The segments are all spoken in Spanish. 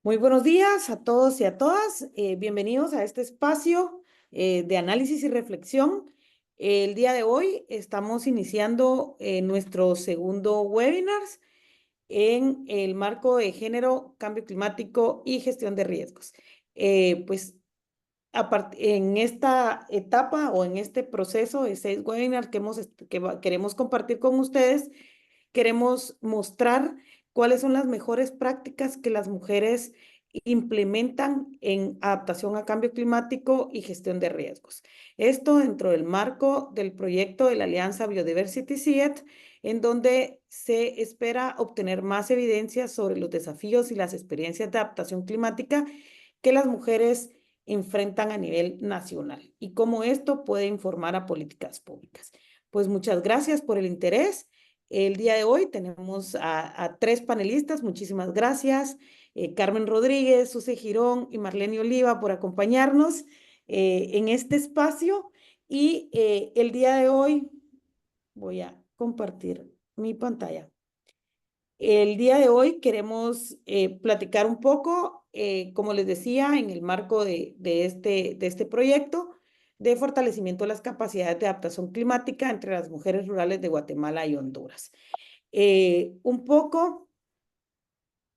Muy buenos días a todos y a todas. Bienvenidos a este espacio de análisis y reflexión. El día de hoy estamos iniciando nuestro segundo webinar en el marco de género, cambio climático y gestión de riesgos. Pues en esta etapa o en este proceso de 6 webinars queremos compartir con ustedes, queremos mostrar cuáles son las mejores prácticas que las mujeres implementan en adaptación a cambio climático y gestión de riesgos. Esto dentro del marco del proyecto de la Alianza Biodiversity SEAT, en donde se espera obtener más evidencia sobre los desafíos y las experiencias de adaptación climática que las mujeres enfrentan a nivel nacional y cómo esto puede informar a políticas públicas. Pues muchas gracias por el interés. El día de hoy tenemos a 3 panelistas. Muchísimas gracias. Carmen Rodríguez, Susi Girón y Marlene Oliva por acompañarnos en este espacio. Y el día de hoy voy a compartir mi pantalla. El día de hoy queremos platicar un poco, como les decía, en el marco de este proyecto de fortalecimiento de las capacidades de adaptación climática entre las mujeres rurales de Guatemala y Honduras. Un poco,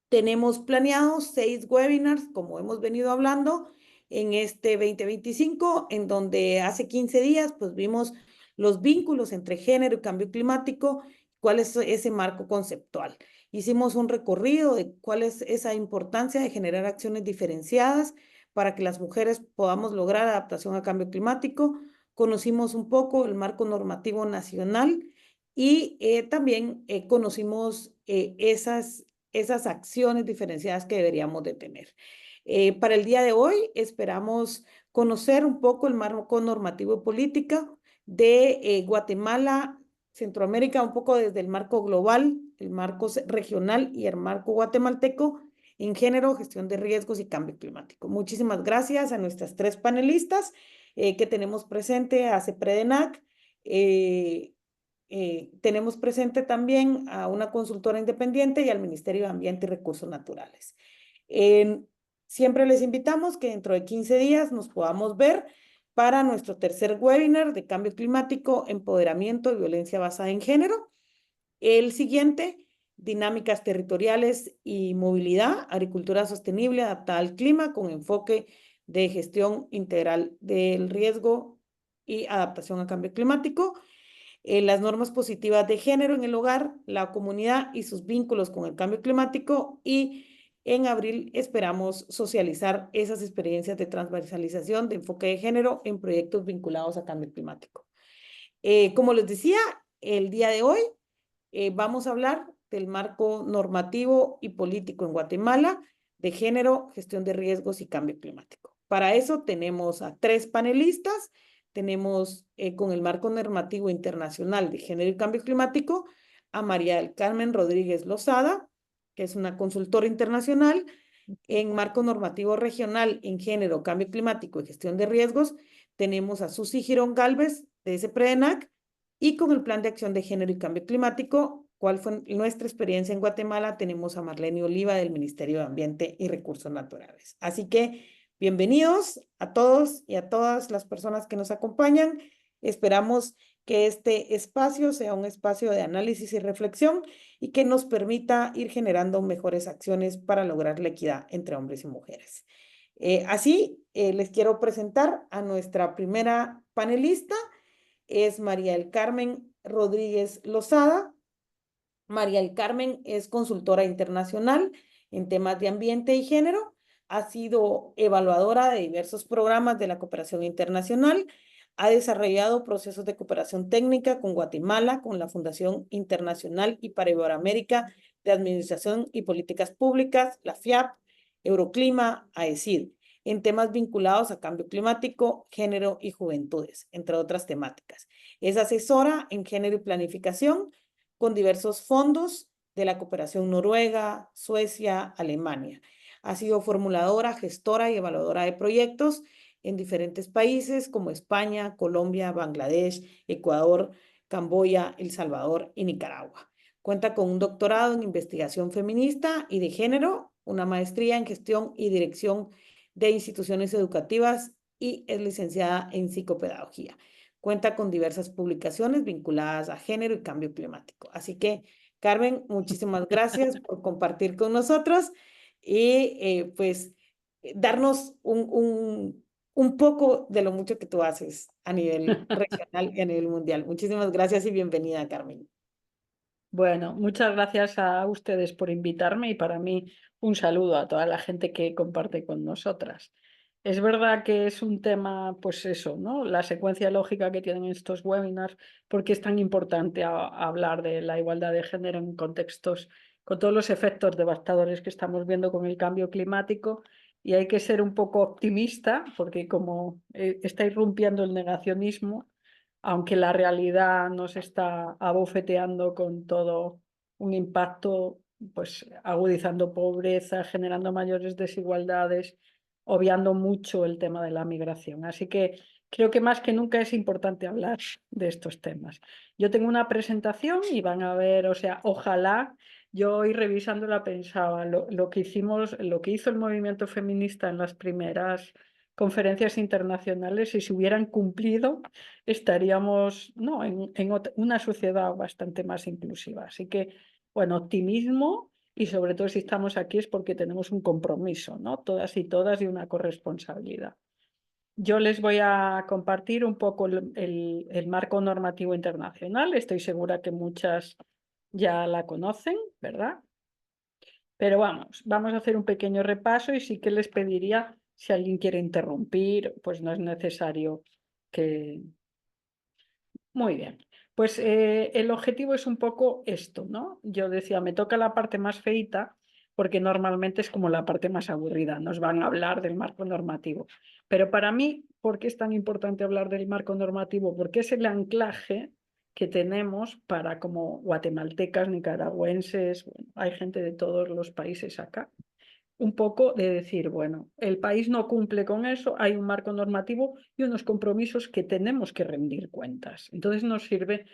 tenemos planeados 6 webinars, como hemos venido hablando, en este 2025, en donde hace 15 días pues vimos los vínculos entre género y cambio climático, cuál es ese marco conceptual. Hicimos un recorrido de cuál es esa importancia de generar acciones diferenciadas para que las mujeres podamos lograr adaptación a cambio climático. Conocimos un poco el marco normativo nacional y también conocimos esas acciones diferenciadas que deberíamos de tener. Para el día de hoy esperamos conocer un poco el marco normativo y política de Guatemala, Centroamérica, un poco desde el marco global, el marco regional y el marco guatemalteco en género, gestión de riesgos y cambio climático. Muchísimas gracias a nuestras 3 panelistas que tenemos presente, a CEPREDENAC, tenemos presente también a una consultora independiente y al Ministerio de Ambiente y Recursos Naturales. Siempre les invitamos que dentro de 15 días nos podamos ver para nuestro tercer webinar de cambio climático, empoderamiento y violencia basada en género. El siguiente, dinámicas territoriales y movilidad, agricultura sostenible adaptada al clima con enfoque de gestión integral del riesgo y adaptación al cambio climático. Las normas positivas de género en el hogar, la comunidad y sus vínculos con el cambio climático. Y en abril esperamos socializar esas experiencias de transversalización de enfoque de género en proyectos vinculados a cambio climático. Como les decía, el día de hoy vamos a hablar del marco normativo y político en Guatemala de género, gestión de riesgos y cambio climático. Para eso tenemos a 3 panelistas. Tenemos con el marco normativo internacional de género y cambio climático a María del Carmen Rodríguez Lozada, que es una consultora internacional. En marco normativo regional en género, cambio climático y gestión de riesgos, tenemos a Susi Girón Galvez de CEPREDENAC. Y con el plan de acción de género y cambio climático, ¿cuál fue nuestra experiencia en Guatemala? Tenemos a Marlene Oliva del Ministerio de Ambiente y Recursos Naturales. Así que bienvenidos a todos y a todas las personas que nos acompañan. Esperamos que este espacio sea un espacio de análisis y reflexión y que nos permita ir generando mejores acciones para lograr la equidad entre hombres y mujeres. Les quiero presentar a nuestra primera panelista, es María del Carmen Rodríguez Lozada. María del Carmen es consultora internacional en temas de ambiente y género. Ha sido evaluadora de diversos programas de la cooperación internacional. Ha desarrollado procesos de cooperación técnica con Guatemala, con la Fundación Internacional y para Iberoamérica de Administración y Políticas Públicas, la FIAP, Euroclima, AECID, en temas vinculados a cambio climático, género y juventudes, entre otras temáticas. Es asesora en género y planificación con diversos fondos de la cooperación Noruega, Suecia, Alemania. Ha sido formuladora, gestora y evaluadora de proyectos en diferentes países como España, Colombia, Bangladesh, Ecuador, Camboya, El Salvador y Nicaragua. Cuenta con un doctorado en investigación feminista y de género una maestría en gestión y dirección de instituciones educativas y es licenciada en psicopedagogía. Cuenta con diversas publicaciones vinculadas a género y cambio climático. Así que, Carmen, muchísimas gracias por compartir con nosotros y pues darnos un poco de lo mucho que tú haces a nivel regional y a nivel mundial. Muchísimas gracias y bienvenida, Carmen. Bueno, muchas gracias a ustedes por invitarme y para mí un saludo a toda la gente que comparte con nosotras. Es verdad que es un tema, pues eso, ¿no? La secuencia lógica que tienen estos webinars, porque es tan importante hablar de la igualdad de género en contextos, con todos los efectos devastadores que estamos viendo con el cambio climático. Y hay que ser un poco optimista, porque como está irrumpiendo el negacionismo, aunque la realidad nos está abofeteando con todo un impacto, pues agudizando pobreza, generando mayores desigualdades, obviando mucho el tema de la migración. Así que creo que más que nunca es importante hablar de estos temas. Yo tengo una presentación y van a ver, o sea, ojalá. Yo hoy revisándola pensaba lo que hicimos, lo que hizo el movimiento feminista en las primeras conferencias internacionales, si se hubieran cumplido, estaríamos, ¿no?, en una sociedad bastante más inclusiva. Así que, bueno, optimismo y sobre todo si estamos aquí es porque tenemos un compromiso, ¿no? Todas y todas y una corresponsabilidad. Yo les voy a compartir un poco el marco normativo internacional. Estoy segura que muchas ya la conocen, ¿verdad? Pero vamos a hacer un pequeño repaso y sí que les pediría, si alguien quiere interrumpir, pues no es necesario que... Muy bien. Pues el objetivo es un poco esto, ¿no? Yo decía, me toca la parte más feita porque normalmente es como la parte más aburrida. Nos van a hablar del marco normativo. Pero para mí, ¿por qué es tan importante hablar del marco normativo? Porque es el anclaje que tenemos para como guatemaltecas, nicaragüenses, bueno, hay gente de todos los países acá, un poco de decir, bueno, el país no cumple con eso, hay un marco normativo y unos compromisos que tenemos que rendir cuentas. Entonces nos sirve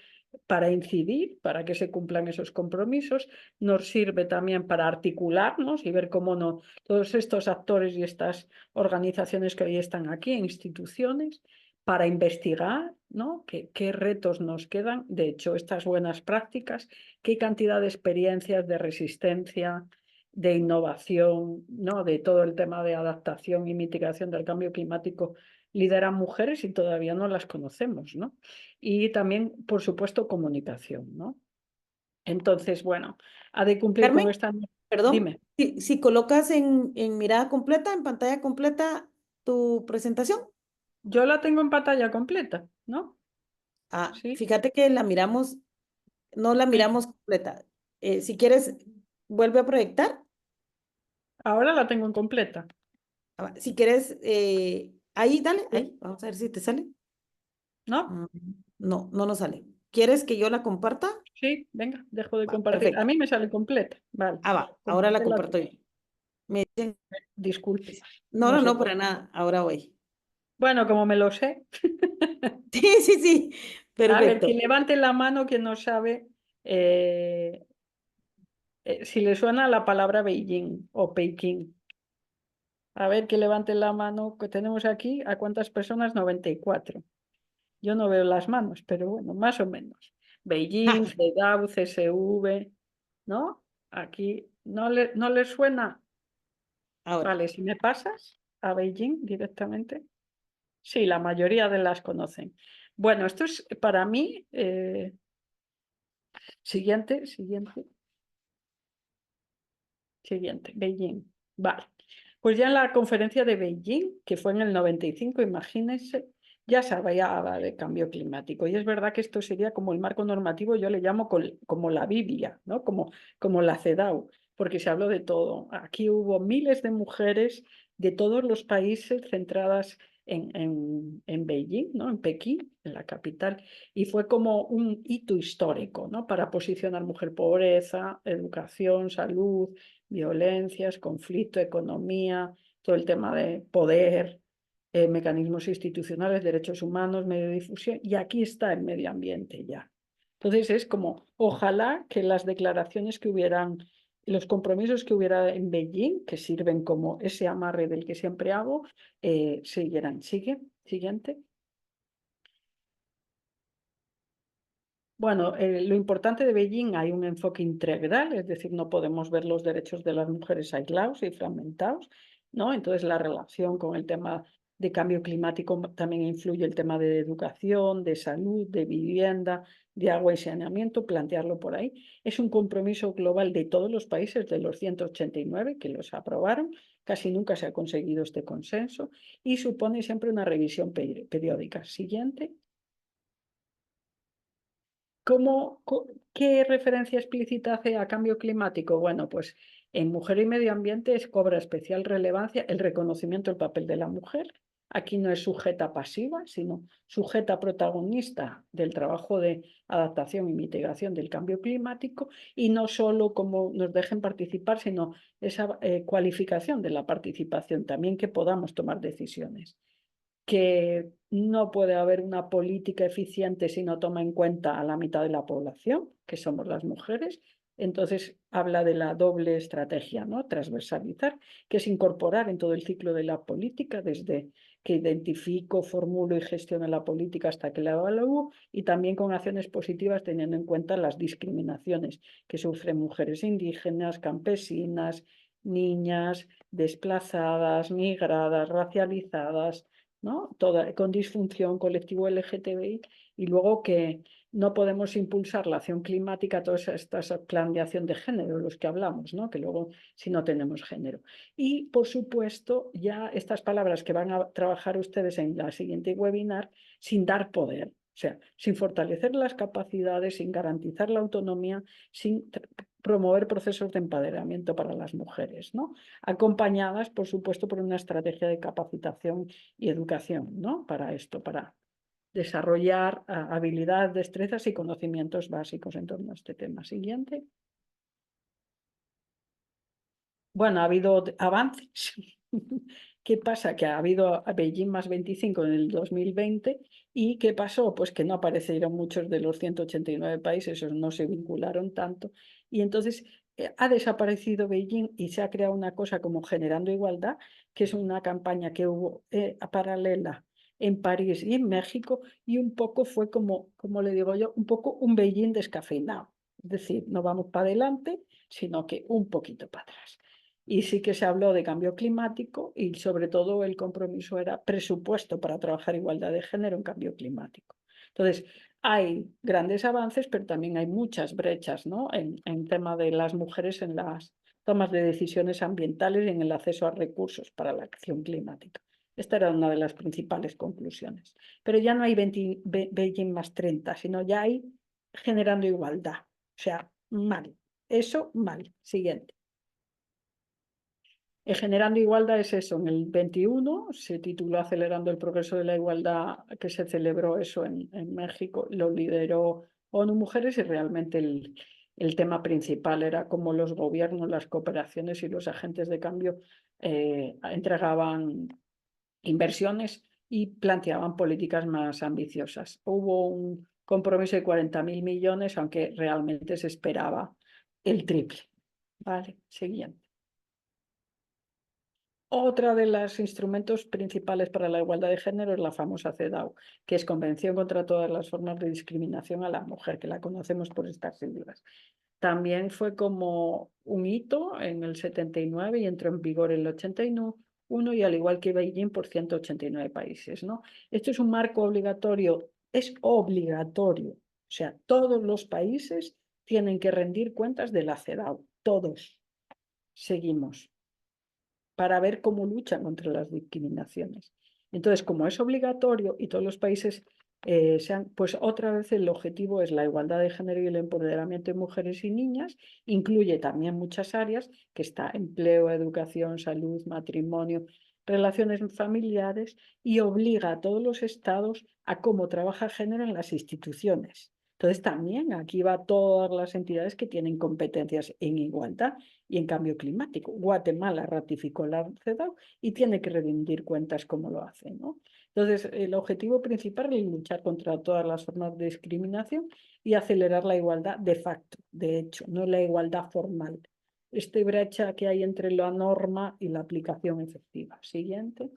para incidir, para que se cumplan esos compromisos, nos sirve también para articularnos y ver cómo no todos estos actores y estas organizaciones que hoy están aquí, instituciones, para investigar, ¿no?, qué retos nos quedan. De hecho, estas buenas prácticas, qué cantidad de experiencias de resistencia, de innovación, ¿no?, de todo el tema de adaptación y mitigación del cambio climático lideran mujeres y todavía no las conocemos, ¿no? Y también, por supuesto, comunicación, ¿no? Entonces, bueno, ha de cumplir Carmen, con esta... perdón, Dime, si colocas en mirada completa, en pantalla completa, tu presentación. yo la tengo en pantalla completa, ¿no? Sí, Fíjate que la miramos, no la miramos completa. Si quieres, vuelve a proyectar. ahora la tengo en completa, Si quieres, ahí, dale, ahí, vamos a ver si te sale. ¿no? Mm, No, no nos sale. ¿Quieres que yo la comparta? Sí, venga, dejo de Va, compartir. A perfecto. mí me sale completa, vale. Va, ahora la Compártela tú. comparto yo. Me dicen, Disculpe, no, no no, sé no, por para qué. nada, ahora voy. Bueno, como me lo sé. Sí, sí, sí, A ver, perfecto. quien levante la mano que no sabe eh, si le suena la palabra Beijing o Pekín. A ver, que levante la mano que tenemos aquí. ¿A cuántas personas? 94. Yo no veo las manos, pero bueno, más o menos. Beijing, CEDAW, CSV, ¿no? Aquí no le suena. Ahora, Vale, si me pasas a Beijing directamente. Sí, la mayoría de las conocen. Bueno, esto es para mí. Siguiente. Siguiente, Beijing. Vale. Pues ya en la conferencia de Beijing, que fue en el 95, imagínense, ya se hablaba de cambio climático. Y es verdad que esto sería como el marco normativo, yo le llamo como la Biblia, ¿no? Como la CEDAW, porque se habló de todo. Aquí hubo miles de mujeres de todos los países centradas en Beijing, ¿no?, en Pekín, en la capital, y fue como un hito histórico, ¿no?, para posicionar mujer, pobreza, educación, salud, violencias, conflicto, economía, todo el tema de poder, mecanismos institucionales, derechos humanos, medio de difusión, y aquí está el medio ambiente ya. Entonces es como, ojalá que las declaraciones que hubieran los compromisos que hubiera en Beijing, que sirven como ese amarre del que siempre hago, siguieran. Siguiente. Bueno, lo importante de Beijing, hay un enfoque integral, es decir, no podemos ver los derechos de las mujeres aislados y fragmentados, ¿no? Entonces, la relación con el tema de cambio climático también influye el tema de educación, de salud, de vivienda, de agua y saneamiento, plantearlo por ahí. Es un compromiso global de todos los países, de los 189 que los aprobaron. Casi nunca se ha conseguido este consenso y supone siempre una revisión periódica. Siguiente. ¿Qué referencia explícita hace a cambio climático? Bueno, pues en Mujer y Medio Ambiente cobra especial relevancia el reconocimiento del papel de la mujer. Aquí no es sujeta pasiva, sino sujeta protagonista del trabajo de adaptación y mitigación del cambio climático, y no solo como nos dejen participar, sino esa cualificación de la participación, también que podamos tomar decisiones. Que no puede haber una política eficiente si no toma en cuenta a la mitad de la población, que somos las mujeres. Entonces habla de la doble estrategia, ¿no? Transversalizar, que es incorporar en todo el ciclo de la política, desde que identifico, formulo y gestiono la política hasta que la evalúo, y también con acciones positivas teniendo en cuenta las discriminaciones que sufren mujeres indígenas, campesinas, niñas, desplazadas, migradas, racializadas, ¿no? Con disfunción, colectivo LGTBI, y luego que no podemos impulsar la acción climática, todas estas plan de acción de género, los que hablamos, ¿no? Que luego si no tenemos género. Y por supuesto, ya estas palabras que van a trabajar ustedes en la siguiente webinar, sin dar poder. O sea, sin fortalecer las capacidades, sin garantizar la autonomía, sin promover procesos de empoderamiento para las mujeres, ¿no? Acompañadas, por supuesto, por una estrategia de capacitación y educación, ¿no? Para esto, para desarrollar habilidades, destrezas y conocimientos básicos en torno a este tema. Siguiente. Bueno, ha habido avances. ¿Qué pasa? Que ha habido a Beijing más 25 en el 2020. ¿Y qué pasó? Pues que no aparecieron muchos de los 189 países, o no se vincularon tanto. Y entonces ha desaparecido Beijing y se ha creado una cosa como Generando Igualdad, que es una campaña que hubo paralela en París y en México, y un poco fue como le digo yo, un poco un Beijing descafeinado. Es decir, no vamos para adelante, sino que un poquito para atrás. Y sí que se habló de cambio climático, y sobre todo el compromiso era presupuesto para trabajar igualdad de género en cambio climático. Entonces, hay grandes avances, pero también hay muchas brechas, ¿no? En tema de las mujeres en las tomas de decisiones ambientales y en el acceso a recursos para la acción climática. Esta era una de las principales conclusiones. Pero ya no hay Beijing más 30, sino ya hay Generando Igualdad. O sea, mal. Eso mal. Siguiente. Generando Igualdad es eso. En el 21 se tituló Acelerando el progreso de la igualdad, que se celebró eso en México. Lo lideró ONU Mujeres, y realmente el tema principal era cómo los gobiernos, las cooperaciones y los agentes de cambio entregaban inversiones y planteaban políticas más ambiciosas. Hubo un compromiso de 40.000 millones, aunque realmente se esperaba el triple. Vale, siguiente. Otra de los instrumentos principales para la igualdad de género es la famosa CEDAW, que es Convención contra todas las formas de discriminación a la mujer, que la conocemos por estas siglas. También fue como un hito en el 79 y entró en vigor en el 81, y al igual que Beijing, por 189 países, ¿no? Esto es un marco obligatorio, es obligatorio. O sea, todos los países tienen que rendir cuentas de la CEDAW, todos. Seguimos, para ver cómo luchan contra las discriminaciones. Entonces, como es obligatorio y todos los países pues otra vez el objetivo es la igualdad de género y el empoderamiento de mujeres y niñas, incluye también muchas áreas, que está empleo, educación, salud, matrimonio, relaciones familiares, y obliga a todos los estados a cómo trabaja género en las instituciones. Entonces también aquí va todas las entidades que tienen competencias en igualdad y en cambio climático. Guatemala ratificó la CEDAW y tiene que rendir cuentas cómo lo hace, ¿no? Entonces, el objetivo principal es luchar contra todas las formas de discriminación y acelerar la igualdad de facto, de hecho, no la igualdad formal. esta brecha que hay entre la norma y la aplicación efectiva. Siguiente.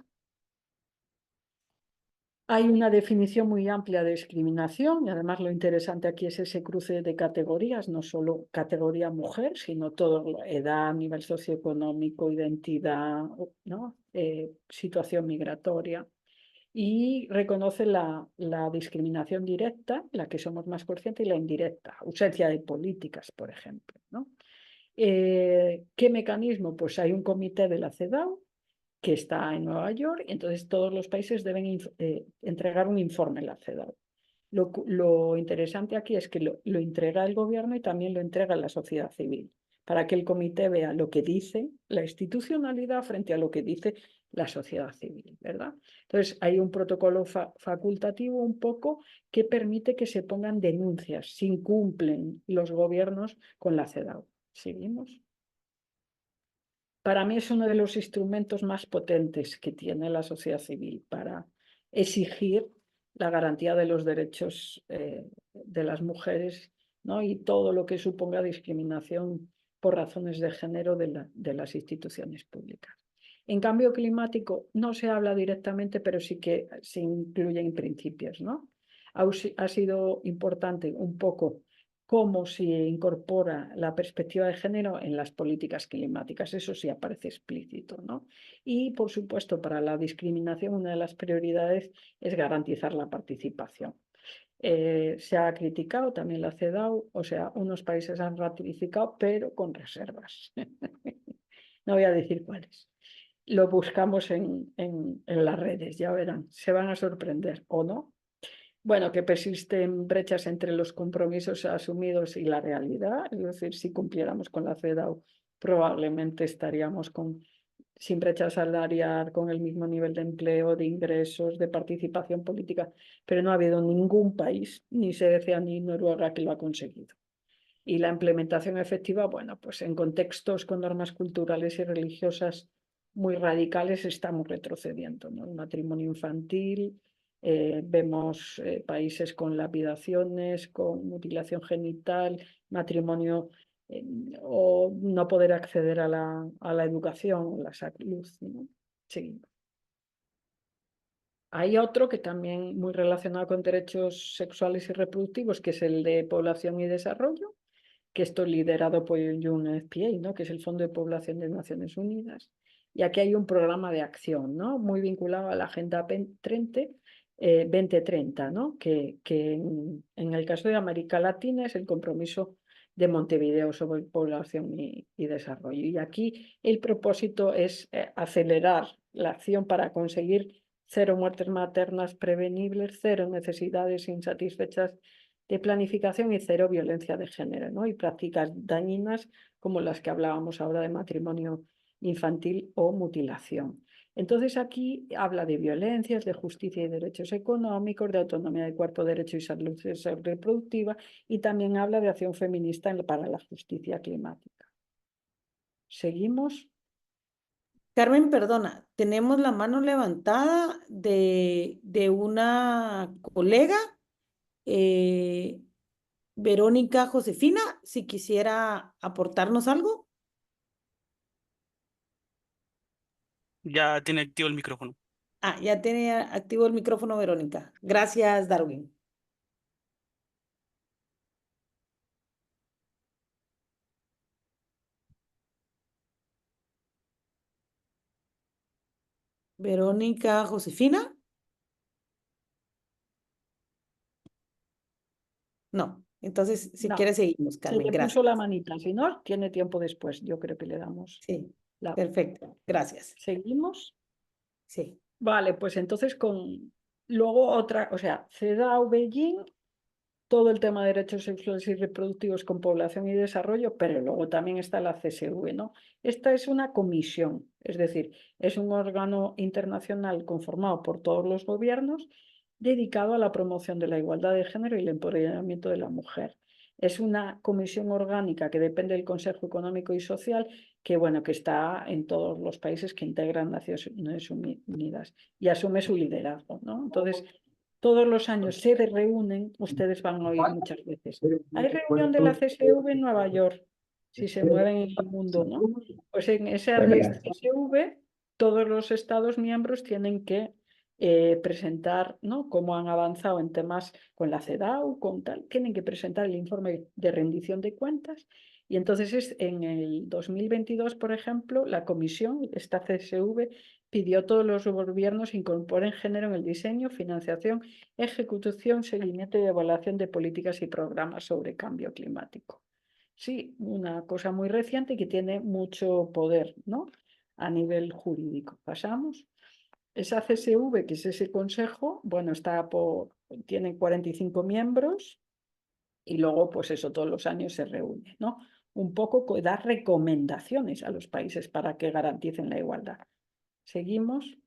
Hay una definición muy amplia de discriminación y además lo interesante aquí es ese cruce de categorías, no solo categoría mujer, sino todo, edad, nivel socioeconómico, identidad, ¿no? Situación migratoria. Y reconoce la discriminación directa, la que somos más conscientes, y la indirecta, ausencia de políticas, por ejemplo, ¿no? ¿Qué mecanismo? Pues hay un comité de la CEDAW que está en Nueva York, y entonces todos los países deben entregar un informe a la CEDAW. Lo interesante aquí es que lo entrega el gobierno y también lo entrega la sociedad civil, para que el comité vea lo que dice la institucionalidad frente a lo que dice la sociedad civil, ¿verdad? Entonces hay un protocolo facultativo un poco que permite que se pongan denuncias si incumplen los gobiernos con la CEDAW. ¿Seguimos? Para mí es uno de los instrumentos más potentes que tiene la sociedad civil para exigir la garantía de los derechos de las mujeres, ¿no? Y todo lo que suponga discriminación por razones de género de las instituciones públicas. En cambio climático no se habla directamente, pero sí que se incluyen principios, ¿no? Ha sido importante un poco cómo se incorpora la perspectiva de género en las políticas climáticas. Eso sí aparece explícito, ¿no? Y, por supuesto, para la discriminación, una de las prioridades es garantizar la participación. Se ha criticado también la CEDAW, o sea, unos países han ratificado, pero con reservas. No voy a decir cuáles. Lo buscamos en las redes, ya verán, se van a sorprender o no. Bueno, que persisten brechas entre los compromisos asumidos y la realidad. Es decir, si cumpliéramos con la CEDAW, probablemente estaríamos sin brecha salarial, con el mismo nivel de empleo, de ingresos, de participación política, pero no ha habido ningún país, ni Suecia ni Noruega, que lo ha conseguido. Y la implementación efectiva, bueno, pues en contextos con normas culturales y religiosas muy radicales estamos retrocediendo, ¿no? El matrimonio infantil, vemos países con lapidaciones, con mutilación genital, matrimonio o no poder acceder a la educación, la salud, ¿no? Seguimos. Hay otro que también muy relacionado con derechos sexuales y reproductivos, que es el de población y desarrollo, que esto es liderado por UNFPA, ¿no? Que es el Fondo de Población de Naciones Unidas. Y aquí hay un programa de acción, ¿no? Muy vinculado a la Agenda 2030, ¿no? Que en el caso de América Latina es el compromiso de Montevideo sobre población y desarrollo. Y aquí el propósito es acelerar la acción para conseguir 0 muertes maternas prevenibles, 0 necesidades insatisfechas de planificación y 0 violencia de género, ¿no? Y prácticas dañinas como las que hablábamos ahora de matrimonio infantil o mutilación. Entonces aquí habla de violencias, de justicia y derechos económicos, de autonomía del cuerpo, derecho y salud reproductiva, y también habla de acción feminista para la justicia climática. ¿Seguimos? Carmen, perdona, tenemos la mano levantada de una colega, eh, Verónica Josefina, si quisiera aportarnos algo. Ya tiene activo el micrófono. Ah, ya tiene activo el micrófono, Verónica. Gracias, Darwin. Verónica Josefina. No, entonces si No, quieres seguimos, se Carmen, le gracias. puso la manita, si no, tiene tiempo después. Yo creo que le damos Sí, la... perfecto, gracias. ¿Seguimos? Sí. Vale, pues entonces luego otra, o sea, CEDAW Beijing, todo el tema de derechos sexuales y reproductivos con población y desarrollo, pero luego también está la CSV, ¿no? Esta es una comisión, es decir, es un órgano internacional conformado por todos los gobiernos dedicado a la promoción de la igualdad de género y el empoderamiento de la mujer. Es una comisión orgánica que depende del Consejo Económico y Social, que, bueno, que está en todos los países que integran Naciones Unidas y asume su liderazgo, ¿no? Entonces, todos los años se reúnen, ustedes van a oír muchas veces. Hay reunión de la CSV en Nueva York. si se mueven en el mundo, ¿no? Pues en ese CSV todos los Estados miembros tienen que presentar, ¿no?, cómo han avanzado en temas con la CEDAW, con tal, tienen que presentar el informe de rendición de cuentas. Y entonces en el 2022, por ejemplo, la comisión, esta CSV, pidió a todos los gobiernos incorporen género en el diseño, financiación, ejecución, seguimiento y evaluación de políticas y programas sobre cambio climático. Sí, una cosa muy reciente que tiene mucho poder, ¿no?, a nivel jurídico. Pasamos. Esa CSV, que es ese consejo, bueno, tiene 45 miembros y luego, pues eso, todos los años se reúne, ¿no? Un poco dar recomendaciones a los países para que garanticen la igualdad. Seguimos.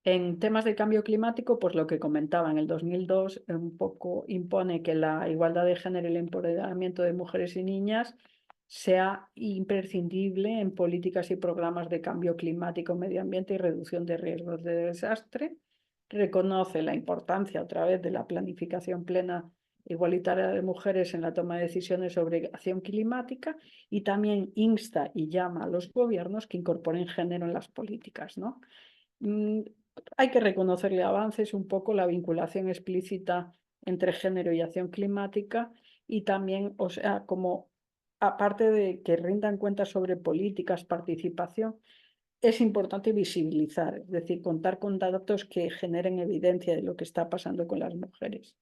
En temas de cambio climático, pues lo que comentaba en el 2002, un poco impone que la igualdad de género y el empoderamiento de mujeres y niñas sea imprescindible en políticas y programas de cambio climático, medio ambiente y reducción de riesgos de desastre. Reconoce la importancia, otra vez, de la planificación plena igualitaria de mujeres en la toma de decisiones sobre acción climática y también insta y llama a los gobiernos que incorporen género en las políticas, ¿no? Hay que reconocerle avances, un poco la vinculación explícita entre género y acción climática y también, o sea, como aparte de que rindan cuentas sobre políticas, participación, es importante visibilizar, es decir, contar con datos que generen evidencia de lo que está pasando con las mujeres.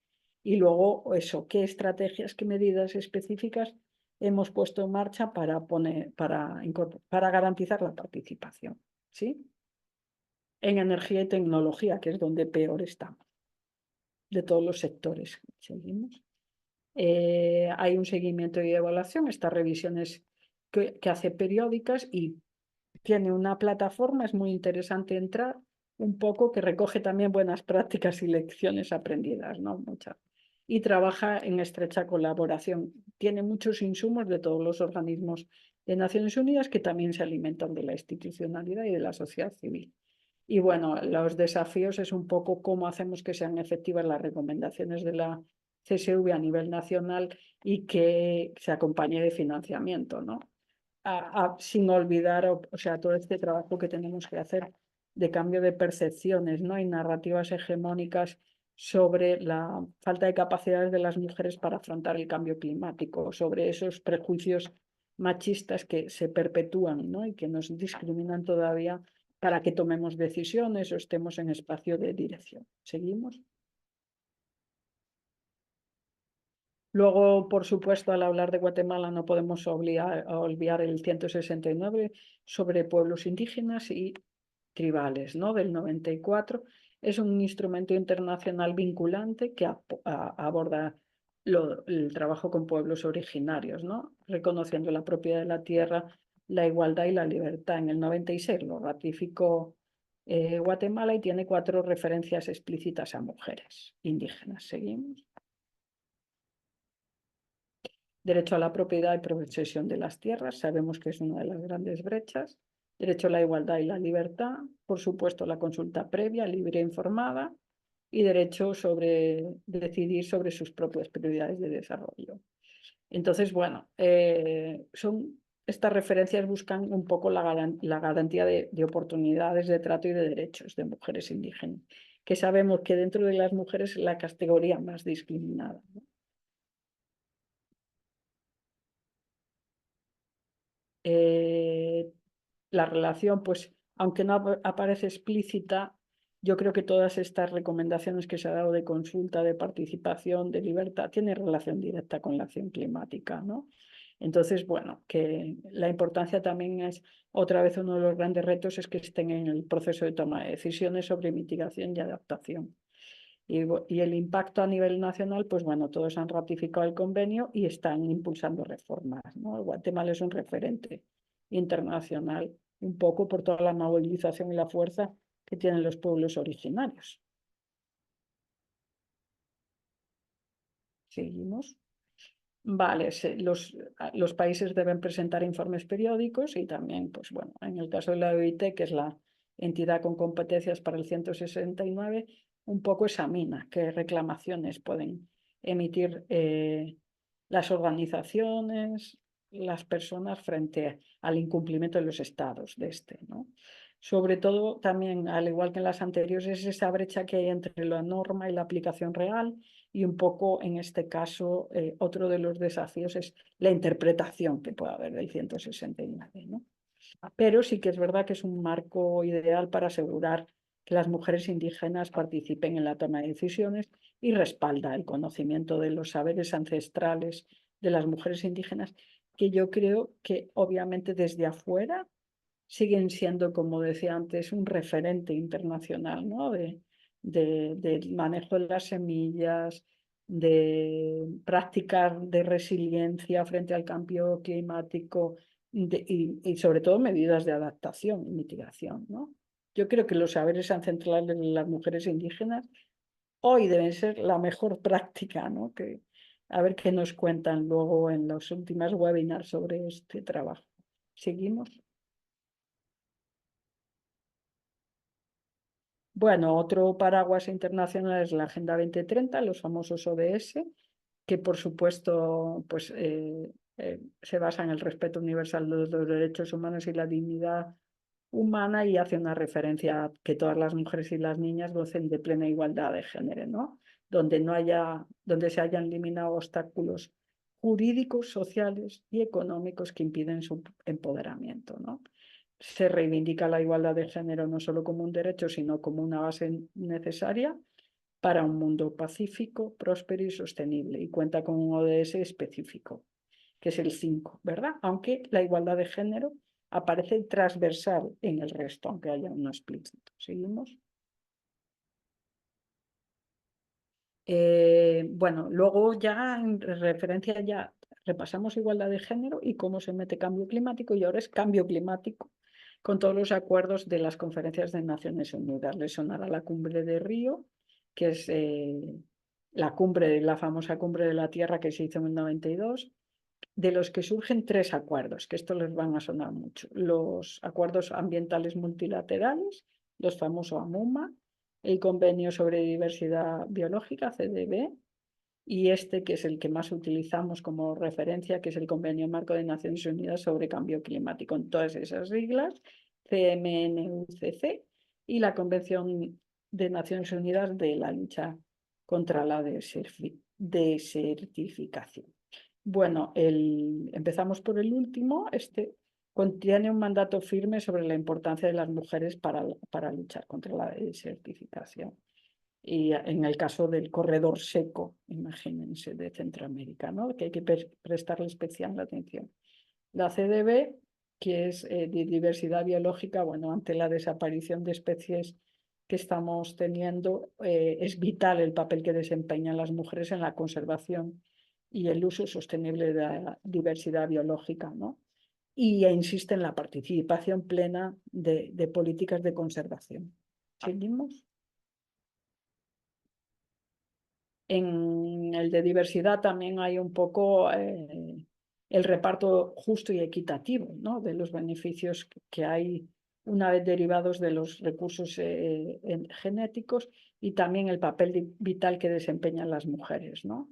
Y luego eso, qué estrategias, qué medidas específicas hemos puesto en marcha para garantizar la participación, ¿sí? En energía y tecnología, que es donde peor estamos, de todos los sectores. Seguimos. Hay un seguimiento y evaluación, estas revisiones que hace periódicas y tiene una plataforma, es muy interesante entrar, un poco que recoge también buenas prácticas y lecciones aprendidas, ¿no? Muchas. Y trabaja en estrecha colaboración. Tiene muchos insumos de todos los organismos de Naciones Unidas que también se alimentan de la institucionalidad y de la sociedad civil. Y bueno, los desafíos es un poco cómo hacemos que sean efectivas las recomendaciones de la CSV a nivel nacional y que se acompañe de financiamiento, ¿no? Sin olvidar, o sea, todo este trabajo que tenemos que hacer de cambio de percepciones, ¿no?, y narrativas hegemónicas sobre la falta de capacidades de las mujeres para afrontar el cambio climático, sobre esos prejuicios machistas que se perpetúan, ¿no?, y que nos discriminan todavía para que tomemos decisiones o estemos en espacio de dirección. ¿Seguimos? Luego, por supuesto, al hablar de Guatemala no podemos olvidar el 169 sobre pueblos indígenas y tribales, ¿no?, del 94. Es un instrumento internacional vinculante que aborda el trabajo con pueblos originarios, ¿no?, reconociendo la propiedad de la tierra, la igualdad y la libertad. En el 96 lo ratificó Guatemala y tiene 4 referencias explícitas a mujeres indígenas. Seguimos. Derecho a la propiedad y posesión de las tierras, sabemos que es una de las grandes brechas. Derecho a la igualdad y la libertad, por supuesto la consulta previa, libre e informada, y derecho sobre decidir sobre sus propias prioridades de desarrollo. Entonces, bueno, estas referencias buscan un poco la garantía de oportunidades de trato y de derechos de mujeres indígenas, que sabemos que dentro de las mujeres es la categoría más discriminada, ¿no? La relación, pues, aunque no aparece explícita, yo creo que todas estas recomendaciones que se ha dado de consulta, de participación, de libertad, tienen relación directa con la acción climática, ¿no? Entonces, bueno, que la importancia también es, otra vez, uno de los grandes retos es que estén en el proceso de toma de decisiones sobre mitigación y adaptación. Y el impacto a nivel nacional, pues bueno, todos han ratificado el convenio y están impulsando reformas, ¿no? Guatemala es un referente internacional, un poco por toda la movilización y la fuerza que tienen los pueblos originarios. Seguimos. Vale, los países deben presentar informes periódicos y también, pues bueno, en el caso de la OIT, que es la entidad con competencias para el 169, un poco examina qué reclamaciones pueden emitir las organizaciones, las personas frente al incumplimiento de los estados de este, ¿no? Sobre todo también, al igual que en las anteriores, es esa brecha que hay entre la norma y la aplicación real, y un poco en este caso otro de los desafíos es la interpretación que puede haber del 169, ¿no? Pero sí que es verdad que es un marco ideal para asegurar que las mujeres indígenas participen en la toma de decisiones y respalda el conocimiento de los saberes ancestrales de las mujeres indígenas, que yo creo que obviamente desde afuera siguen siendo, como decía antes, un referente internacional, ¿no? Del manejo de las semillas, de prácticas de resiliencia frente al cambio climático y sobre todo medidas de adaptación y mitigación, ¿no? Yo creo que los saberes ancestrales de las mujeres indígenas hoy deben ser la mejor práctica, ¿no? A ver qué nos cuentan luego en los últimos webinars sobre este trabajo. ¿Seguimos? Bueno, otro paraguas internacional es la Agenda 2030, los famosos ODS, que por supuesto pues, se basa en el respeto universal de los derechos humanos y la dignidad humana, y hace una referencia a que todas las mujeres y las niñas gocen de plena igualdad de género, ¿no? Donde se hayan eliminado obstáculos jurídicos, sociales y económicos que impiden su empoderamiento, ¿no? Se reivindica la igualdad de género no solo como un derecho, sino como una base necesaria para un mundo pacífico, próspero y sostenible, y cuenta con un ODS específico, que es el 5, ¿verdad? Aunque la igualdad de género aparece transversal en el resto, aunque haya uno explícito. ¿Seguimos? Bueno, luego ya en referencia ya repasamos igualdad de género y cómo se mete cambio climático, y ahora es cambio climático con todos los acuerdos de las conferencias de Naciones Unidas. Les sonará la cumbre de Río, que es la famosa cumbre de la Tierra que se hizo en el 92, de los que surgen 3 acuerdos, que esto les van a sonar mucho. Los acuerdos ambientales multilaterales, los famosos AMUMA, el Convenio sobre Diversidad Biológica, CDB, y este que es el que más utilizamos como referencia, que es el Convenio Marco de Naciones Unidas sobre Cambio Climático, en todas esas siglas, CMNUCC, y la Convención de Naciones Unidas de la lucha contra la desertificación. Bueno, empezamos por el último. Este contiene un mandato firme sobre la importancia de las mujeres para luchar contra la desertificación. Y en el caso del corredor seco, imagínense, de Centroamérica, ¿no? Que hay que prestarle especial atención. La CDB, que es de diversidad biológica, bueno, ante la desaparición de especies que estamos teniendo, es vital el papel que desempeñan las mujeres en la conservación y el uso sostenible de la diversidad biológica, ¿no? Y insiste en la participación plena de políticas de conservación. ¿Seguimos? En el de diversidad también hay un poco el reparto justo y equitativo, ¿no? De los beneficios que hay una vez derivados de los recursos genéticos, y también el papel vital que desempeñan las mujeres, ¿no?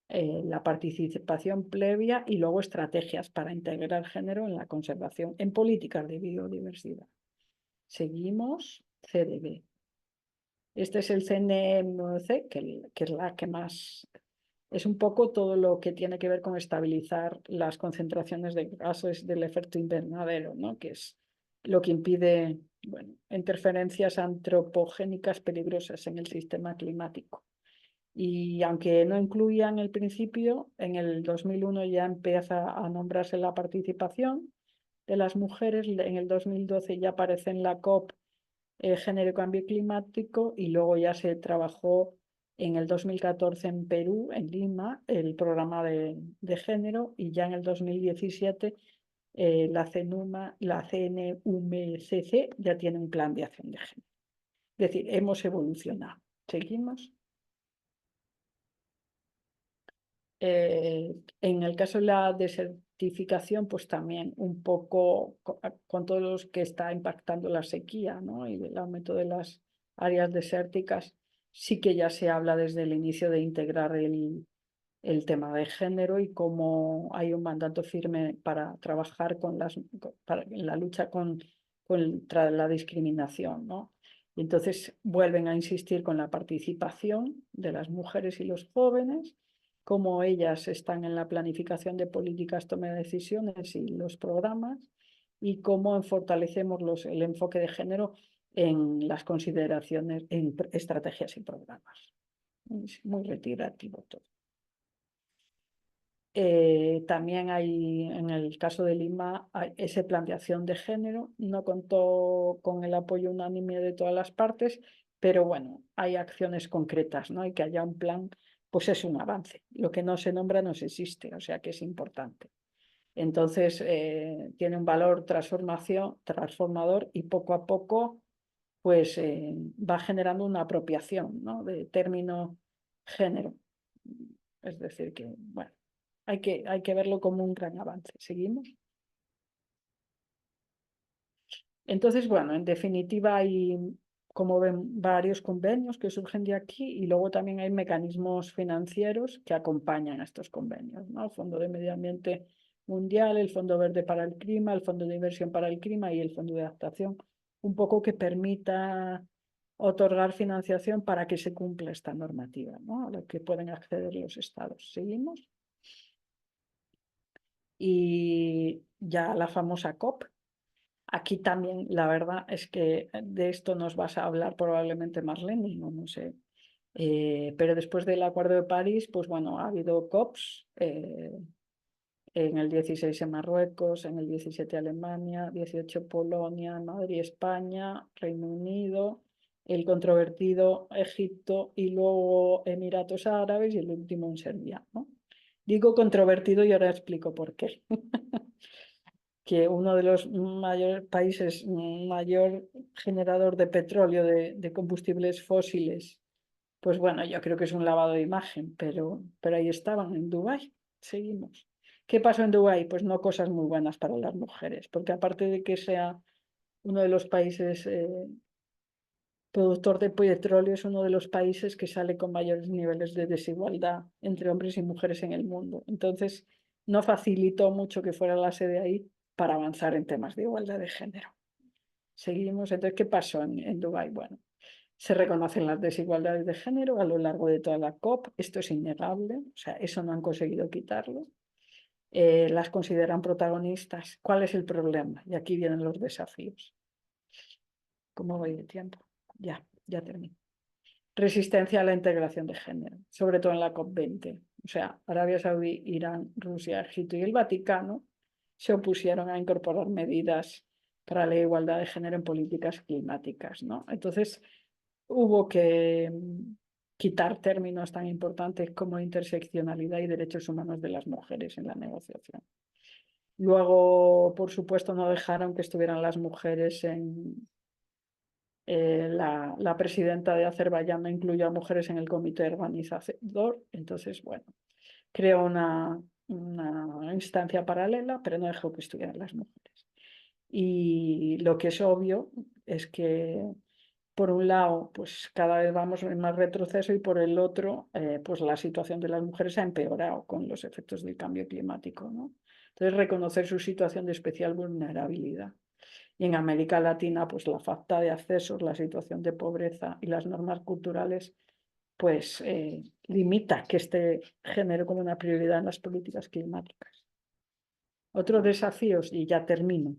La participación previa y luego estrategias para integrar género en la conservación, en políticas de biodiversidad. Seguimos, CDB. Este es el CNMC, que es la que más... Es un poco todo lo que tiene que ver con estabilizar las concentraciones de gases del efecto invernadero, ¿no? Que es lo que impide, bueno, interferencias antropogénicas peligrosas en el sistema climático. Y aunque no incluía en el principio, en el 2001 ya empieza a nombrarse la participación de las mujeres, en el 2012 ya aparece en la COP género y cambio climático, y luego ya se trabajó en el 2014 en Perú, en Lima, el programa de género, y ya en el 2017 la CNUMCC ya tiene un plan de acción de género. Es decir, hemos evolucionado. ¿Seguimos? En el caso de la desertificación, pues también un poco con todos los que está impactando la sequía, ¿no? Y el aumento de las áreas desérticas, sí que ya se habla desde el inicio de integrar el tema de género y cómo hay un mandato firme para trabajar en la lucha contra la discriminación, ¿no? Y entonces vuelven a insistir con la participación de las mujeres y los jóvenes, cómo ellas están en la planificación de políticas, toma de decisiones y los programas, y cómo fortalecemos el enfoque de género en las consideraciones, en estrategias y programas. Es muy reiterativo todo. También hay, en el caso de Lima, ese plan de acción de género. No contó con el apoyo unánime de todas las partes, pero bueno, hay acciones concretas, ¿no? Y que haya un plan, pues es un avance. Lo que no se nombra no se existe, o sea que es importante. Entonces, tiene un valor transformador y poco a poco pues va generando una apropiación, ¿no? De término género. Es decir, que bueno, hay que verlo como un gran avance. ¿Seguimos? Entonces, bueno, en definitiva hay, como ven, varios convenios que surgen de aquí y luego también hay mecanismos financieros que acompañan a estos convenios, ¿no? El Fondo de Medio Ambiente Mundial, el Fondo Verde para el Clima, el Fondo de Inversión para el Clima y el Fondo de Adaptación, un poco que permita otorgar financiación para que se cumpla esta normativa, ¿no? A la que pueden acceder los estados. ¿Seguimos? Y ya la famosa COP. Aquí también, la verdad es que de esto nos vas a hablar probablemente Marlene, no sé. Pero después del Acuerdo de París, pues bueno, ha habido COPs, en el 16 en Marruecos, en el 17 Alemania, 18 Polonia, Madrid, España, Reino Unido, el controvertido Egipto y luego Emiratos Árabes y el último en Serbia, ¿no? Digo controvertido y ahora explico por qué. Que uno de los mayores países, mayor generador de petróleo, de combustibles fósiles, pues bueno, yo creo que es un lavado de imagen, pero ahí estaban, en Dubái. Seguimos. ¿Qué pasó en Dubái? Pues no cosas muy buenas para las mujeres, porque aparte de que sea uno de los países productor de petróleo, es uno de los países que sale con mayores niveles de desigualdad entre hombres y mujeres en el mundo. Entonces, no facilitó mucho que fuera la sede ahí para avanzar en temas de igualdad de género. Seguimos. Entonces, ¿qué pasó en Dubái? Bueno, se reconocen las desigualdades de género a lo largo de toda la COP. Esto es innegable, o sea, eso no han conseguido quitarlo. Las consideran protagonistas. ¿Cuál es el problema? Y aquí vienen los desafíos. ¿Cómo voy de tiempo? Ya termino. Resistencia a la integración de género, sobre todo en la COP20. O sea, Arabia Saudí, Irán, Rusia, Egipto y el Vaticano se opusieron a incorporar medidas para la igualdad de género en políticas climáticas, ¿no? Entonces, hubo que quitar términos tan importantes como interseccionalidad y derechos humanos de las mujeres en la negociación. Luego, por supuesto, no dejaron que estuvieran las mujeres en... la presidenta de Azerbaiyán no incluyó a mujeres en el comité organizador, entonces, bueno, creó una instancia paralela, pero no dejó que estuvieran las mujeres. Y lo que es obvio es que, por un lado, pues cada vez vamos en más retroceso y por el otro, pues la situación de las mujeres ha empeorado con los efectos del cambio climático, ¿no? Entonces, reconocer su situación de especial vulnerabilidad. Y en América Latina, pues la falta de accesos, la situación de pobreza y las normas culturales, pues limita que este género como una prioridad en las políticas climáticas. Otros desafíos, y ya termino.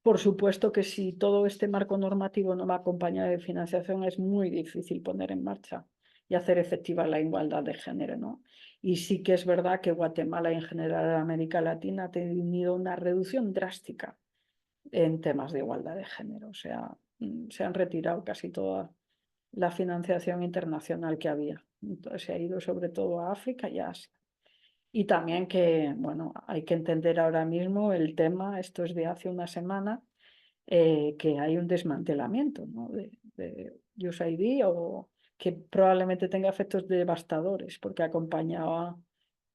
Por supuesto que si todo este marco normativo no va acompañado de financiación, es muy difícil poner en marcha y hacer efectiva la igualdad de género, ¿no? Y sí que es verdad que Guatemala y en general América Latina ha tenido una reducción drástica en temas de igualdad de género. O sea, se han retirado casi toda la financiación internacional que había. Entonces se ha ido sobre todo a África y a Asia. Y también que, bueno, hay que entender ahora mismo el tema, esto es de hace una semana, que hay un desmantelamiento, ¿no? de USAID o que probablemente tenga efectos devastadores porque acompañaba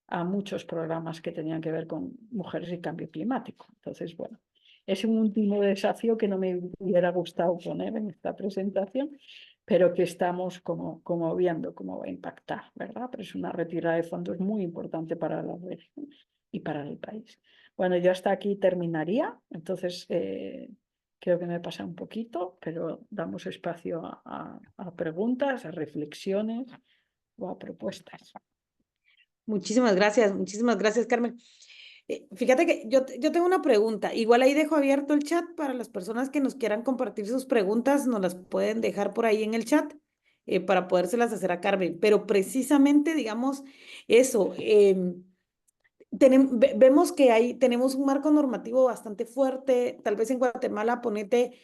a muchos programas que tenían que ver con mujeres y cambio climático. Entonces, bueno, es un último desafío que no me hubiera gustado poner en esta presentación, pero que estamos como viendo cómo va a impactar, ¿verdad? Pero es una retirada de fondos muy importante para las regiones y para el país. Bueno, yo hasta aquí terminaría, entonces creo que me pasa un poquito, pero damos espacio a preguntas, a reflexiones o a propuestas. Muchísimas gracias, Carmen. Fíjate que yo tengo una pregunta. Igual ahí dejo abierto el chat para las personas que nos quieran compartir sus preguntas, nos las pueden dejar por ahí en el chat para podérselas hacer a Carmen. Pero precisamente, digamos, eso, vemos que tenemos un marco normativo bastante fuerte. Tal vez en Guatemala, ponete,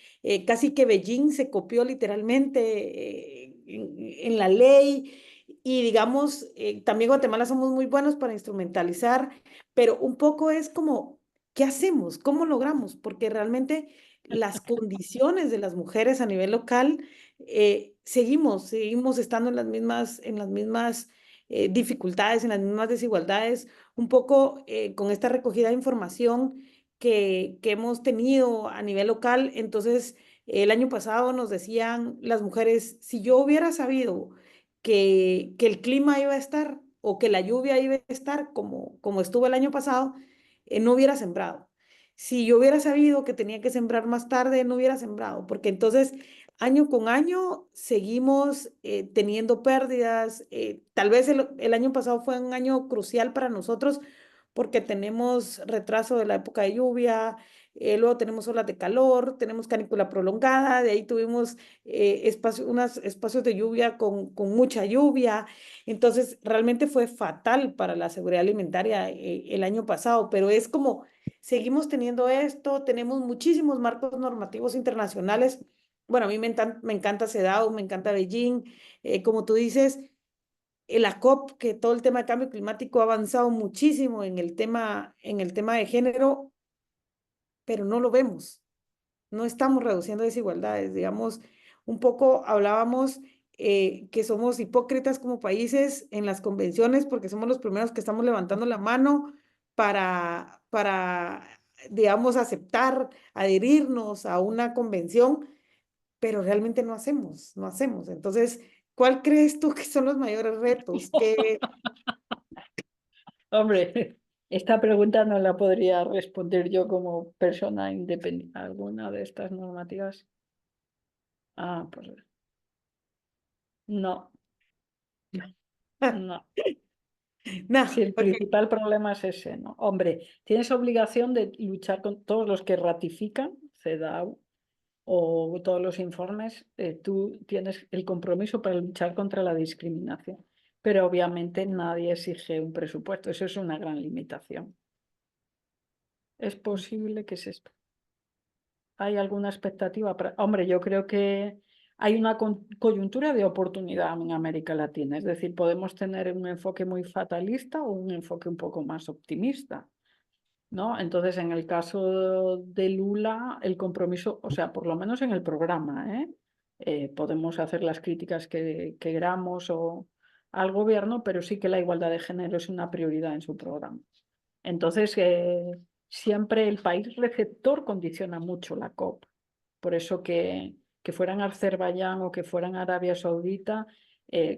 casi que Beijing se copió literalmente en la ley. Y digamos, también Guatemala somos muy buenos para instrumentalizar, pero un poco es como, ¿qué hacemos? ¿Cómo logramos? Porque realmente las condiciones de las mujeres a nivel local, seguimos estando en las mismas dificultades, en las mismas desigualdades, un poco con esta recogida de información que hemos tenido a nivel local. Entonces, el año pasado nos decían las mujeres, si yo hubiera sabido que el clima iba a estar o que la lluvia iba a estar como estuvo el año pasado, no hubiera sembrado. Si yo hubiera sabido que tenía que sembrar más tarde, no hubiera sembrado, porque entonces año con año seguimos teniendo pérdidas. Tal vez el año pasado fue un año crucial para nosotros porque tenemos retraso de la época de lluvia, luego tenemos olas de calor, tenemos canícula prolongada, de ahí tuvimos unos espacios de lluvia con mucha lluvia. Entonces, realmente fue fatal para la seguridad alimentaria el año pasado, pero es como, seguimos teniendo esto, tenemos muchísimos marcos normativos internacionales. Bueno, a mí me encanta CEDAW, me encanta Beijing, como tú dices, la COP, que todo el tema de cambio climático ha avanzado muchísimo en el tema de género, pero no lo vemos, no estamos reduciendo desigualdades. Digamos, un poco hablábamos que somos hipócritas como países en las convenciones porque somos los primeros que estamos levantando la mano para digamos, aceptar, adherirnos a una convención, pero realmente no hacemos. Entonces, ¿cuál crees tú que son los mayores retos? Hombre, esta pregunta no la podría responder yo como persona independiente. ¿Alguna de estas normativas? Ah, pues no, no. No, Si el porque principal problema es ese, ¿no? Hombre, tienes obligación de luchar con todos los que ratifican CEDAW o todos los informes, tú tienes el compromiso para luchar contra la discriminación. Pero obviamente nadie exige un presupuesto, eso es una gran limitación. Es posible que se... ¿Hay alguna expectativa? Hombre, yo creo que hay una coyuntura de oportunidad en América Latina. Es decir, podemos tener un enfoque muy fatalista o un enfoque un poco más optimista, ¿no? Entonces, en el caso de Lula, el compromiso, o sea, por lo menos en el programa, podemos hacer las críticas que queramos al gobierno, pero sí que la igualdad de género es una prioridad en su programa. Entonces, siempre el país receptor condiciona mucho la COP. Por eso que fueran Azerbaiyán o que fueran Arabia Saudita,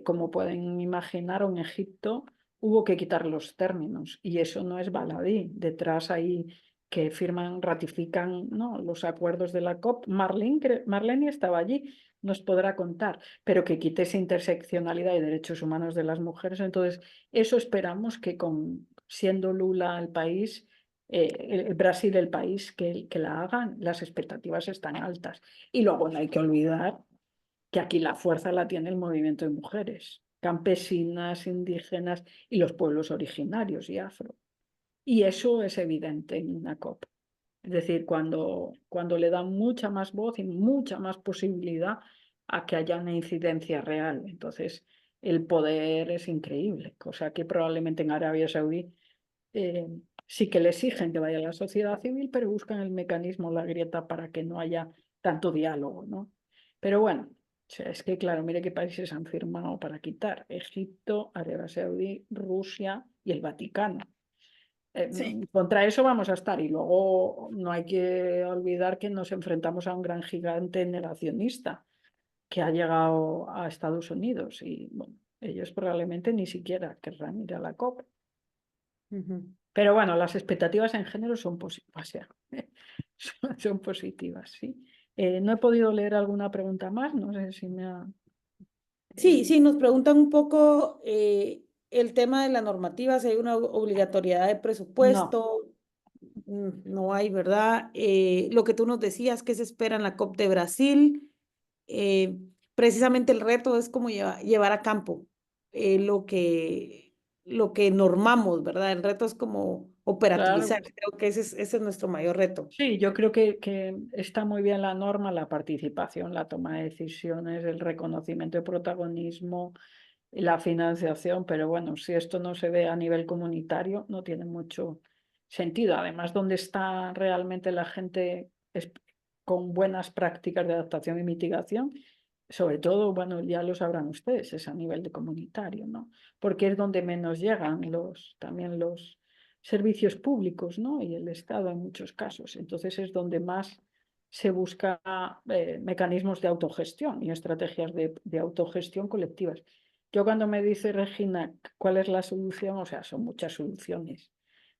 como pueden imaginar, o en Egipto, hubo que quitar los términos. Y eso no es baladí. Detrás ahí que firman, ratifican, ¿no?, los acuerdos de la COP. Marlene estaba allí, nos podrá contar, pero que quite esa interseccionalidad y derechos humanos de las mujeres. Entonces, eso esperamos que siendo Lula el país, el Brasil el país que la hagan, las expectativas están altas. Y luego no hay que olvidar que aquí la fuerza la tiene el movimiento de mujeres, campesinas, indígenas y los pueblos originarios y afro. Y eso es evidente en una COP. Es decir, cuando le dan mucha más voz y mucha más posibilidad a que haya una incidencia real. Entonces, el poder es increíble, cosa que probablemente en Arabia Saudí sí que le exigen que vaya a la sociedad civil, pero buscan el mecanismo, la grieta, para que no haya tanto diálogo, ¿no? Pero bueno, o sea, es que claro, mire qué países han firmado para quitar: Egipto, Arabia Saudí, Rusia y el Vaticano. sí. Contra eso vamos a estar. Y luego no hay que olvidar que nos enfrentamos a un gran gigante negacionista. que ha llegado a Estados Unidos y bueno, ellos probablemente ni siquiera querrán ir a la COP. Ujú. Pero bueno, las expectativas en género son positivas, son positivas, sí. No he podido leer alguna pregunta más, no sé si me ha... Sí, sí, nos preguntan un poco el tema de la normativa, si hay una obligatoriedad de No, presupuesto. No hay, ¿verdad? Lo que tú nos decías, que se espera en la COP de Brasil. eh, Precisamente el reto es como llevar a campo lo que normamos, ¿verdad? El reto es como claro. operativizar. Creo que ese es nuestro mayor reto. Sí, yo creo que está muy bien la norma, la participación, la toma de decisiones, el reconocimiento de protagonismo y la financiación, pero bueno, si esto no se ve a nivel comunitario, no tiene mucho sentido. Además, ¿dónde está realmente la gente con buenas prácticas de adaptación y mitigación? Sobre todo, bueno, ya lo sabrán ustedes, es a nivel de comunitario, ¿no? Porque es donde menos llegan también los servicios públicos, ¿no? Y el Estado en muchos casos. Entonces es donde más se busca mecanismos de autogestión y estrategias de autogestión colectivas. Yo cuando me dice Regina cuál es la solución, o sea, son muchas soluciones.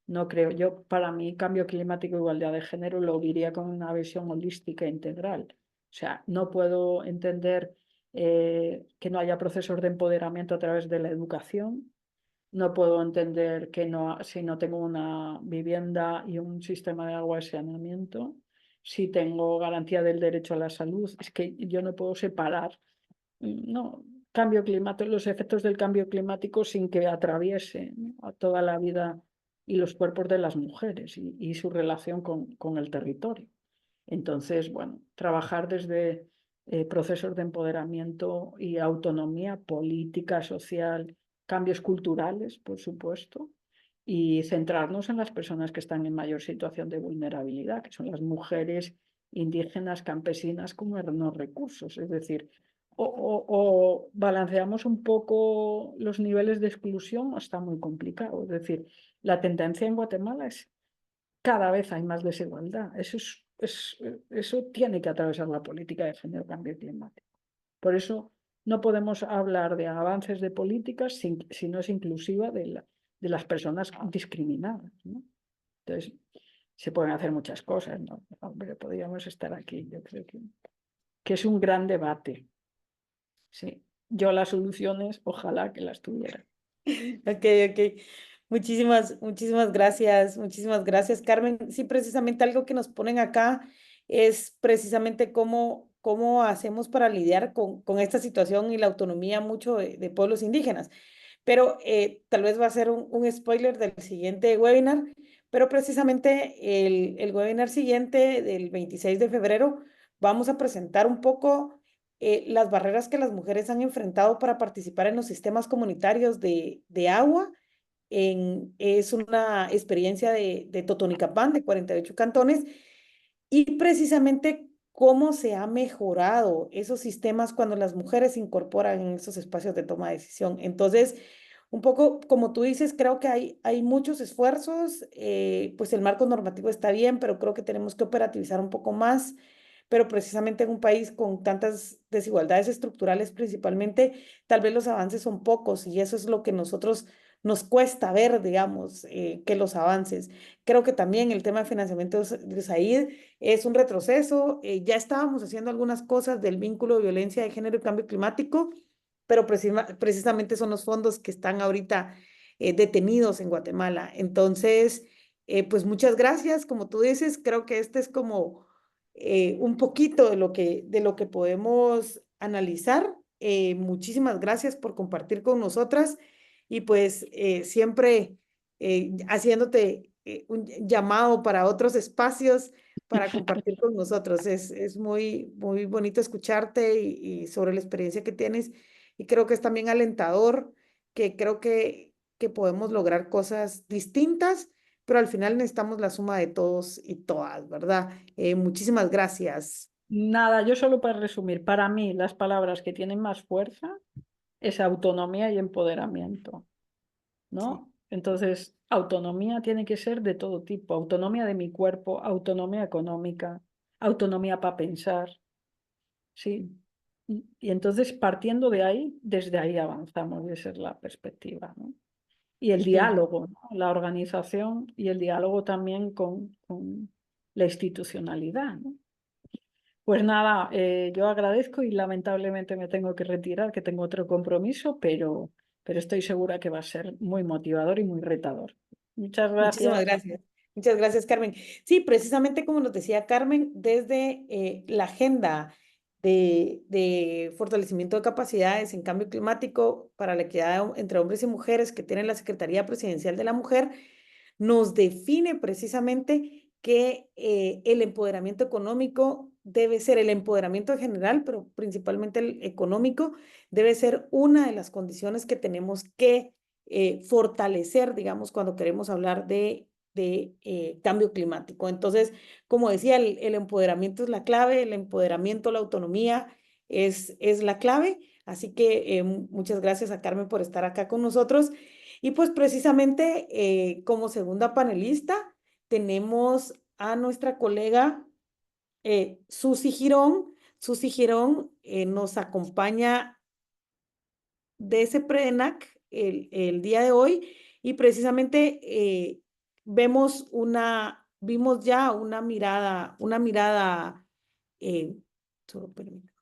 No creo, yo para mí cambio climático e igualdad de género lo diría con una visión holística e integral. O sea, no puedo entender que no haya procesos de empoderamiento a través de la educación. No puedo entender que no, si no tengo una vivienda y un sistema de agua y saneamiento, si tengo garantía del derecho a la salud, es que yo no puedo separar no, cambio climático, los efectos del cambio climático sin que atraviese, ¿no?, a toda la vida y los cuerpos de las mujeres y su relación con el territorio. Entonces, bueno, trabajar desde procesos de empoderamiento y autonomía política, social, cambios culturales, por supuesto, y centrarnos en las personas que están en mayor situación de vulnerabilidad, que son las mujeres indígenas, campesinas con menos recursos. Es decir, o balanceamos un poco los niveles de exclusión o está muy complicado. Es decir, la tendencia en Guatemala es cada vez hay más desigualdad. Eso tiene que atravesar la política de género cambio climático. Por eso no podemos hablar de avances de políticas si no es inclusiva de las personas discriminadas, ¿no? Entonces, se pueden hacer muchas cosas, ¿no? Hombre, podríamos estar aquí, yo creo que es un gran debate. Sí, yo las soluciones, ojalá que las tuviera. Ok, ok. Muchísimas gracias, Carmen. Sí, precisamente algo que nos ponen acá es precisamente cómo hacemos para lidiar con esta situación y la autonomía mucho de pueblos indígenas. Pero tal vez va a ser un spoiler del siguiente webinar, pero precisamente el webinar siguiente del 26 de febrero vamos a presentar un poco las barreras que las mujeres han enfrentado para participar en los sistemas comunitarios de agua. Es una experiencia de Totonicapán, de 48 cantones, y precisamente cómo se ha mejorado esos sistemas cuando las mujeres se incorporan en esos espacios de toma de decisión. Entonces, un poco como tú dices, creo que hay muchos esfuerzos, pues el marco normativo está bien, pero creo que tenemos que operativizar un poco más, pero precisamente en un país con tantas desigualdades estructurales principalmente, tal vez los avances son pocos y eso es lo que nosotros nos cuesta ver, digamos, que los avances. Creo que también el tema de financiamiento de USAID es un retroceso. Ya estábamos haciendo algunas cosas del vínculo de violencia de género y cambio climático, pero precisamente son los fondos que están ahorita detenidos en Guatemala. Entonces, pues muchas gracias. Como tú dices, creo que este es como un poquito de lo que podemos analizar. Muchísimas gracias por compartir con nosotras y pues siempre haciéndote un llamado para otros espacios para compartir con nosotros. Es muy bonito escucharte y sobre la experiencia que tienes y creo que es también alentador, que creo que podemos lograr cosas distintas, pero al final necesitamos la suma de todos y todas, ¿verdad? Muchísimas gracias. Nada, yo solo para resumir, para mí las palabras que tienen más fuerza es autonomía y empoderamiento, Sí. ¿no? Entonces, autonomía tiene que ser de todo tipo, autonomía de mi cuerpo, autonomía económica, autonomía para pensar, sí. Y entonces, partiendo de ahí, desde ahí avanzamos, y esa es la perspectiva, ¿no? Y el diálogo, ¿no? La organización y el diálogo también con la institucionalidad, ¿no? Pues nada, yo agradezco y lamentablemente me tengo que retirar, que tengo otro compromiso, pero estoy segura que va a ser muy motivador y muy retador. Muchas Muchísimas gracias. gracias. Muchas gracias, Carmen. Sí, precisamente como nos decía Carmen, desde la agenda de fortalecimiento de capacidades en cambio climático para la equidad entre hombres y mujeres que tiene la Secretaría Presidencial de la Mujer, nos define precisamente que el empoderamiento económico debe ser el empoderamiento en general, pero principalmente el económico, debe ser una de las condiciones que tenemos que fortalecer, digamos, cuando queremos hablar de cambio climático. Entonces, como decía, el empoderamiento es la clave, el empoderamiento, la autonomía es la clave. Así que muchas gracias a Carmen por estar acá con nosotros. Y pues precisamente como segunda panelista tenemos a nuestra colega Susi Girón. Susi Girón nos acompaña de ese PREDENAC el día de hoy y precisamente vimos ya una mirada, eh, solo permítame.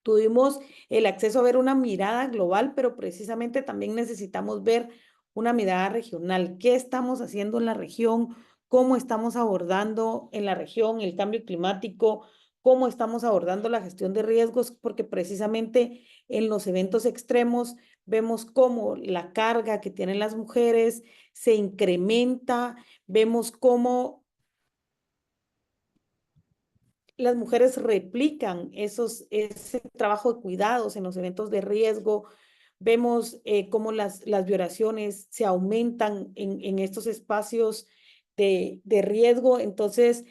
Tuvimos el acceso a ver una mirada global, pero precisamente también necesitamos ver una mirada regional. ¿Qué estamos haciendo en la región? ¿Cómo estamos abordando en la región el cambio climático? ¿Cómo estamos abordando la gestión de riesgos? Porque precisamente en los eventos extremos vemos cómo la carga que tienen las mujeres se incrementa, vemos cómo las mujeres replican ese trabajo de cuidados en los eventos de riesgo. Vemos cómo las violaciones se aumentan en estos espacios de riesgo. Entonces,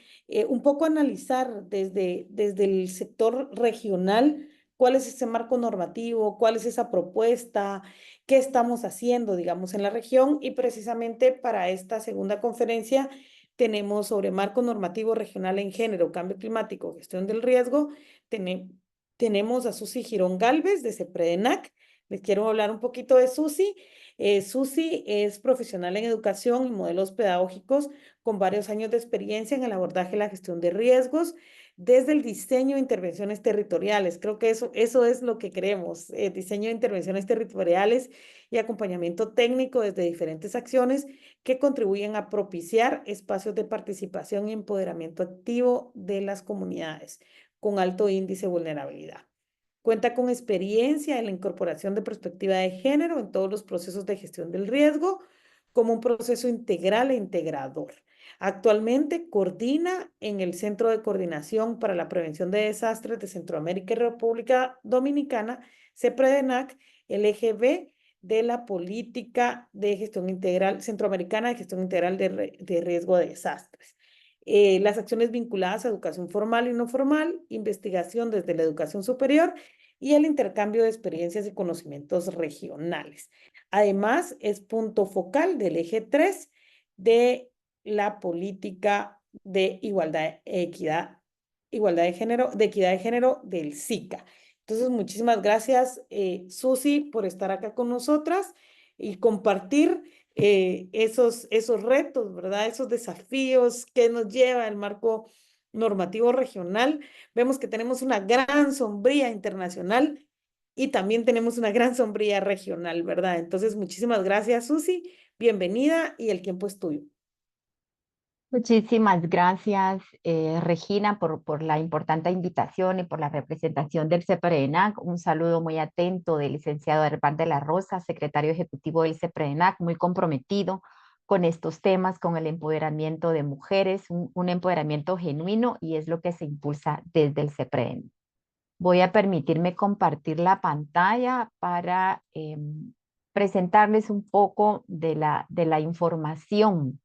un poco analizar desde el sector regional cuál es ese marco normativo, cuál es esa propuesta, qué estamos haciendo, digamos, en la región. Y precisamente para esta segunda conferencia tenemos sobre marco normativo regional en género, cambio climático, gestión del riesgo. Tenemos a Susi Girón Galvez de CEPREDENAC. Les quiero hablar un poquito de Susi. Susi es profesional en educación y modelos pedagógicos con varios años de experiencia en el abordaje y la gestión de riesgos, desde el diseño de intervenciones territoriales. Creo que eso es lo que queremos, diseño de intervenciones territoriales y acompañamiento técnico desde diferentes acciones que contribuyen a propiciar espacios de participación y empoderamiento activo de las comunidades con alto índice de vulnerabilidad. Cuenta con experiencia en la incorporación de perspectiva de género en todos los procesos de gestión del riesgo como un proceso integral e integrador. Actualmente coordina en el Centro de Coordinación para la Prevención de Desastres de Centroamérica y República Dominicana, CEPREDENAC, el eje B de la política de gestión integral centroamericana de gestión integral de riesgo de desastres. Las acciones vinculadas a educación formal y no formal, investigación desde la educación superior y el intercambio de experiencias y conocimientos regionales. Además, es punto focal del eje 3 de la política de igualdad de equidad de género del SICA. Entonces, muchísimas gracias, Susi, por estar acá con nosotras y compartir esos retos, ¿verdad? Esos desafíos que nos lleva el marco normativo regional. Vemos que tenemos una gran sombría internacional y también tenemos una gran sombría regional, ¿verdad? Entonces, muchísimas gracias, Susi. Bienvenida y el tiempo es tuyo. Muchísimas gracias, Regina, por la importante invitación y por la representación del CEPREDENAC. Un saludo muy atento del licenciado Herván de la Rosa, secretario ejecutivo del CEPREDENAC, muy comprometido con estos temas, con el empoderamiento de mujeres, un empoderamiento genuino, y es lo que se impulsa desde el CEPREDENAC. Voy a permitirme compartir la pantalla para presentarles un poco de la información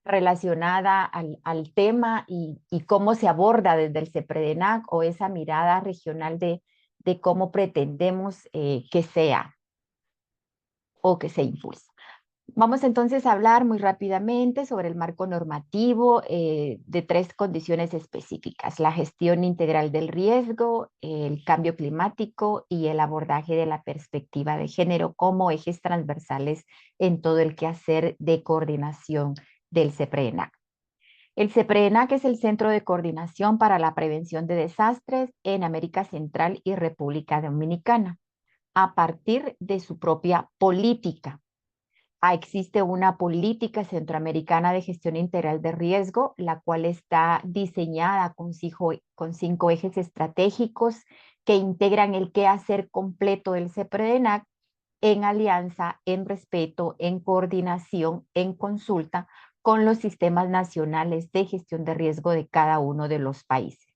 relacionada al tema y cómo se aborda desde el CEPREDENAC, o esa mirada regional de cómo pretendemos que sea o que se impulse. Vamos entonces a hablar muy rápidamente sobre el marco normativo de 3 condiciones específicas: la gestión integral del riesgo, el cambio climático y el abordaje de la perspectiva de género como ejes transversales en todo el quehacer de coordinación del CEPRENAC. El CEPRENAC es el Centro de Coordinación para la Prevención de Desastres en América Central y República Dominicana, a partir de su propia política. Existe una política centroamericana de gestión integral de riesgo, la cual está diseñada con 5 ejes estratégicos que integran el quehacer completo del CEPRENAC en alianza, en respeto, en coordinación, en consulta con los sistemas nacionales de gestión de riesgo de cada uno de los países,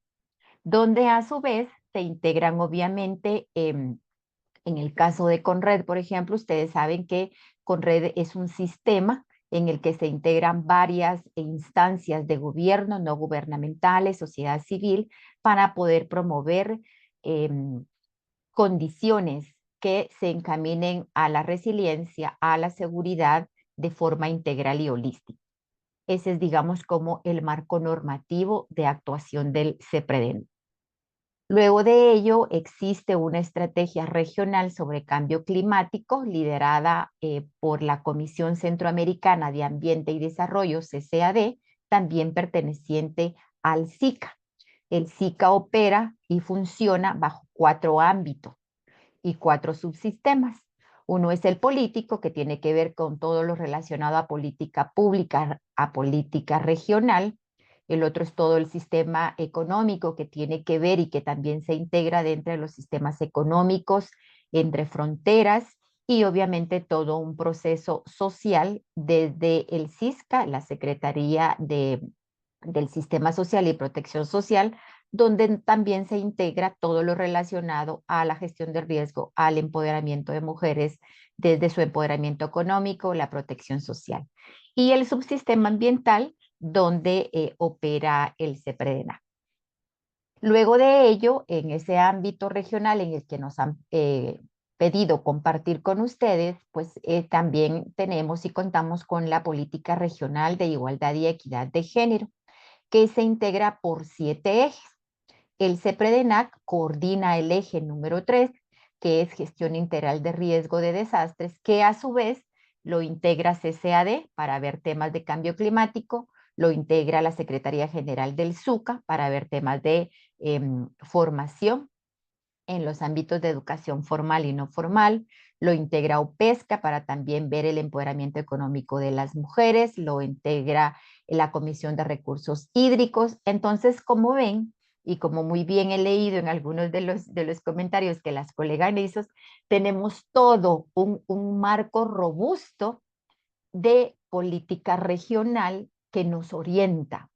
donde a su vez se integran obviamente en el caso de Conred, por ejemplo, ustedes saben que Conred es un sistema en el que se integran varias instancias de gobierno, no gubernamentales, sociedad civil, para poder promover condiciones que se encaminen a la resiliencia, a la seguridad de forma integral y holística. Ese es, digamos, como el marco normativo de actuación del CEPREDEN. Luego de ello, existe una estrategia regional sobre cambio climático liderada por la Comisión Centroamericana de Ambiente y Desarrollo, CCAD, también perteneciente al SICA. El SICA opera y funciona bajo 4 ámbitos y 4 subsistemas. Uno es el político, que tiene que ver con todo lo relacionado a política pública, a política regional. El otro es todo el sistema económico, que tiene que ver y que también se integra dentro de los sistemas económicos entre fronteras, y obviamente todo un proceso social desde el SISCA, la Secretaría del Sistema Social y Protección Social, donde también se integra todo lo relacionado a la gestión de riesgo, al empoderamiento de mujeres, desde su empoderamiento económico, la protección social. Y el subsistema ambiental, donde opera el CEPREDENAC. Luego de ello, en ese ámbito regional en el que nos han pedido compartir con ustedes, pues también tenemos y contamos con la política regional de igualdad y equidad de género, que se integra por 7 ejes. El CEPREDENAC coordina el eje número 3, que es gestión integral de riesgo de desastres, que a su vez lo integra CCAD para ver temas de cambio climático, lo integra la Secretaría General del SUCA para ver temas de formación en los ámbitos de educación formal y no formal, lo integra OPESCA para también ver el empoderamiento económico de las mujeres, lo integra la Comisión de Recursos Hídricos. Entonces, como ven, y como muy bien he leído en algunos de los comentarios que las colegas hizo, tenemos todo un marco robusto de política regional que nos orienta.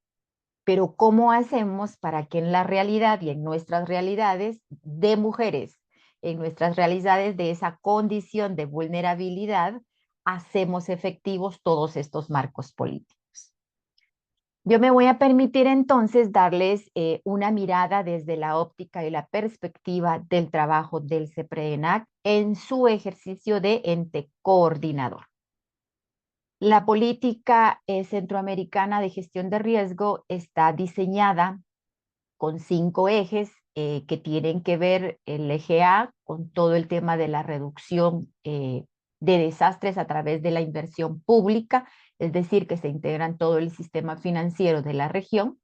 Pero ¿cómo hacemos para que en la realidad y en nuestras realidades de mujeres, en nuestras realidades de esa condición de vulnerabilidad, hacemos efectivos todos estos marcos políticos? Yo me voy a permitir entonces darles una mirada desde la óptica y la perspectiva del trabajo del CEPREDENAC en su ejercicio de ente coordinador. La política centroamericana de gestión de riesgo está diseñada con 5 ejes que tienen que ver el eje A con todo el tema de la reducción de desastres a través de la inversión pública, es decir, que se integran todo el sistema financiero de la región.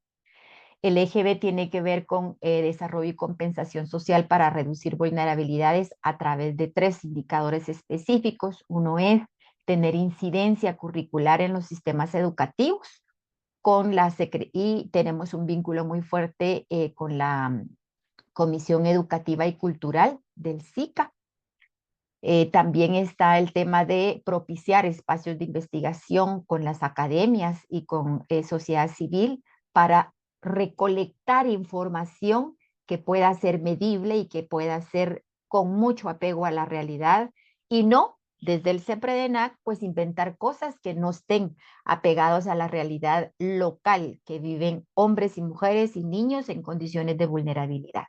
El eje B tiene que ver con desarrollo y compensación social para reducir vulnerabilidades a través de 3 indicadores específicos. Uno es tener incidencia curricular en los sistemas educativos, y tenemos un vínculo muy fuerte con la Comisión Educativa y Cultural del SICA. También está el tema de propiciar espacios de investigación con las academias y con sociedad civil para recolectar información que pueda ser medible y que pueda ser con mucho apego a la realidad, y no desde el CEPREDENAC pues inventar cosas que no estén apegados a la realidad local que viven hombres y mujeres y niños en condiciones de vulnerabilidad.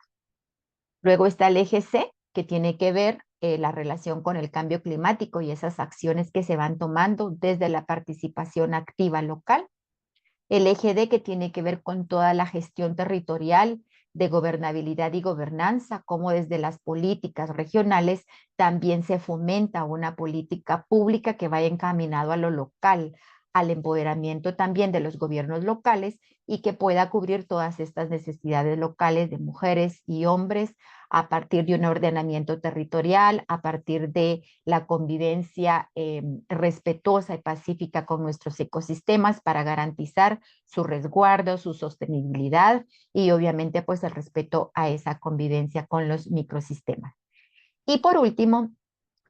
Luego está el eje C, que tiene que ver la relación con el cambio climático y esas acciones que se van tomando desde la participación activa local. El eje D, que tiene que ver con toda la gestión territorial de gobernabilidad y gobernanza, como desde las políticas regionales también se fomenta una política pública que vaya encaminado a lo local, al empoderamiento también de los gobiernos locales y que pueda cubrir todas estas necesidades locales de mujeres y hombres a partir de un ordenamiento territorial, a partir de la convivencia respetuosa y pacífica con nuestros ecosistemas para garantizar su resguardo, su sostenibilidad y obviamente pues el respeto a esa convivencia con los microsistemas. Y por último,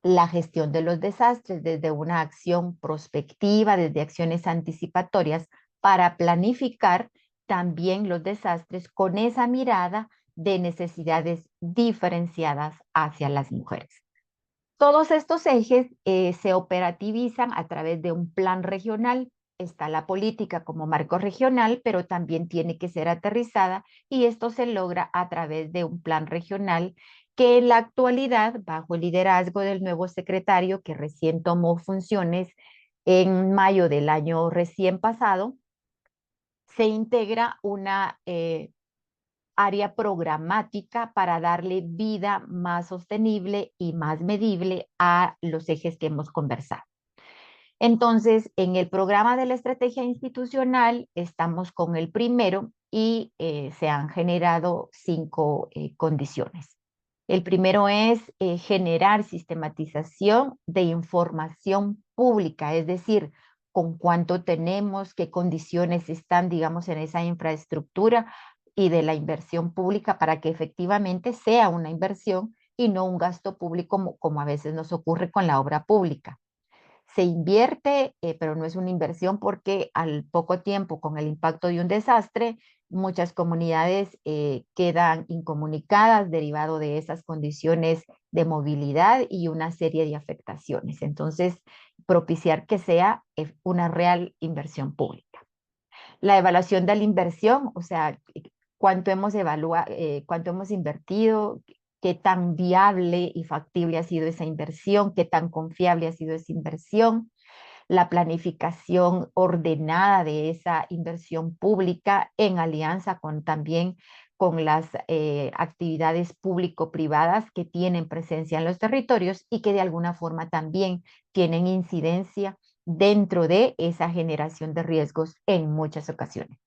la gestión de los desastres desde una acción prospectiva, desde acciones anticipatorias para planificar también los desastres con esa mirada de necesidades diferenciadas hacia las mujeres. Todos estos ejes se operativizan a través de un plan regional. Está la política como marco regional, pero también tiene que ser aterrizada y esto se logra a través de un plan regional que en la actualidad, bajo el liderazgo del nuevo secretario que recién tomó funciones en mayo del año recién pasado, se integra una área programática para darle vida más sostenible y más medible a los ejes que hemos conversado. Entonces, en el programa de la estrategia institucional estamos con el primero y se han generado 5 condiciones. El primero es generar sistematización de información pública, es decir, con cuánto tenemos, qué condiciones están, digamos, en esa infraestructura y de la inversión pública para que efectivamente sea una inversión y no un gasto público como a veces nos ocurre con la obra pública. Se invierte, pero no es una inversión porque al poco tiempo, con el impacto de un desastre, muchas comunidades quedan incomunicadas derivado de esas condiciones de movilidad y una serie de afectaciones. Entonces, propiciar que sea una real inversión pública. La evaluación de la inversión, o sea, cuánto hemos cuánto hemos invertido, qué tan viable y factible ha sido esa inversión, qué tan confiable ha sido esa inversión, la planificación ordenada de esa inversión pública en alianza también con las actividades público-privadas que tienen presencia en los territorios y que de alguna forma también tienen incidencia dentro de esa generación de riesgos en muchas ocasiones.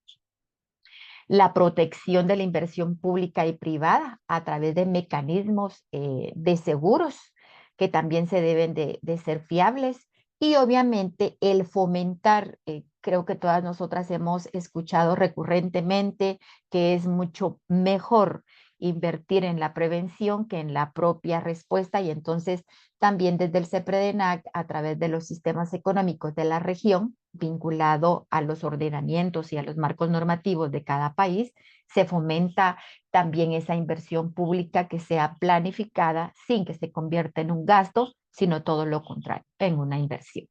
La protección de la inversión pública y privada a través de mecanismos de seguros que también se deben de ser fiables y obviamente el fomentar, creo que todas nosotras hemos escuchado recurrentemente que es mucho mejor invertir en la prevención que en la propia respuesta y entonces también desde el CEPREDENAC a través de los sistemas económicos de la región vinculado a los ordenamientos y a los marcos normativos de cada país, se fomenta también esa inversión pública que sea planificada sin que se convierta en un gasto, sino todo lo contrario, en una inversión.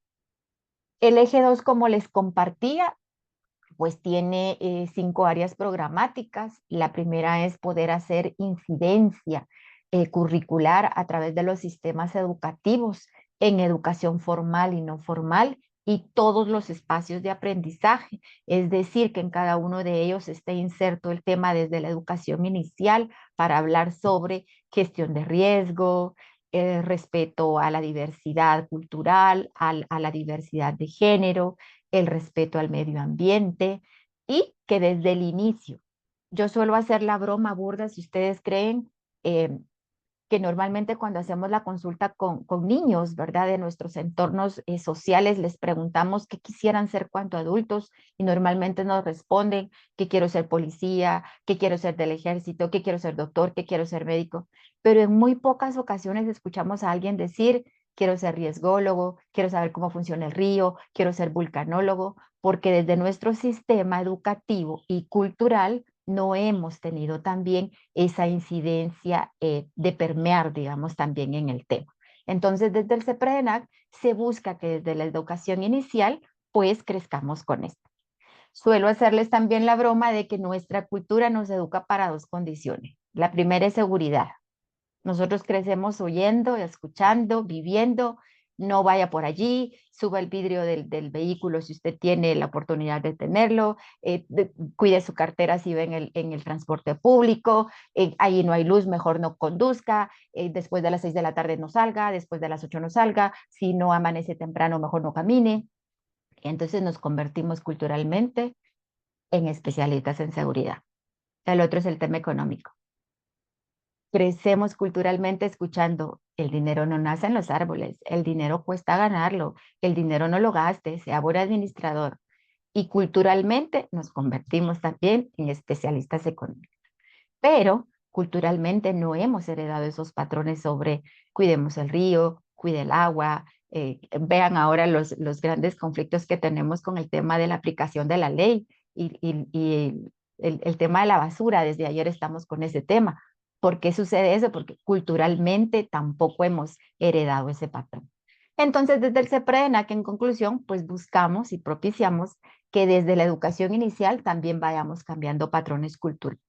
El eje 2, como les compartía, pues tiene 5 áreas programáticas. La primera es poder hacer incidencia curricular a través de los sistemas educativos en educación formal y no formal y todos los espacios de aprendizaje, es decir, que en cada uno de ellos esté inserto el tema desde la educación inicial para hablar sobre gestión de riesgo, respeto a la diversidad cultural, a la diversidad de género, el respeto al medio ambiente y que desde el inicio, yo suelo hacer la broma burda, si ustedes creen, que normalmente cuando hacemos la consulta con niños, ¿verdad? De nuestros entornos sociales, les preguntamos qué quisieran ser cuando adultos y normalmente nos responden que quiero ser policía, que quiero ser del ejército, que quiero ser doctor, que quiero ser médico, pero en muy pocas ocasiones escuchamos a alguien decir quiero ser riesgólogo, quiero saber cómo funciona el río, quiero ser vulcanólogo, porque desde nuestro sistema educativo y cultural no hemos tenido también esa incidencia de permear, digamos, también en el tema. Entonces, desde el CEPREDENAC se busca que desde la educación inicial, pues, crezcamos con esto. Suelo hacerles también la broma de que nuestra cultura nos educa para 2 condiciones. La primera es seguridad. Nosotros crecemos oyendo, escuchando, viviendo. No vaya por allí, suba el vidrio del vehículo si usted tiene la oportunidad de tenerlo, cuide su cartera si ve en el transporte público, ahí no hay luz, mejor no conduzca, después de las 6 de la tarde no salga, después de las 8 no salga, si no amanece temprano, mejor no camine. Entonces nos convertimos culturalmente en especialistas en seguridad. El otro es el tema económico. Crecemos culturalmente escuchando, el dinero no nace en los árboles, el dinero cuesta ganarlo, el dinero no lo gaste, sea buen administrador. Y culturalmente nos convertimos también en especialistas económicos. Pero culturalmente no hemos heredado esos patrones sobre cuidemos el río, cuide el agua. Vean ahora los grandes conflictos que tenemos con el tema de la aplicación de la ley y el tema de la basura. Desde ayer estamos con ese tema. ¿Por qué sucede eso? Porque culturalmente tampoco hemos heredado ese patrón. Entonces, desde el CEPRENAC, en conclusión, pues buscamos y propiciamos que desde la educación inicial también vayamos cambiando patrones culturales.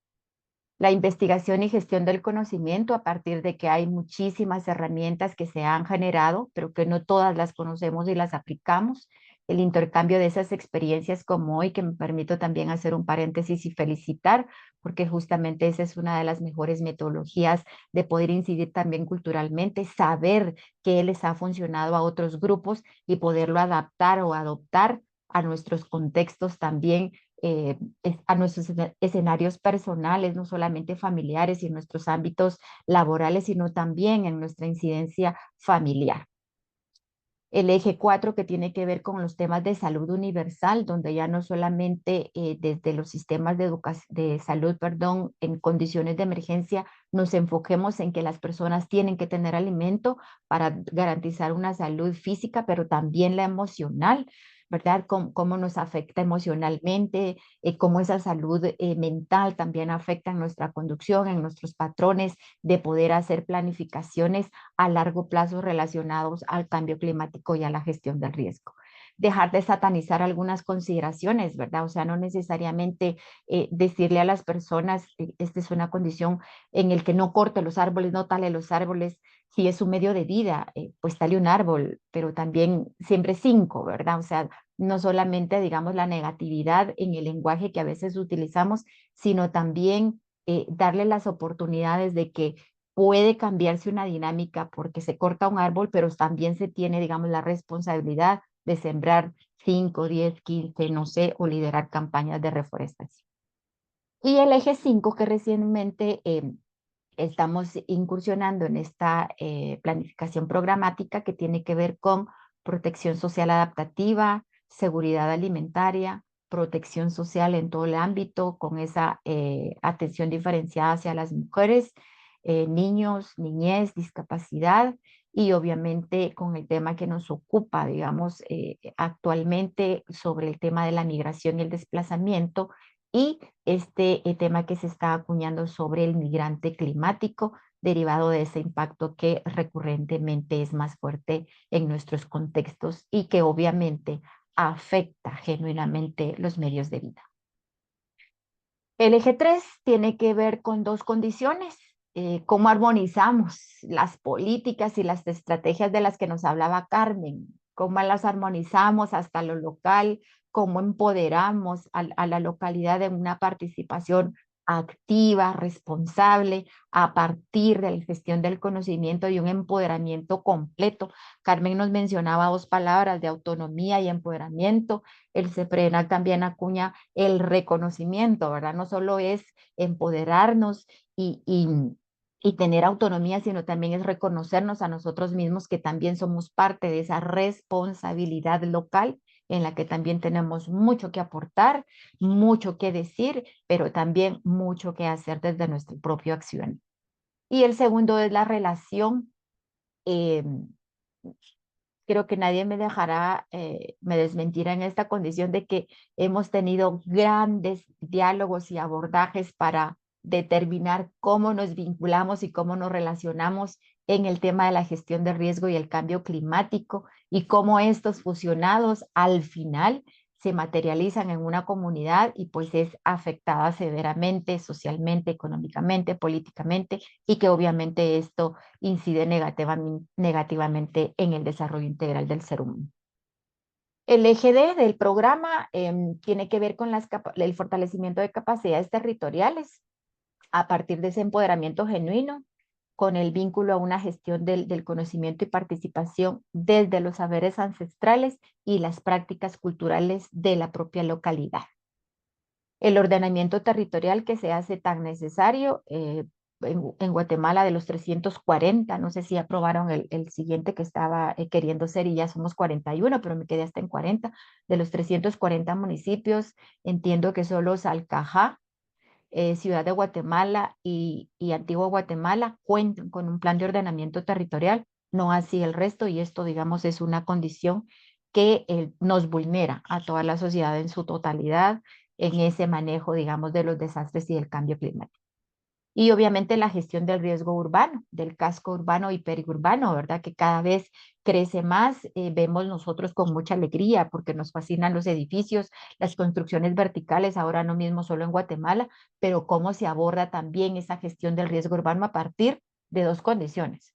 La investigación y gestión del conocimiento, a partir de que hay muchísimas herramientas que se han generado, pero que no todas las conocemos y las aplicamos. El intercambio de esas experiencias como hoy, que me permito también hacer un paréntesis y felicitar, porque justamente esa es una de las mejores metodologías de poder incidir también culturalmente, saber qué les ha funcionado a otros grupos y poderlo adaptar o adoptar a nuestros contextos también, a nuestros escenarios personales, no solamente familiares y en nuestros ámbitos laborales, sino también en nuestra incidencia familiar. El eje 4, que tiene que ver con los temas de salud universal, donde ya no solamente desde los sistemas de salud, perdón, en condiciones de emergencia, nos enfoquemos en que las personas tienen que tener alimento para garantizar una salud física, pero también la emocional, ¿verdad? Cómo nos afecta emocionalmente, cómo esa salud mental también afecta en nuestra conducción, en nuestros patrones de poder hacer planificaciones a largo plazo relacionados al cambio climático y a la gestión del riesgo. Dejar de satanizar algunas consideraciones, ¿verdad? O sea, no necesariamente decirle a las personas, esta es una condición en el que no corte los árboles, no tale los árboles. Si es un medio de vida, pues tale un árbol, pero también siempre 5, ¿verdad? O sea, no solamente, digamos, la negatividad en el lenguaje que a veces utilizamos, sino también darle las oportunidades de que puede cambiarse una dinámica porque se corta un árbol, pero también se tiene, digamos, la responsabilidad de sembrar 5, 10, 15, no sé, o liderar campañas de reforestación. Y el eje 5, que recientemente estamos incursionando en esta planificación programática, que tiene que ver con protección social adaptativa, seguridad alimentaria, protección social en todo el ámbito, con esa atención diferenciada hacia las mujeres, niños, niñez, discapacidad, y obviamente con el tema que nos ocupa, digamos, actualmente, sobre el tema de la migración y el desplazamiento, y este tema que se está acuñando sobre el migrante climático, derivado de ese impacto que recurrentemente es más fuerte en nuestros contextos y que obviamente afecta genuinamente los medios de vida. El eje 3 tiene que ver con 2 condiciones: cómo armonizamos las políticas y las estrategias de las que nos hablaba Carmen, cómo las armonizamos hasta lo local, cómo empoderamos a la localidad en una participación activa, responsable, a partir de la gestión del conocimiento y un empoderamiento completo. Carmen nos mencionaba 2 palabras de autonomía y empoderamiento. El CEPRENAC también acuña el reconocimiento, ¿verdad? No solo es empoderarnos y tener autonomía, sino también es reconocernos a nosotros mismos que también somos parte de esa responsabilidad local, en la que también tenemos mucho que aportar, mucho que decir, pero también mucho que hacer desde nuestra propia acción. Y el segundo es la relación. Creo que nadie me dejará, me desmentirá en esta condición de que hemos tenido grandes diálogos y abordajes para determinar cómo nos vinculamos y cómo nos relacionamos en el tema de la gestión de riesgo y el cambio climático, y cómo estos fusionados al final se materializan en una comunidad y pues es afectada severamente, socialmente, económicamente, políticamente, y que obviamente esto incide negativamente en el desarrollo integral del ser humano. El eje D del programa tiene que ver con el fortalecimiento de capacidades territoriales a partir de ese empoderamiento genuino, con el vínculo a una gestión del conocimiento y participación desde los saberes ancestrales y las prácticas culturales de la propia localidad. El ordenamiento territorial que se hace tan necesario en Guatemala de los 340, no sé si aprobaron el siguiente que estaba queriendo ser y ya somos 41, pero me quedé hasta en 40, de los 340 municipios, entiendo que solo Salcajá, Ciudad de Guatemala y Antigua Guatemala cuentan con un plan de ordenamiento territorial, no así el resto, y esto, digamos, es una condición que nos vulnera a toda la sociedad en su totalidad en ese manejo, digamos, de los desastres y del cambio climático. Y obviamente la gestión del riesgo urbano, del casco urbano y periurbano, ¿verdad? Que cada vez crece más, vemos nosotros con mucha alegría porque nos fascinan los edificios, las construcciones verticales, ahora no mismo solo en Guatemala, pero cómo se aborda también esa gestión del riesgo urbano a partir de dos condiciones.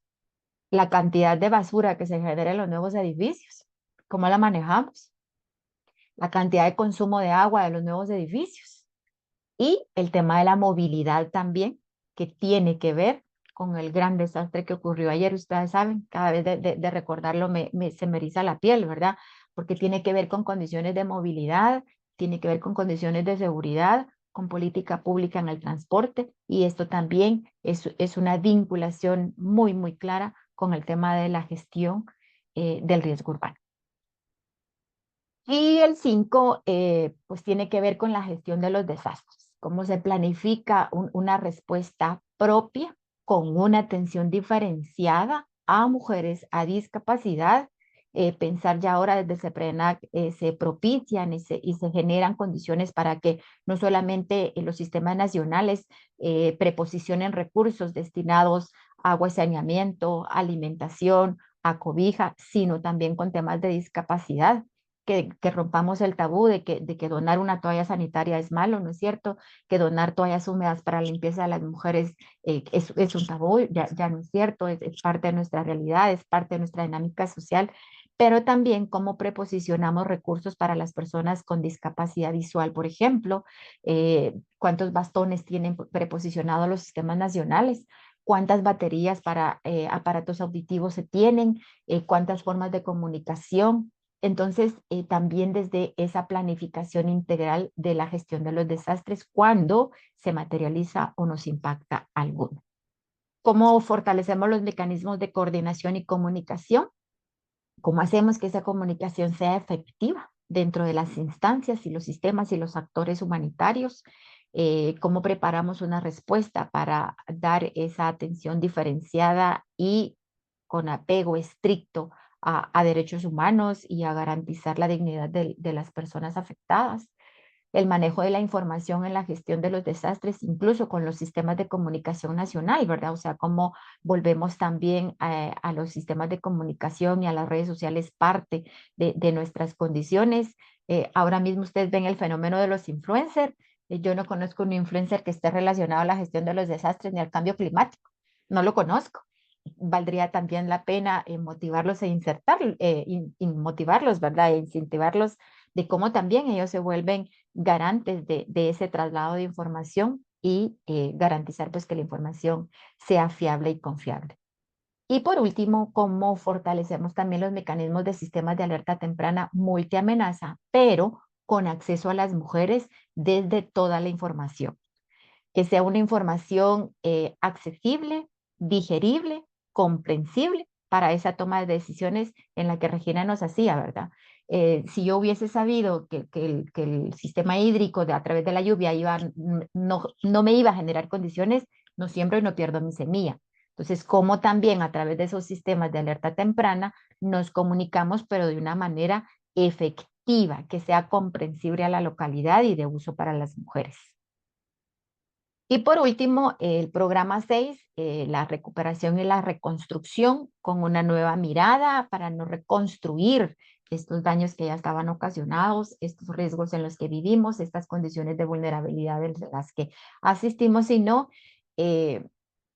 La cantidad de basura que se genera en los nuevos edificios, cómo la manejamos, la cantidad de consumo de agua de los nuevos edificios y el tema de la movilidad también, que tiene que ver con el gran desastre que ocurrió ayer. Ustedes saben, cada vez de recordarlo se me eriza la piel, ¿verdad? Porque tiene que ver con condiciones de movilidad, tiene que ver con condiciones de seguridad, con política pública en el transporte, y esto también es una vinculación muy, muy clara con el tema de la gestión del riesgo urbano. Y el 5, pues tiene que ver con la gestión de los desastres, cómo se planifica una respuesta propia con una atención diferenciada a mujeres a discapacidad. Pensar ya ahora desde CEPRENAC se propician y se generan condiciones para que no solamente los sistemas nacionales preposicionen recursos destinados a agua y saneamiento, alimentación, a cobija, sino también con temas de discapacidad. Que rompamos el tabú de que donar una toalla sanitaria es malo, ¿no es cierto? Que donar toallas húmedas para la limpieza de las mujeres es un tabú, ya no es cierto, es parte de nuestra realidad, es parte de nuestra dinámica social, pero también cómo preposicionamos recursos para las personas con discapacidad visual, por ejemplo, cuántos bastones tienen preposicionados los sistemas nacionales, cuántas baterías para aparatos auditivos se tienen, cuántas formas de comunicación. Entonces, también desde esa planificación integral de la gestión de los desastres, cuando se materializa o nos impacta alguno. ¿Cómo fortalecemos los mecanismos de coordinación y comunicación? ¿Cómo hacemos que esa comunicación sea efectiva dentro de las instancias y los sistemas y los actores humanitarios? ¿Cómo preparamos una respuesta para dar esa atención diferenciada y con apego estricto a derechos humanos y a garantizar la dignidad de las personas afectadas? El manejo de la información en la gestión de los desastres, incluso con los sistemas de comunicación nacional, ¿verdad? O sea, cómo volvemos también a los sistemas de comunicación y a las redes sociales parte de nuestras condiciones. Ahora mismo ustedes ven el fenómeno de los influencers. Yo no conozco un influencer que esté relacionado a la gestión de los desastres ni al cambio climático. No lo conozco. Valdría también la pena motivarlos e motivarlos, ¿verdad? E incentivarlos de cómo también ellos se vuelven garantes de ese traslado de información y garantizar pues que la información sea fiable y confiable. Y por último, cómo fortalecemos también los mecanismos de sistemas de alerta temprana multiamenaza, pero con acceso a las mujeres desde toda la información. Que sea una información accesible, digerible, comprensible para esa toma de decisiones en la que Regina nos hacía, ¿verdad? Si yo hubiese sabido que el sistema hídrico a través de la lluvia no me iba a generar condiciones, no siembro y no pierdo mi semilla. Entonces, cómo también a través de esos sistemas de alerta temprana nos comunicamos, pero de una manera efectiva, que sea comprensible a la localidad y de uso para las mujeres. Y por último, el programa 6, la recuperación y la reconstrucción con una nueva mirada para no reconstruir estos daños que ya estaban ocasionados, estos riesgos en los que vivimos, estas condiciones de vulnerabilidad en las que asistimos, sino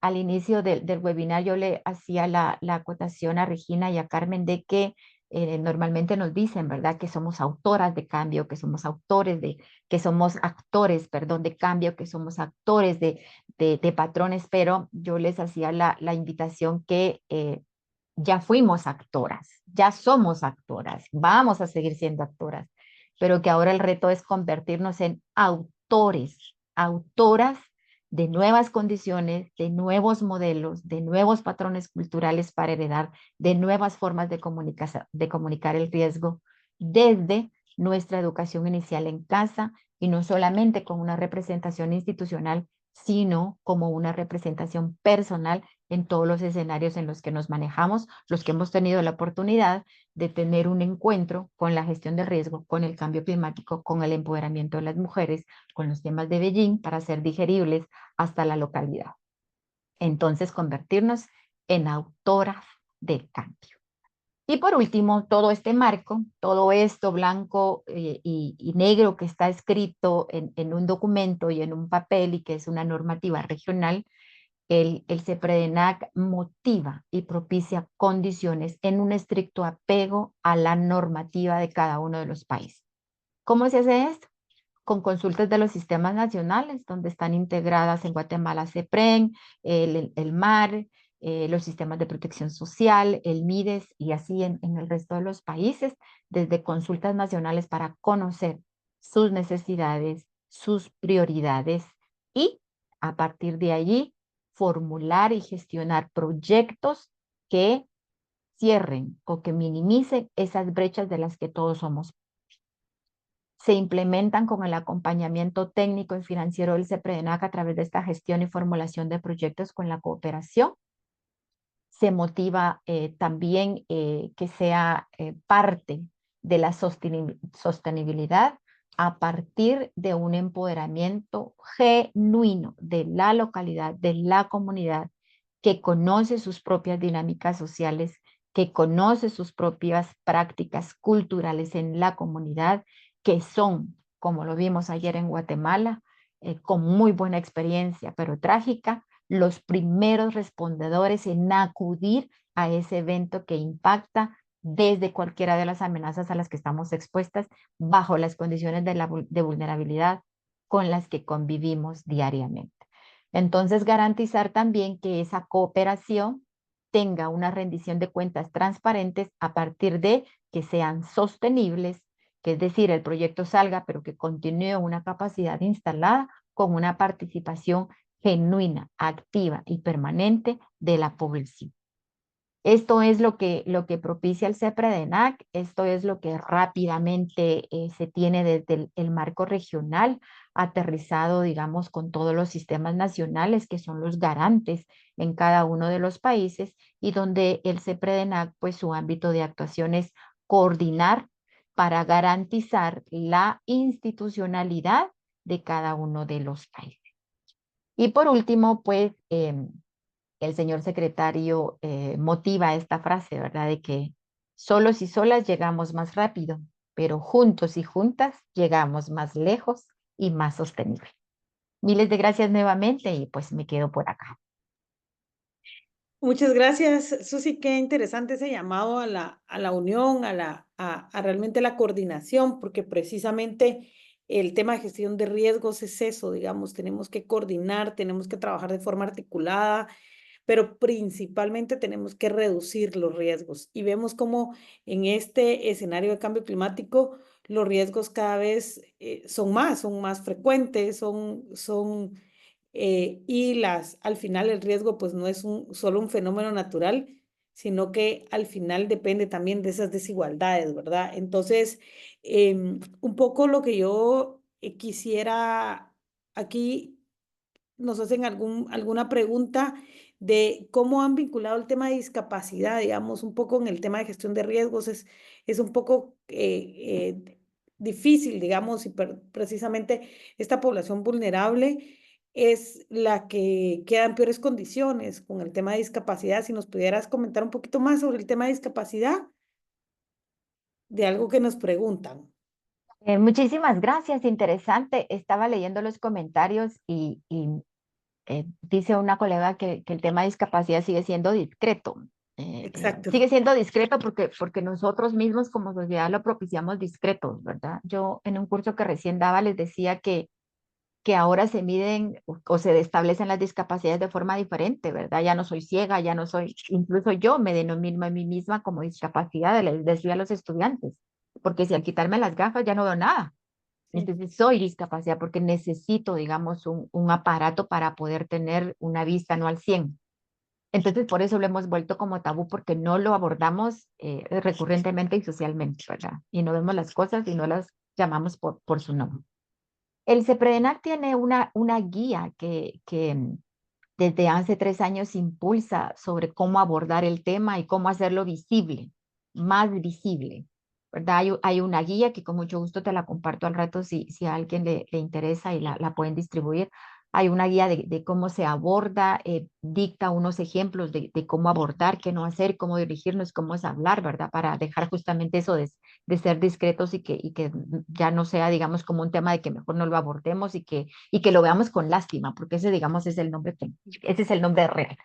al inicio del webinar yo le hacía la acotación a Regina y a Carmen de que normalmente nos dicen, ¿verdad?, que somos autoras de cambio, que somos que somos actores, perdón, de cambio, que somos actores de patrones, pero yo les hacía la invitación que ya fuimos actoras, ya somos actoras, vamos a seguir siendo actoras, pero que ahora el reto es convertirnos en autores, autoras de nuevas condiciones, de nuevos modelos, de nuevos patrones culturales para heredar, de nuevas formas de comunicar el riesgo desde nuestra educación inicial en casa y no solamente con una representación institucional, sino como una representación personal en todos los escenarios en los que nos manejamos, los que hemos tenido la oportunidad de tener un encuentro con la gestión del riesgo, con el cambio climático, con el empoderamiento de las mujeres, con los temas de Beijing para ser digeribles hasta la localidad. Entonces, convertirnos en autoras del cambio. Y por último, todo este marco, todo esto blanco y negro que está escrito en un documento y en un papel y que es una normativa regional, el CEPREDENAC motiva y propicia condiciones en un estricto apego a la normativa de cada uno de los países. ¿Cómo se hace esto? Con consultas de los sistemas nacionales, donde están integradas en Guatemala CEPREN, el MAR, los sistemas de protección social, el MIDES y así en el resto de los países, desde consultas nacionales para conocer sus necesidades, sus prioridades y a partir de allí formular y gestionar proyectos que cierren o que minimicen esas brechas de las que todos somos. Se implementan con el acompañamiento técnico y financiero del CEPREDENAC a través de esta gestión y formulación de proyectos con la cooperación. Se motiva también que sea parte de la sostenibilidad a partir de un empoderamiento genuino de la localidad, de la comunidad, que conoce sus propias dinámicas sociales, que conoce sus propias prácticas culturales en la comunidad, que son, como lo vimos ayer en Guatemala, con muy buena experiencia, pero trágica, los primeros respondedores en acudir a ese evento que impacta desde cualquiera de las amenazas a las que estamos expuestas bajo las condiciones de vulnerabilidad con las que convivimos diariamente. Entonces, garantizar también que esa cooperación tenga una rendición de cuentas transparentes a partir de que sean sostenibles, que es decir, el proyecto salga, pero que continúe una capacidad instalada con una participación genuina, activa y permanente de la población. Esto es lo que propicia el CEPREDENAC, esto es lo que rápidamente se tiene desde el marco regional, aterrizado, digamos, con todos los sistemas nacionales que son los garantes en cada uno de los países y donde el CEPREDENAC, pues su ámbito de actuación es coordinar para garantizar la institucionalidad de cada uno de los países. Y por último, pues el señor secretario motiva esta frase, ¿verdad? De que solos y solas llegamos más rápido, pero juntos y juntas llegamos más lejos y más sostenible. Miles de gracias nuevamente y pues me quedo por acá. Muchas gracias, Susi. Qué interesante ese llamado a la unión, a realmente la coordinación, porque precisamente el tema de gestión de riesgos es eso, digamos, tenemos que coordinar, tenemos que trabajar de forma articulada, pero principalmente tenemos que reducir los riesgos. Y vemos cómo en este escenario de cambio climático los riesgos cada vez son más frecuentes, y al final el riesgo pues no es solo un fenómeno natural, sino que al final depende también de esas desigualdades, ¿verdad? Entonces, un poco lo que yo quisiera aquí, nos hacen alguna pregunta de cómo han vinculado el tema de discapacidad, digamos, un poco en el tema de gestión de riesgos, es un poco difícil, digamos, y precisamente esta población vulnerable es la que queda en peores condiciones con el tema de discapacidad. Si nos pudieras comentar un poquito más sobre el tema de discapacidad. de algo que nos preguntan. Muchísimas gracias, interesante. Estaba leyendo los comentarios y dice una colega que el tema de discapacidad sigue siendo discreto. Exacto. Sigue siendo discreto porque nosotros mismos como sociedad lo propiciamos discretos, ¿verdad? Yo en un curso que recién daba les decía que ahora se miden o se establecen las discapacidades de forma diferente, ¿verdad? Ya no soy ciega, ya no soy, incluso yo me denomino a mí misma como discapacidad, les decía a los estudiantes, porque si al quitarme las gafas ya no veo nada. Sí. Entonces soy discapacidad porque necesito, digamos, un aparato para poder tener una vista no al 100. Entonces por eso lo hemos vuelto como tabú porque no lo abordamos recurrentemente y socialmente, ¿verdad? Y no vemos las cosas y no las llamamos por su nombre. El CEPRENAC tiene una guía que desde hace 3 años impulsa sobre cómo abordar el tema y cómo hacerlo visible, más visible, ¿verdad? Hay una guía que con mucho gusto te la comparto al rato si a alguien le interesa y la pueden distribuir. Hay una guía de cómo se aborda, dicta unos ejemplos de cómo abordar, qué no hacer, cómo dirigirnos, cómo es hablar, ¿verdad? Para dejar justamente eso de ser discretos y que ya no sea, digamos, como un tema de que mejor no lo abordemos y que lo veamos con lástima, porque ese, digamos, es el nombre, ese es el nombre real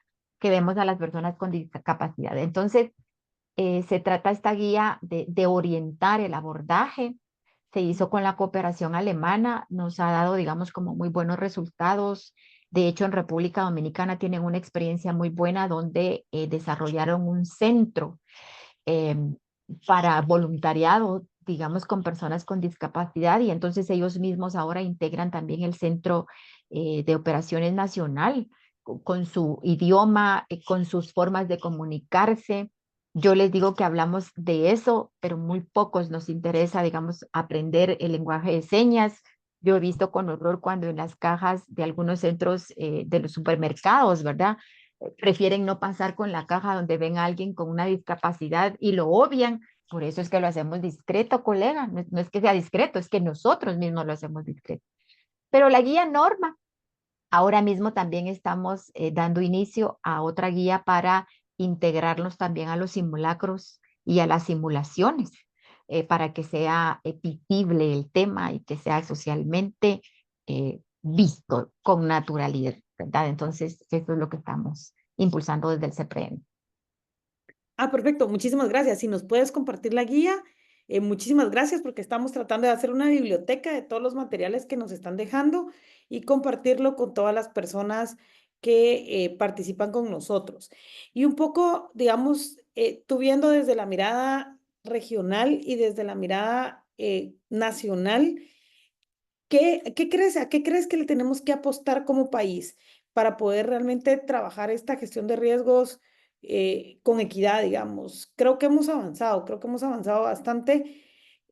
que vemos a las personas con discapacidad. Entonces, se trata esta guía de orientar el abordaje. Se hizo con la cooperación alemana, nos ha dado, digamos, como muy buenos resultados. De hecho, en República Dominicana tienen una experiencia muy buena donde desarrollaron un centro eh, para voluntariado, digamos, con personas con discapacidad y entonces ellos mismos ahora integran también el Centro de Operaciones Nacional con su idioma, con sus formas de comunicarse. Yo les digo que hablamos de eso, pero muy pocos nos interesa, digamos, aprender el lenguaje de señas. Yo he visto con horror cuando en las cajas de algunos centros de los supermercados, ¿verdad? Prefieren no pasar con la caja donde ven a alguien con una discapacidad y lo obvian. Por eso es que lo hacemos discreto, colega. No es que sea discreto, es que nosotros mismos lo hacemos discreto. Pero la guía norma, ahora mismo también estamos dando inicio a otra guía para integrarnos también a los simulacros y a las simulaciones, para que sea visible el tema y que sea socialmente visto con naturalidad, ¿verdad? Entonces, eso es lo que estamos impulsando desde el CEPREN. Ah, perfecto. Muchísimas gracias. Si nos puedes compartir la guía, muchísimas gracias porque estamos tratando de hacer una biblioteca de todos los materiales que nos están dejando y compartirlo con todas las personas que participan con nosotros. Y un poco, digamos, tú viendo desde la mirada regional y desde la mirada nacional, ¿qué crees, a qué crees que le tenemos que apostar como país para poder realmente trabajar esta gestión de riesgos con equidad, digamos? Creo que hemos avanzado bastante.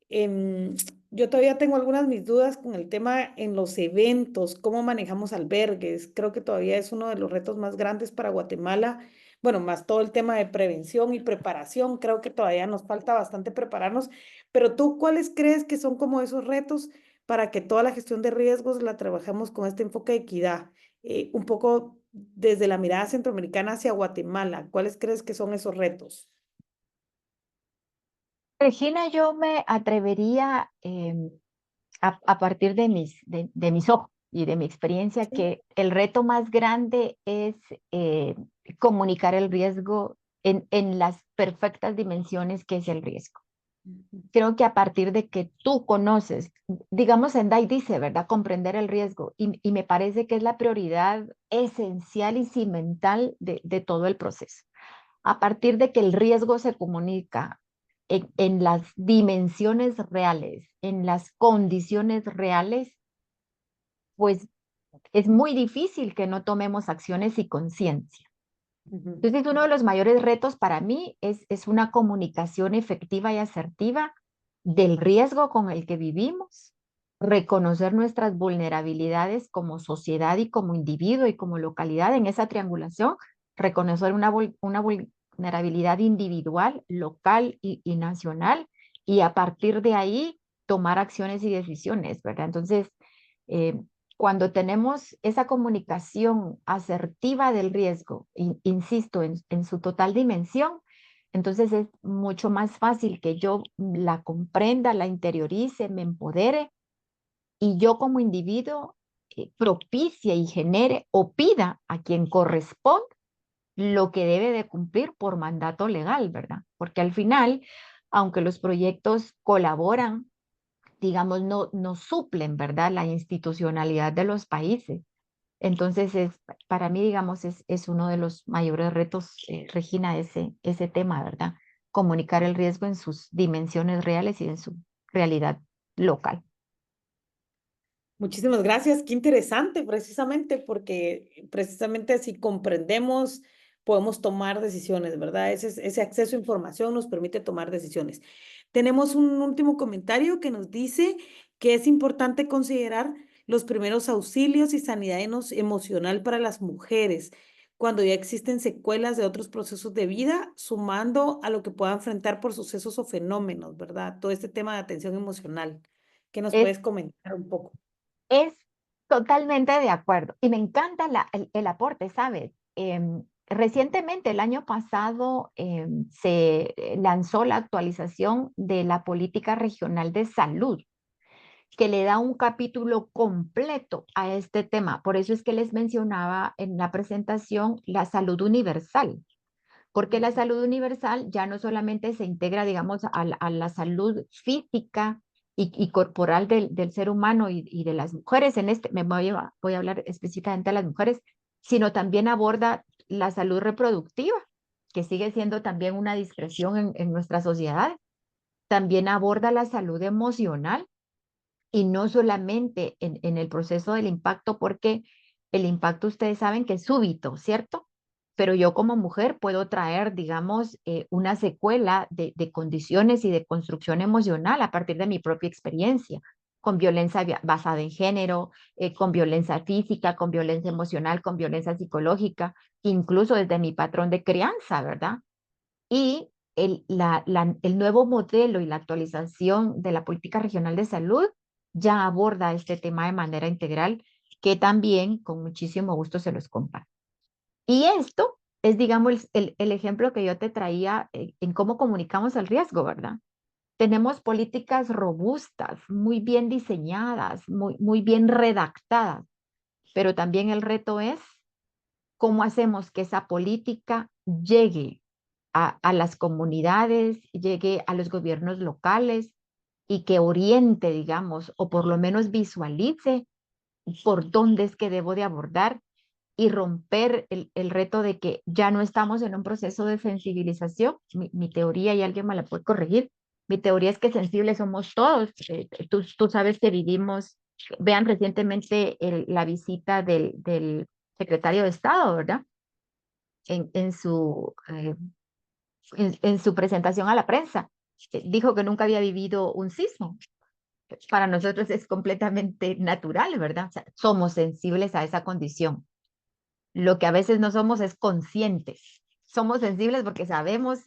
Em, yo todavía tengo algunas mis dudas con el tema en los eventos, cómo manejamos albergues. Creo que todavía es uno de los retos más grandes para Guatemala. Bueno, más todo el tema de prevención y preparación, creo que todavía nos falta bastante prepararnos. Pero tú, ¿cuáles crees que son como esos retos para que toda la gestión de riesgos la trabajemos con este enfoque de equidad? Un poco desde la mirada centroamericana hacia Guatemala, ¿cuáles crees que son esos retos? Regina, yo me atrevería a partir de mis ojos y de mi experiencia Sí. que el reto más grande es comunicar el riesgo en las perfectas dimensiones que es el riesgo. Ujú. Creo que a partir de que tú conoces, digamos, Endai dice, ¿verdad? Comprender el riesgo y me parece que es la prioridad esencial y cimental de todo el proceso. A partir de que el riesgo se comunica en las dimensiones reales, en las condiciones reales, pues es muy difícil que no tomemos acciones y conciencia. Ujú. Entonces, uno de los mayores retos para mí es una comunicación efectiva y asertiva del riesgo con el que vivimos, reconocer nuestras vulnerabilidades como sociedad y como individuo y como localidad en esa triangulación, reconocer una vulnerabilidad individual, local y nacional, y a partir de ahí tomar acciones y decisiones, ¿verdad? Entonces, eh, cuando tenemos esa comunicación asertiva del riesgo, insisto, en su total dimensión, Entonces es mucho más fácil que yo la comprenda, la interiorice, me empodere y yo como individuo propicie y genere o pida a quien corresponde lo que debe de cumplir por mandato legal, ¿verdad? Porque al final, aunque los proyectos colaboran, digamos, no suplen, ¿verdad? La institucionalidad de los países. Entonces, para mí, digamos, es uno de los mayores retos, Regina, ese tema, ¿verdad? Comunicar el riesgo en sus dimensiones reales y en su realidad local. Muchísimas gracias, qué interesante precisamente, porque precisamente si comprendemos, podemos tomar decisiones, ¿verdad? Ese acceso a información nos permite tomar decisiones. Tenemos un último comentario que nos dice que es importante considerar los primeros auxilios y sanidad emocional para las mujeres cuando ya existen secuelas de otros procesos de vida, sumando a lo que puedan enfrentar por sucesos o fenómenos, ¿verdad? Todo este tema de atención emocional. ¿Qué nos Es puedes comentar un poco? Es totalmente de acuerdo. Y me encanta el aporte, ¿sabes? Recientemente, el año pasado, se lanzó la actualización de la política regional de salud, que le da un capítulo completo a este tema. Por eso es que les mencionaba en la presentación la salud universal, porque la salud universal ya no solamente se integra, digamos, a la salud física y corporal del ser humano y de las mujeres, voy a hablar específicamente de las mujeres, sino también aborda la salud reproductiva, que sigue siendo también una discreción en nuestra sociedad. También aborda la salud emocional y no solamente en el proceso del impacto, porque el impacto ustedes saben que es súbito, ¿cierto? Pero yo como mujer puedo traer, digamos, una secuela de condiciones y de construcción emocional a partir de mi propia experiencia, con violencia basada en género, con violencia física, con violencia emocional, con violencia psicológica, incluso desde mi patrón de crianza, ¿verdad? Y el nuevo modelo y la actualización de la política regional de salud ya aborda este tema de manera integral, que también con muchísimo gusto se los comparto. Y esto es, digamos, el ejemplo que yo te traía en cómo comunicamos el riesgo, ¿verdad? Tenemos políticas robustas, muy bien diseñadas, muy bien redactadas, pero también el reto es cómo hacemos que esa política llegue a las comunidades, llegue a los gobiernos locales y que oriente, digamos, o por lo menos visualice por dónde es que debo de abordar y romper el reto de que ya no estamos en un proceso de sensibilización. Mi teoría, y alguien me la puede corregir, mi teoría es que sensibles somos todos. Tú sabes que vivimos, vean recientemente la visita del secretario de Estado, ¿verdad? En su presentación a la prensa. Dijo que nunca había vivido un sismo. Para nosotros es completamente natural, ¿verdad? O sea, somos sensibles a esa condición. Lo que a veces no somos es conscientes. Somos sensibles porque sabemos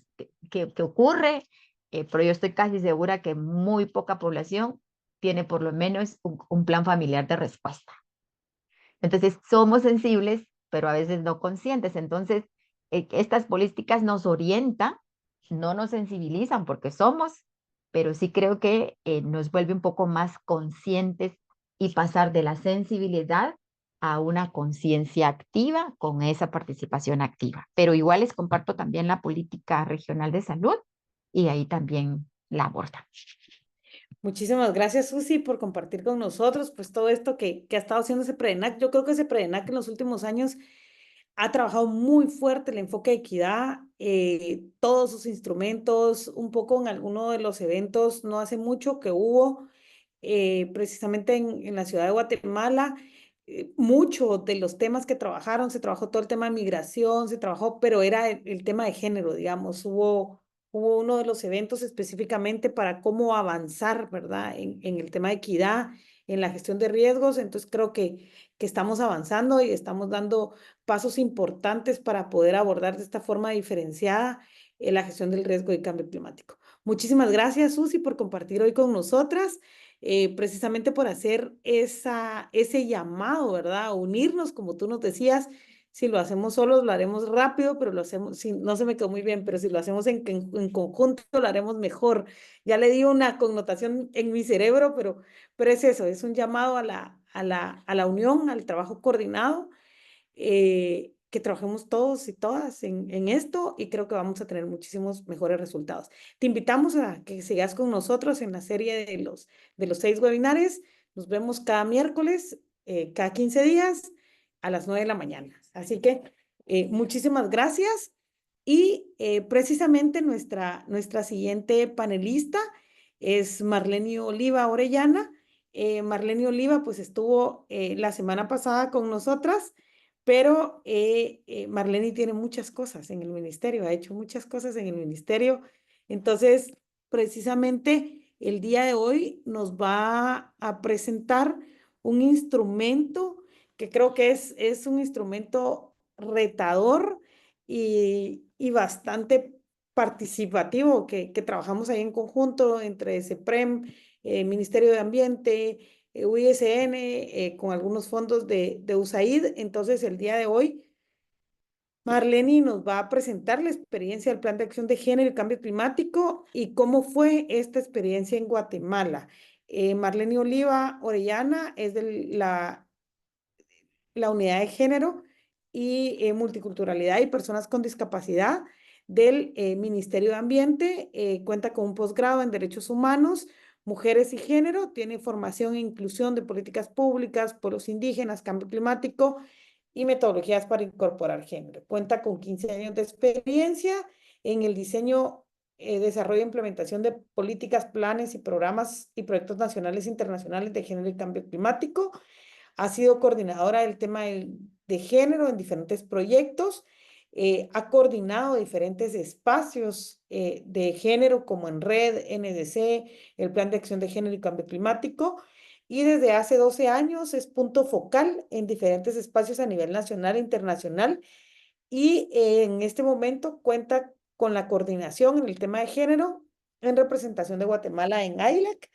que ocurre, pero yo estoy casi segura que muy poca población tiene por lo menos un plan familiar de respuesta. Entonces, somos sensibles, pero a veces no conscientes. Entonces, estas políticas nos orientan, no nos sensibilizan porque somos, pero sí creo que nos vuelve un poco más conscientes y pasar de la sensibilidad a una conciencia activa con esa participación activa. Pero igual les comparto también la política regional de salud y ahí también la aborda. Muchísimas gracias, Susi, por compartir con nosotros pues todo esto que ha estado haciendo ese CEPRENAC. Yo creo que ese CEPRENAC en los últimos años ha trabajado muy fuerte el enfoque de equidad, todos sus instrumentos, un poco en alguno de los eventos, no hace mucho que hubo, precisamente en la ciudad de Guatemala. Muchos de los temas que trabajaron, se trabajó todo el tema de migración, se trabajó, pero era el tema de género, digamos, hubo uno de los eventos específicamente para cómo avanzar, ¿verdad? En el tema de equidad, en la gestión de riesgos, entonces creo que estamos avanzando y estamos dando pasos importantes para poder abordar de esta forma diferenciada la gestión del riesgo de cambio climático. Muchísimas gracias, Susi, por compartir hoy con nosotras, precisamente por hacer ese llamado, ¿verdad? A unirnos, como tú nos decías, Si lo hacemos solos, lo haremos rápido, pero lo hacemos, si, no se me quedó muy bien, pero si lo hacemos en conjunto, lo haremos mejor. Ya le di una connotación en mi cerebro, pero es eso, es un llamado a la unión, al trabajo coordinado, que trabajemos todos y todas en esto y creo que vamos a tener muchísimos mejores resultados. Te invitamos a que sigas con nosotros en la serie de los 6 webinars. Nos vemos cada miércoles, cada 15 días a las 9 de la mañana. Así que muchísimas gracias y precisamente nuestra siguiente panelista es Marlene Oliva Orellana. Marlene Oliva pues estuvo la semana pasada con nosotras, pero Marlene tiene muchas cosas en el ministerio, ha hecho muchas cosas en el ministerio. Entonces, precisamente el día de hoy nos va a presentar un instrumento que creo que es un instrumento retador y bastante participativo que trabajamos ahí en conjunto entre CEPREM, Ministerio de Ambiente, UISN, con algunos fondos de USAID. Entonces, el día de hoy, Marlene nos va a presentar la experiencia del Plan de Acción de Género y Cambio Climático y cómo fue esta experiencia en Guatemala. Marlene Oliva Orellana es de la Unidad de Género y Multiculturalidad y Personas con Discapacidad del Ministerio de Ambiente. Cuenta con un posgrado en Derechos Humanos, Mujeres y Género. Tiene formación e inclusión de políticas públicas, pueblos indígenas, cambio climático y metodologías para incorporar género. Cuenta con 15 años de experiencia en el diseño, desarrollo e implementación de políticas, planes y programas y proyectos nacionales e internacionales de género y cambio climático. Ha sido coordinadora del tema de género en diferentes proyectos, ha coordinado diferentes espacios de género como en Red, NDC, el Plan de Acción de Género y Cambio Climático, y desde hace 12 años es punto focal en diferentes espacios a nivel nacional e internacional, y en este momento cuenta con la coordinación en el tema de género en representación de Guatemala en AILAC,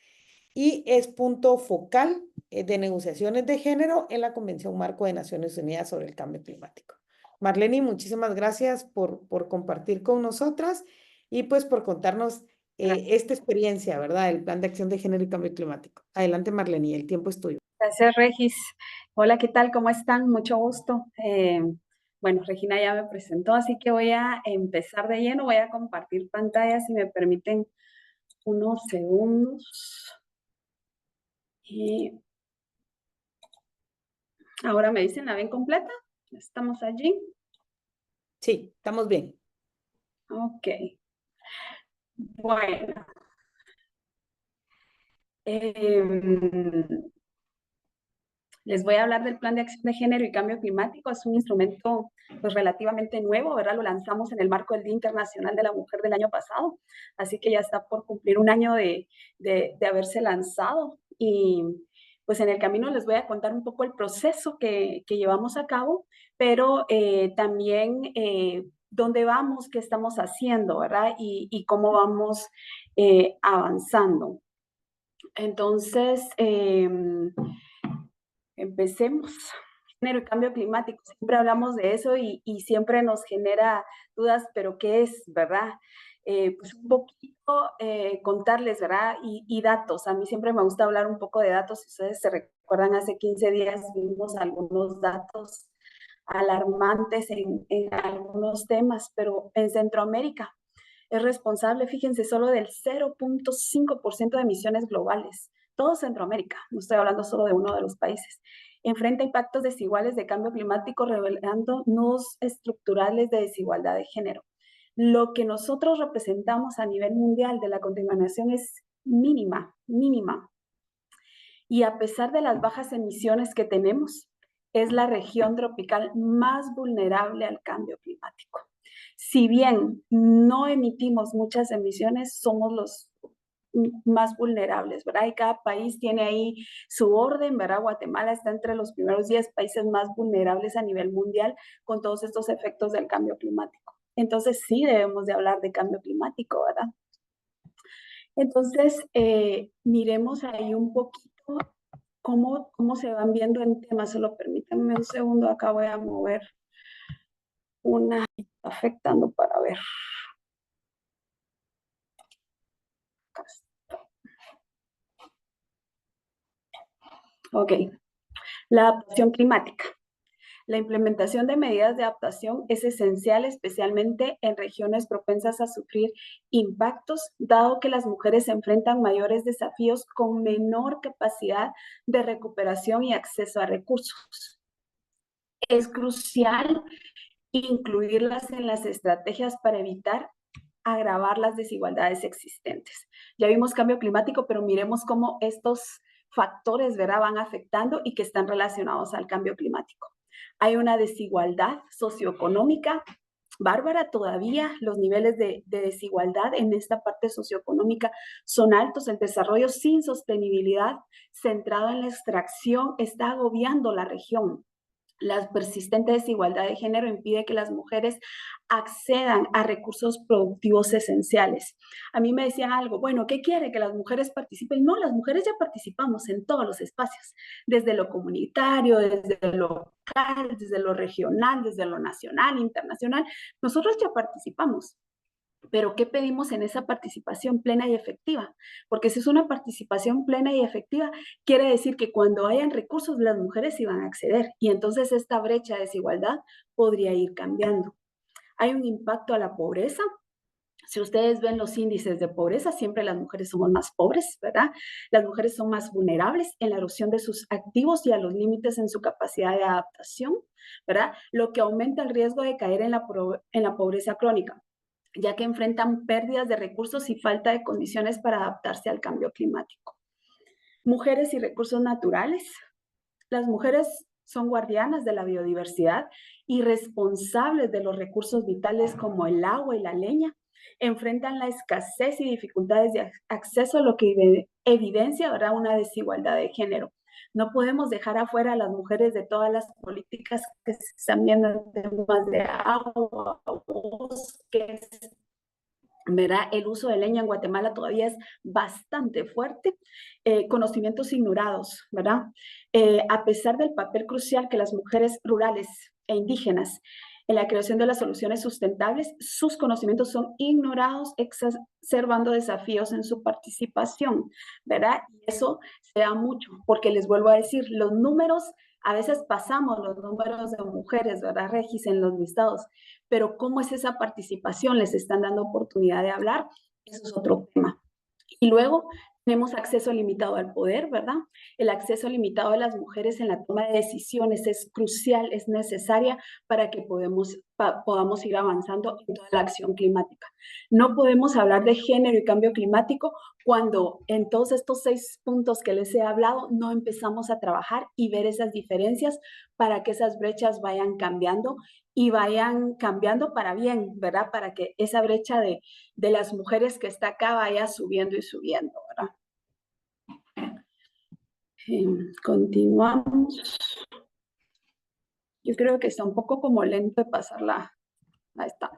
y es punto focal de negociaciones de género en la Convención Marco de Naciones Unidas sobre el Cambio Climático. Marlene, muchísimas gracias por compartir con nosotras y pues por contarnos esta experiencia, ¿verdad? El Plan de Acción de Género y Cambio Climático. Adelante, Marlene, el tiempo es tuyo. Gracias, Regis. Hola, ¿qué tal? ¿Cómo están? Mucho gusto. Bueno, Regina ya me presentó, así que voy a empezar de lleno. Voy a compartir pantalla, si me permiten unos segundos. Y ahora me dicen, ¿la ven completa? ¿Estamos allí? Sí, estamos bien. Ok. Bueno. Les voy a hablar del Plan de Acción de Género y Cambio Climático. Es un instrumento pues, relativamente nuevo, ¿verdad? Lo lanzamos en el marco del Día Internacional de la Mujer del año pasado, así que ya está por cumplir un año de haberse lanzado. Y pues en el camino les voy a contar un poco el proceso que llevamos a cabo, pero también dónde vamos, qué estamos haciendo, ¿verdad? Y cómo vamos avanzando. Entonces, empecemos. Género y cambio climático, siempre hablamos de eso y siempre nos genera dudas, pero ¿qué es, verdad? Pues un poquito contarles, ¿verdad? Y datos. A mí siempre me gusta hablar un poco de datos. Si ustedes se recuerdan, hace 15 días vimos algunos datos alarmantes en algunos temas, pero en Centroamérica es responsable, fíjense, solo del 0.5% de emisiones globales. Todo Centroamérica, no estoy hablando solo de uno de los países. Enfrenta impactos desiguales de cambio climático, revelando nudos estructurales de desigualdad de género. Lo que nosotros representamos a nivel mundial de la contaminación es mínima, mínima. Y a pesar de las bajas emisiones que tenemos, es la región tropical más vulnerable al cambio climático. Si bien no emitimos muchas emisiones, somos los más vulnerables, ¿verdad? Y cada país tiene ahí su orden, ¿verdad? Guatemala está entre los primeros 10 países más vulnerables a nivel mundial con todos estos efectos del cambio climático. Entonces sí debemos de hablar de cambio climático, ¿verdad? Entonces, miremos ahí un poquito cómo se van viendo en temas. Solo permítanme un segundo, acá voy a mover una afectando para ver. Acá está. Ok, la adaptación climática. La implementación de medidas de adaptación es esencial, especialmente en regiones propensas a sufrir impactos, dado que las mujeres enfrentan mayores desafíos con menor capacidad de recuperación y acceso a recursos. Es crucial incluirlas en las estrategias para evitar agravar las desigualdades existentes. Ya vimos cambio climático, pero miremos cómo estos factores, ¿verdad?, van afectando y que están relacionados al cambio climático. Hay una desigualdad socioeconómica bárbara todavía. Los niveles de desigualdad en esta parte socioeconómica son altos. El desarrollo sin sostenibilidad centrado en la extracción está agobiando la región. La persistente desigualdad de género impide que las mujeres accedan a recursos productivos esenciales. A mí me decían algo, bueno, ¿qué quiere? ¿Que las mujeres participen? No, las mujeres ya participamos en todos los espacios, desde lo comunitario, desde lo local, desde lo regional, desde lo nacional, internacional. Nosotros ya participamos. Pero ¿qué pedimos en esa participación plena y efectiva? Porque si es una participación plena y efectiva, quiere decir que cuando hayan recursos, las mujeres iban a acceder y entonces esta brecha de desigualdad podría ir cambiando. Hay un impacto a la pobreza. Si ustedes ven los índices de pobreza, siempre las mujeres somos más pobres, ¿verdad? Las mujeres son más vulnerables en la erosión de sus activos y a los límites en su capacidad de adaptación, ¿verdad? Lo que aumenta el riesgo de caer en la pobreza crónica, ya que enfrentan pérdidas de recursos y falta de condiciones para adaptarse al cambio climático. Mujeres y recursos naturales. Las mujeres son guardianas de la biodiversidad y responsables de los recursos vitales como el agua y la leña. Enfrentan la escasez y dificultades de acceso, lo que evidencia, ¿verdad?, una desigualdad de género. No podemos dejar afuera a las mujeres de todas las políticas que se están viendo en temas de agua, bosques, ¿verdad? El uso de leña en Guatemala todavía es bastante fuerte. Conocimientos ignorados, ¿verdad? A pesar del papel crucial que las mujeres rurales e indígenas en la creación de las soluciones sustentables, sus conocimientos son ignorados, exacerbando desafíos en su participación, ¿verdad? Y eso se da mucho, porque les vuelvo a decir, los números, a veces pasamos los números de mujeres, ¿verdad, Regis, en los listados? Pero ¿cómo es esa participación? ¿Les están dando oportunidad de hablar? Eso es otro tema. Y luego tenemos acceso limitado al poder, ¿verdad? El acceso limitado de las mujeres en la toma de decisiones es crucial, es necesaria para que podamos ir avanzando en toda la acción climática. No podemos hablar de género y cambio climático cuando en todos estos 6 puntos que les he hablado no empezamos a trabajar y ver esas diferencias para que esas brechas vayan cambiando y vayan cambiando para bien, ¿verdad? Para que esa brecha de las mujeres que está acá vaya subiendo y subiendo, ¿verdad? Continuamos. Yo creo que está un poco como lento de pasarla. Ahí está.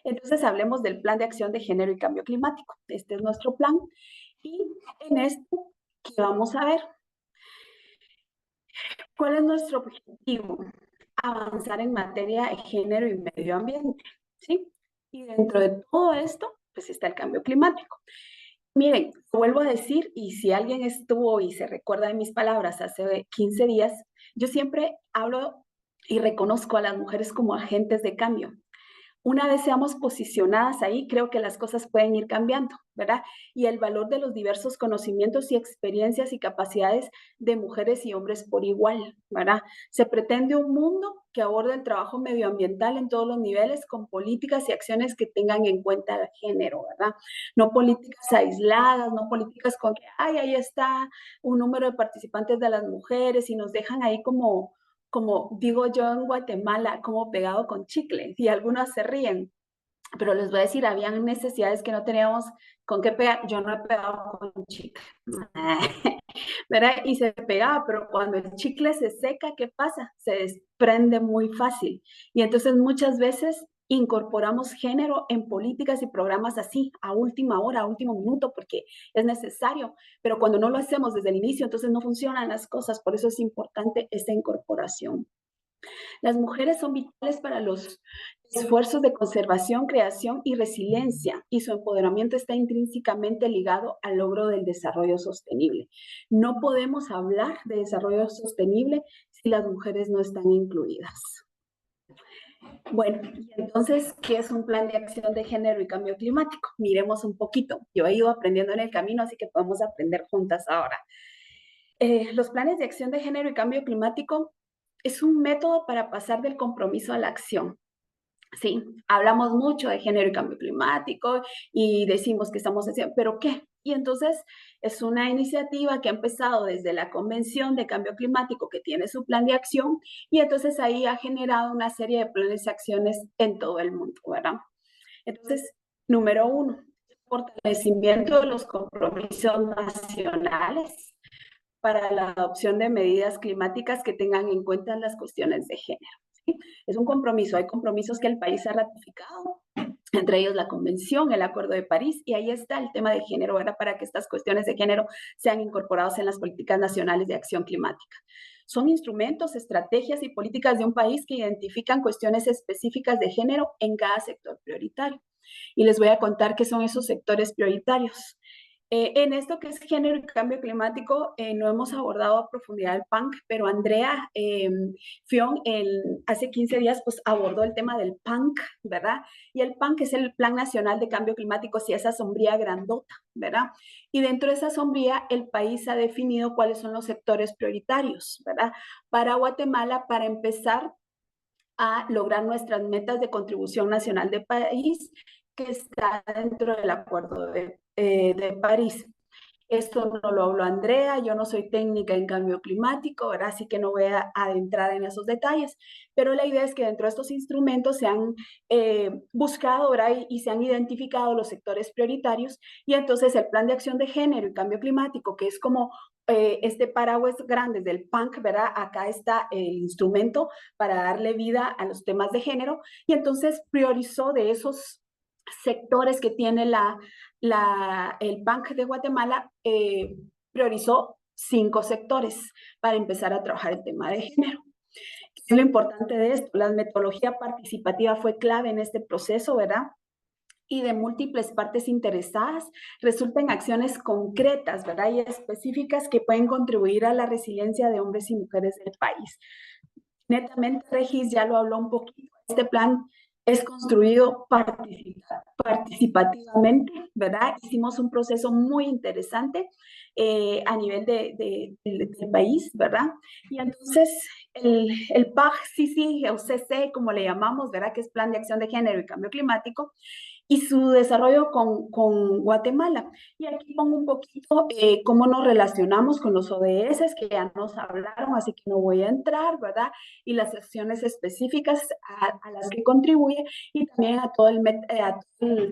Entonces hablemos del Plan de Acción de Género y Cambio Climático. Este es nuestro plan. Y en esto, ¿qué vamos a ver? ¿Cuál es nuestro objetivo? Avanzar en materia de género y medio ambiente, ¿sí? Y dentro de todo esto, pues está el cambio climático. Miren, vuelvo a decir, y si alguien estuvo y se recuerda de mis palabras hace 15 días, yo siempre hablo y reconozco a las mujeres como agentes de cambio. Una vez seamos posicionadas ahí, creo que las cosas pueden ir cambiando, ¿verdad? Y el valor de los diversos conocimientos y experiencias y capacidades de mujeres y hombres por igual, ¿verdad? Se pretende un mundo que aborde el trabajo medioambiental en todos los niveles con políticas y acciones que tengan en cuenta el género, ¿verdad? No políticas aisladas, no políticas con que, ay, ahí está un número de participantes de las mujeres y nos dejan ahí como digo yo en Guatemala, como pegado con chicle, y algunos se ríen, pero les voy a decir, habían necesidades que no teníamos con qué pegar. Yo no he pegado con chicle, ¿verdad? Y se pegaba, pero cuando el chicle se seca, ¿qué pasa? Se desprende muy fácil. Y entonces muchas veces incorporamos género en políticas y programas así, a última hora, a último minuto, porque es necesario, pero cuando no lo hacemos desde el inicio, entonces no funcionan las cosas, por eso es importante esta incorporación. Las mujeres son vitales para los esfuerzos de conservación, creación y resiliencia, y su empoderamiento está intrínsecamente ligado al logro del desarrollo sostenible. No podemos hablar de desarrollo sostenible si las mujeres no están incluidas. Bueno, y entonces, ¿qué es un plan de acción de género y cambio climático? Miremos un poquito. Yo he ido aprendiendo en el camino, así que podemos aprender juntas ahora. Los planes de acción de género y cambio climático es un método para pasar del compromiso a la acción. Sí, hablamos mucho de género y cambio climático y decimos que estamos haciendo, ¿pero qué? Y entonces es una iniciativa que ha empezado desde la Convención de Cambio Climático, que tiene su plan de acción, y entonces ahí ha generado una serie de planes de acciones en todo el mundo, ¿verdad? Entonces, número 1, fortalecimiento de los compromisos nacionales para la adopción de medidas climáticas que tengan en cuenta las cuestiones de género. ¿Sí? Es un compromiso, hay compromisos que el país ha ratificado, entre ellos la Convención, el Acuerdo de París, y ahí está el tema de género, ¿verdad? Para que estas cuestiones de género sean incorporadas en las políticas nacionales de acción climática. Son instrumentos, estrategias y políticas de un país que identifican cuestiones específicas de género en cada sector prioritario. Y les voy a contar qué son esos sectores prioritarios. En esto que es género y cambio climático, no hemos abordado a profundidad el PANC, pero Andrea Fion hace 15 días pues abordó el tema del PANC, ¿verdad? Y el PANC es el Plan Nacional de Cambio Climático, sí, esa sombría grandota, ¿verdad? Y dentro de esa sombría, el país ha definido cuáles son los sectores prioritarios, ¿verdad? Para Guatemala, para empezar a lograr nuestras metas de contribución nacional de país, que está dentro del Acuerdo de París. Esto no lo habló Andrea, yo no soy técnica en cambio climático, ¿verdad? Así que no voy a adentrar en esos detalles, pero la idea es que dentro de estos instrumentos se han buscado, ¿verdad? Y se han identificado los sectores prioritarios, y entonces el Plan de Acción de Género y Cambio Climático, que es como este paraguas grande del PANC, ¿verdad? Acá está el instrumento para darle vida a los temas de género, y entonces priorizó de esos sectores que tiene el PANC de Guatemala, priorizó 5 sectores para empezar a trabajar el tema de género. ¿Qué es lo importante de esto? La metodología participativa fue clave en este proceso, ¿verdad? Y de múltiples partes interesadas, resultan acciones concretas, ¿verdad? Y específicas que pueden contribuir a la resiliencia de hombres y mujeres del país. Netamente, Regis ya lo habló un poquito. Este plan es construido participativamente, ¿verdad? Hicimos un proceso muy interesante a nivel del país, ¿verdad? Y entonces el PAG-CC, o CC, como le llamamos, ¿verdad? Que es Plan de Acción de Género y Cambio Climático, y su desarrollo con Guatemala. Y aquí pongo un poquito cómo nos relacionamos con los ODS, que ya nos hablaron, así que no voy a entrar, ¿verdad? Y las acciones específicas a las que contribuye, y también a todo el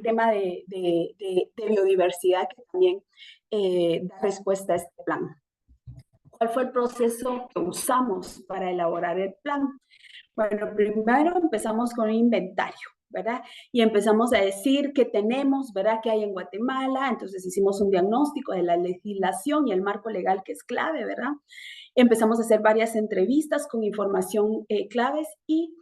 tema de biodiversidad, que también da respuesta a este plan. ¿Cuál fue el proceso que usamos para elaborar el plan? Bueno, primero empezamos con un inventario, ¿verdad? Y empezamos a decir qué tenemos, ¿verdad? ¿Qué hay en Guatemala? Entonces hicimos un diagnóstico de la legislación y el marco legal, que es clave, ¿verdad? Empezamos a hacer varias entrevistas con información claves y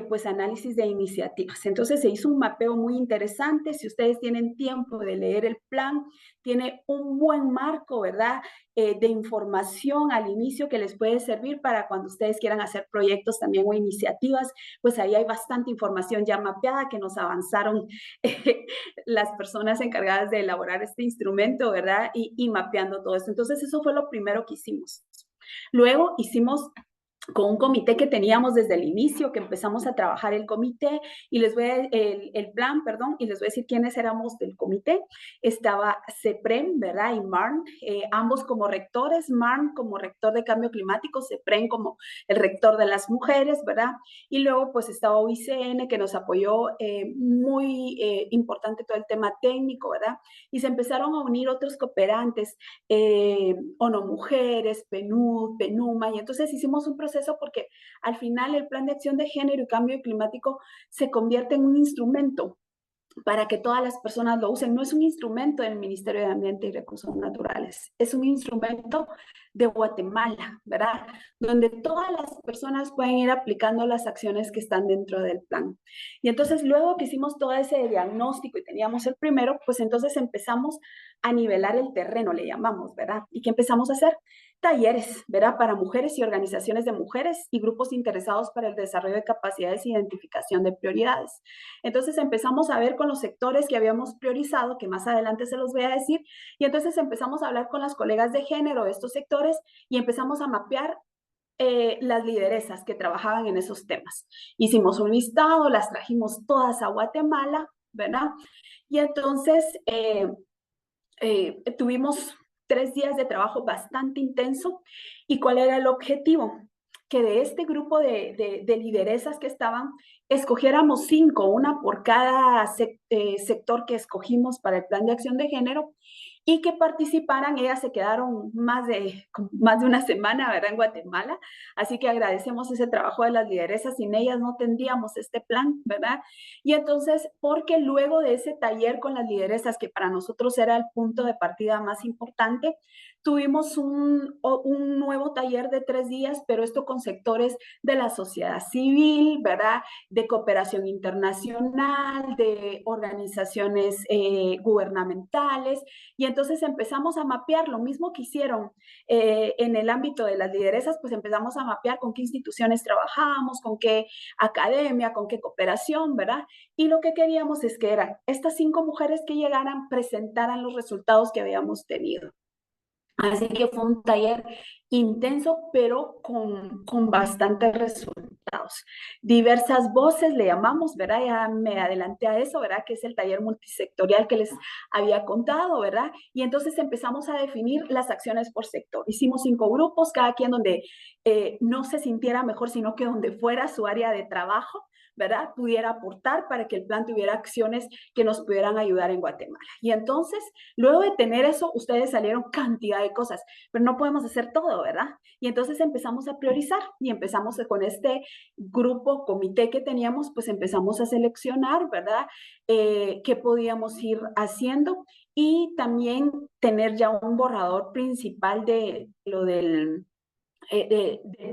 pues análisis de iniciativas. Entonces se hizo un mapeo muy interesante. Si ustedes tienen tiempo de leer el plan, tiene un buen marco, ¿verdad? De información al inicio que les puede servir para cuando ustedes quieran hacer proyectos también o iniciativas, pues ahí hay bastante información ya mapeada que nos avanzaron las personas encargadas de elaborar este instrumento, ¿verdad? Y mapeando todo esto. Entonces eso fue lo primero que hicimos. Luego hicimos con un comité que teníamos desde el inicio, que empezamos a trabajar el comité, y les voy a, el plan, perdón, y les voy a decir quiénes éramos del comité. Estaba CEPREM, ¿verdad? Y MARN, ambos como rectores, MARN como rector de cambio climático, CEPREM como el rector de las mujeres, ¿verdad? Y luego pues estaba OICN, que nos apoyó muy importante todo el tema técnico, ¿verdad? Y se empezaron a unir otros cooperantes, ONU Mujeres, PNUD, PENUMA, y entonces hicimos un proceso proceso porque al final el Plan de Acción de Género y Cambio Climático se convierte en un instrumento para que todas las personas lo usen. No es un instrumento del Ministerio de Ambiente y Recursos Naturales, es un instrumento de Guatemala, ¿verdad? Donde todas las personas pueden ir aplicando las acciones que están dentro del plan. Y entonces luego que hicimos todo ese diagnóstico y teníamos el primero, pues entonces empezamos a nivelar el terreno, le llamamos, ¿verdad? ¿Y qué empezamos a hacer? Talleres, ¿verdad? Para mujeres y organizaciones de mujeres y grupos interesados para el desarrollo de capacidades e identificación de prioridades. Entonces empezamos a ver con los sectores que habíamos priorizado, que más adelante se los voy a decir, y entonces empezamos a hablar con las colegas de género de estos sectores y empezamos a mapear las lideresas que trabajaban en esos temas. Hicimos un listado, las trajimos todas a Guatemala, ¿verdad? Y entonces tuvimos 3 días de trabajo bastante intenso. ¿Y cuál era el objetivo? Que de este grupo de lideresas que estaban, escogiéramos 5, una por cada sector que escogimos para el Plan de Acción de Género, y que participaran. Ellas se quedaron más de una semana, ¿verdad?, en Guatemala, así que agradecemos ese trabajo de las lideresas. Sin ellas no tendríamos este plan, ¿verdad? Y entonces, porque luego de ese taller con las lideresas, que para nosotros era el punto de partida más importante, tuvimos un nuevo taller de 3 días, pero esto con sectores de la sociedad civil, ¿verdad?, de cooperación internacional, de organizaciones gubernamentales, y entonces empezamos a mapear lo mismo que hicieron en el ámbito de las lideresas. Pues empezamos a mapear con qué instituciones trabajábamos, con qué academia, con qué cooperación, ¿verdad? Y lo que queríamos es que eran estas 5 mujeres que llegaran, presentaran los resultados que habíamos tenido. Así que fue un taller intenso, pero con bastantes resultados. Diversas voces le llamamos, ¿verdad? Ya me adelanté a eso, ¿verdad? Que es el taller multisectorial que les había contado, ¿verdad? Y entonces empezamos a definir las acciones por sector. Hicimos 5 grupos, cada quien donde no se sintiera mejor, sino que donde fuera su área de trabajo, ¿verdad?, pudiera aportar para que el plan tuviera acciones que nos pudieran ayudar en Guatemala. Y entonces, luego de tener eso, ustedes salieron cantidad de cosas, pero no podemos hacer todo, ¿verdad? Y entonces empezamos a priorizar y empezamos con este grupo, comité que teníamos, pues empezamos a seleccionar, ¿verdad?, qué podíamos ir haciendo, y también tener ya un borrador principal de lo del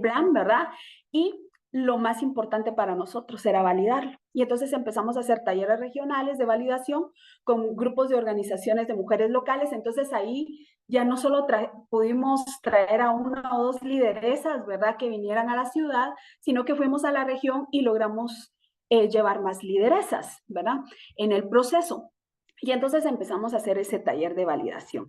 plan, ¿verdad? Y lo más importante para nosotros era validarlo. Y entonces empezamos a hacer talleres regionales de validación con grupos de organizaciones de mujeres locales. Entonces ahí ya no solo pudimos traer a 1 o 2 lideresas, ¿verdad?, que vinieran a la ciudad, sino que fuimos a la región y logramos llevar más lideresas, ¿verdad?, en el proceso. Y entonces empezamos a hacer ese taller de validación.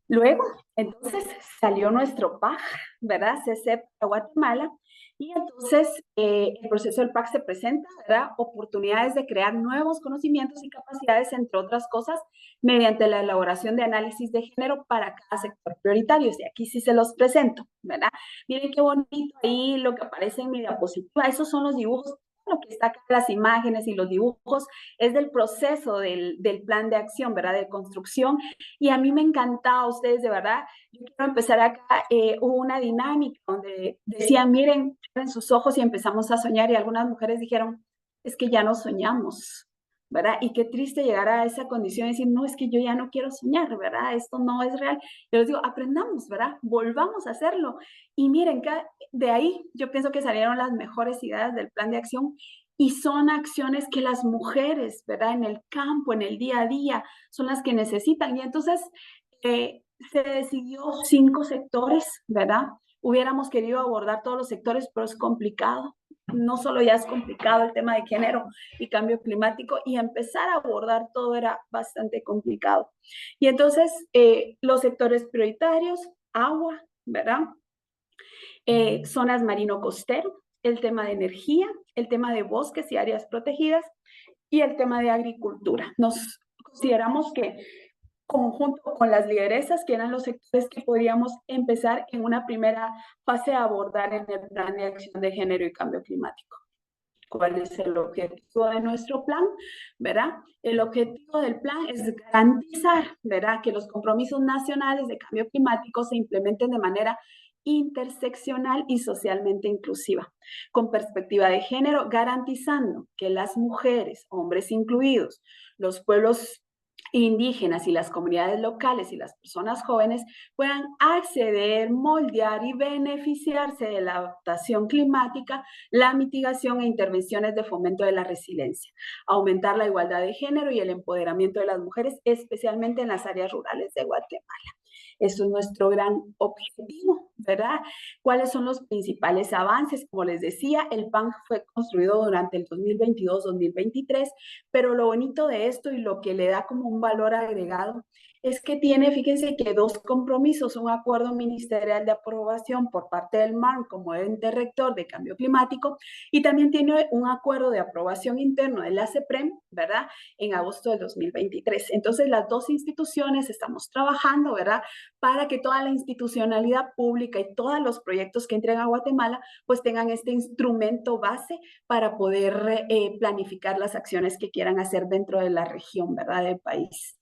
Luego, entonces, salió nuestro PAC, ¿verdad?, CCEP a Guatemala, y entonces el proceso del PAC se presenta, ¿verdad?, oportunidades de crear nuevos conocimientos y capacidades, entre otras cosas, mediante la elaboración de análisis de género para cada sector prioritario. Y aquí sí se los presento, ¿verdad? Miren qué bonito ahí lo que aparece en mi diapositiva. Esos son los dibujos. Lo que está acá, las imágenes y los dibujos, es del proceso del plan de acción, ¿verdad?, de construcción. Y a mí me encantaba, ustedes, de verdad. Yo quiero empezar acá. Hubo una dinámica donde decían, miren, en sus ojos, y empezamos a soñar, y algunas mujeres dijeron, es que ya no soñamos, ¿verdad? Y qué triste llegar a esa condición de decir, no, es que yo ya no quiero soñar, ¿verdad? Esto no es real. Yo les digo, aprendamos, ¿verdad? Volvamos a hacerlo. Y miren, de ahí yo pienso que salieron las mejores ideas del plan de acción, y son acciones que las mujeres, ¿verdad?, en el campo, en el día a día, son las que necesitan. Y entonces se decidió 5 sectores, ¿verdad? Hubiéramos querido abordar todos los sectores, pero es complicado. No solo ya es complicado el tema de género y cambio climático, y empezar a abordar todo era bastante complicado. Y entonces los sectores prioritarios, agua, ¿verdad?, zonas marino-costero, el tema de energía, el tema de bosques y áreas protegidas, y el tema de agricultura. Nos consideramos que, conjunto con las lideresas, que eran los sectores que podíamos empezar en una primera fase a abordar en el plan de acción de género y cambio climático. ¿Cuál es el objetivo de nuestro plan? ¿Verdad? El objetivo del plan es garantizar, ¿verdad?, que los compromisos nacionales de cambio climático se implementen de manera interseccional y socialmente inclusiva, con perspectiva de género, garantizando que las mujeres, hombres incluidos, los pueblos indígenas y las comunidades locales y las personas jóvenes puedan acceder, moldear y beneficiarse de la adaptación climática, la mitigación e intervenciones de fomento de la resiliencia, aumentar la igualdad de género y el empoderamiento de las mujeres, especialmente en las áreas rurales de Guatemala. Eso es nuestro gran objetivo, ¿verdad? ¿Cuáles son los principales avances? Como les decía, el PAN fue construido durante el 2022-2023, pero lo bonito de esto y lo que le da como un valor agregado es que tiene, fíjense que 2 compromisos, un acuerdo ministerial de aprobación por parte del MARN como ente rector de cambio climático y también tiene un acuerdo de aprobación interno de la CEPREM, ¿verdad? En agosto del 2023. Entonces, las 2 instituciones estamos trabajando, ¿verdad? Para que toda la institucionalidad pública y todos los proyectos que entren a Guatemala, pues tengan este instrumento base para poder planificar las acciones que quieran hacer dentro de la región, ¿verdad? Del país.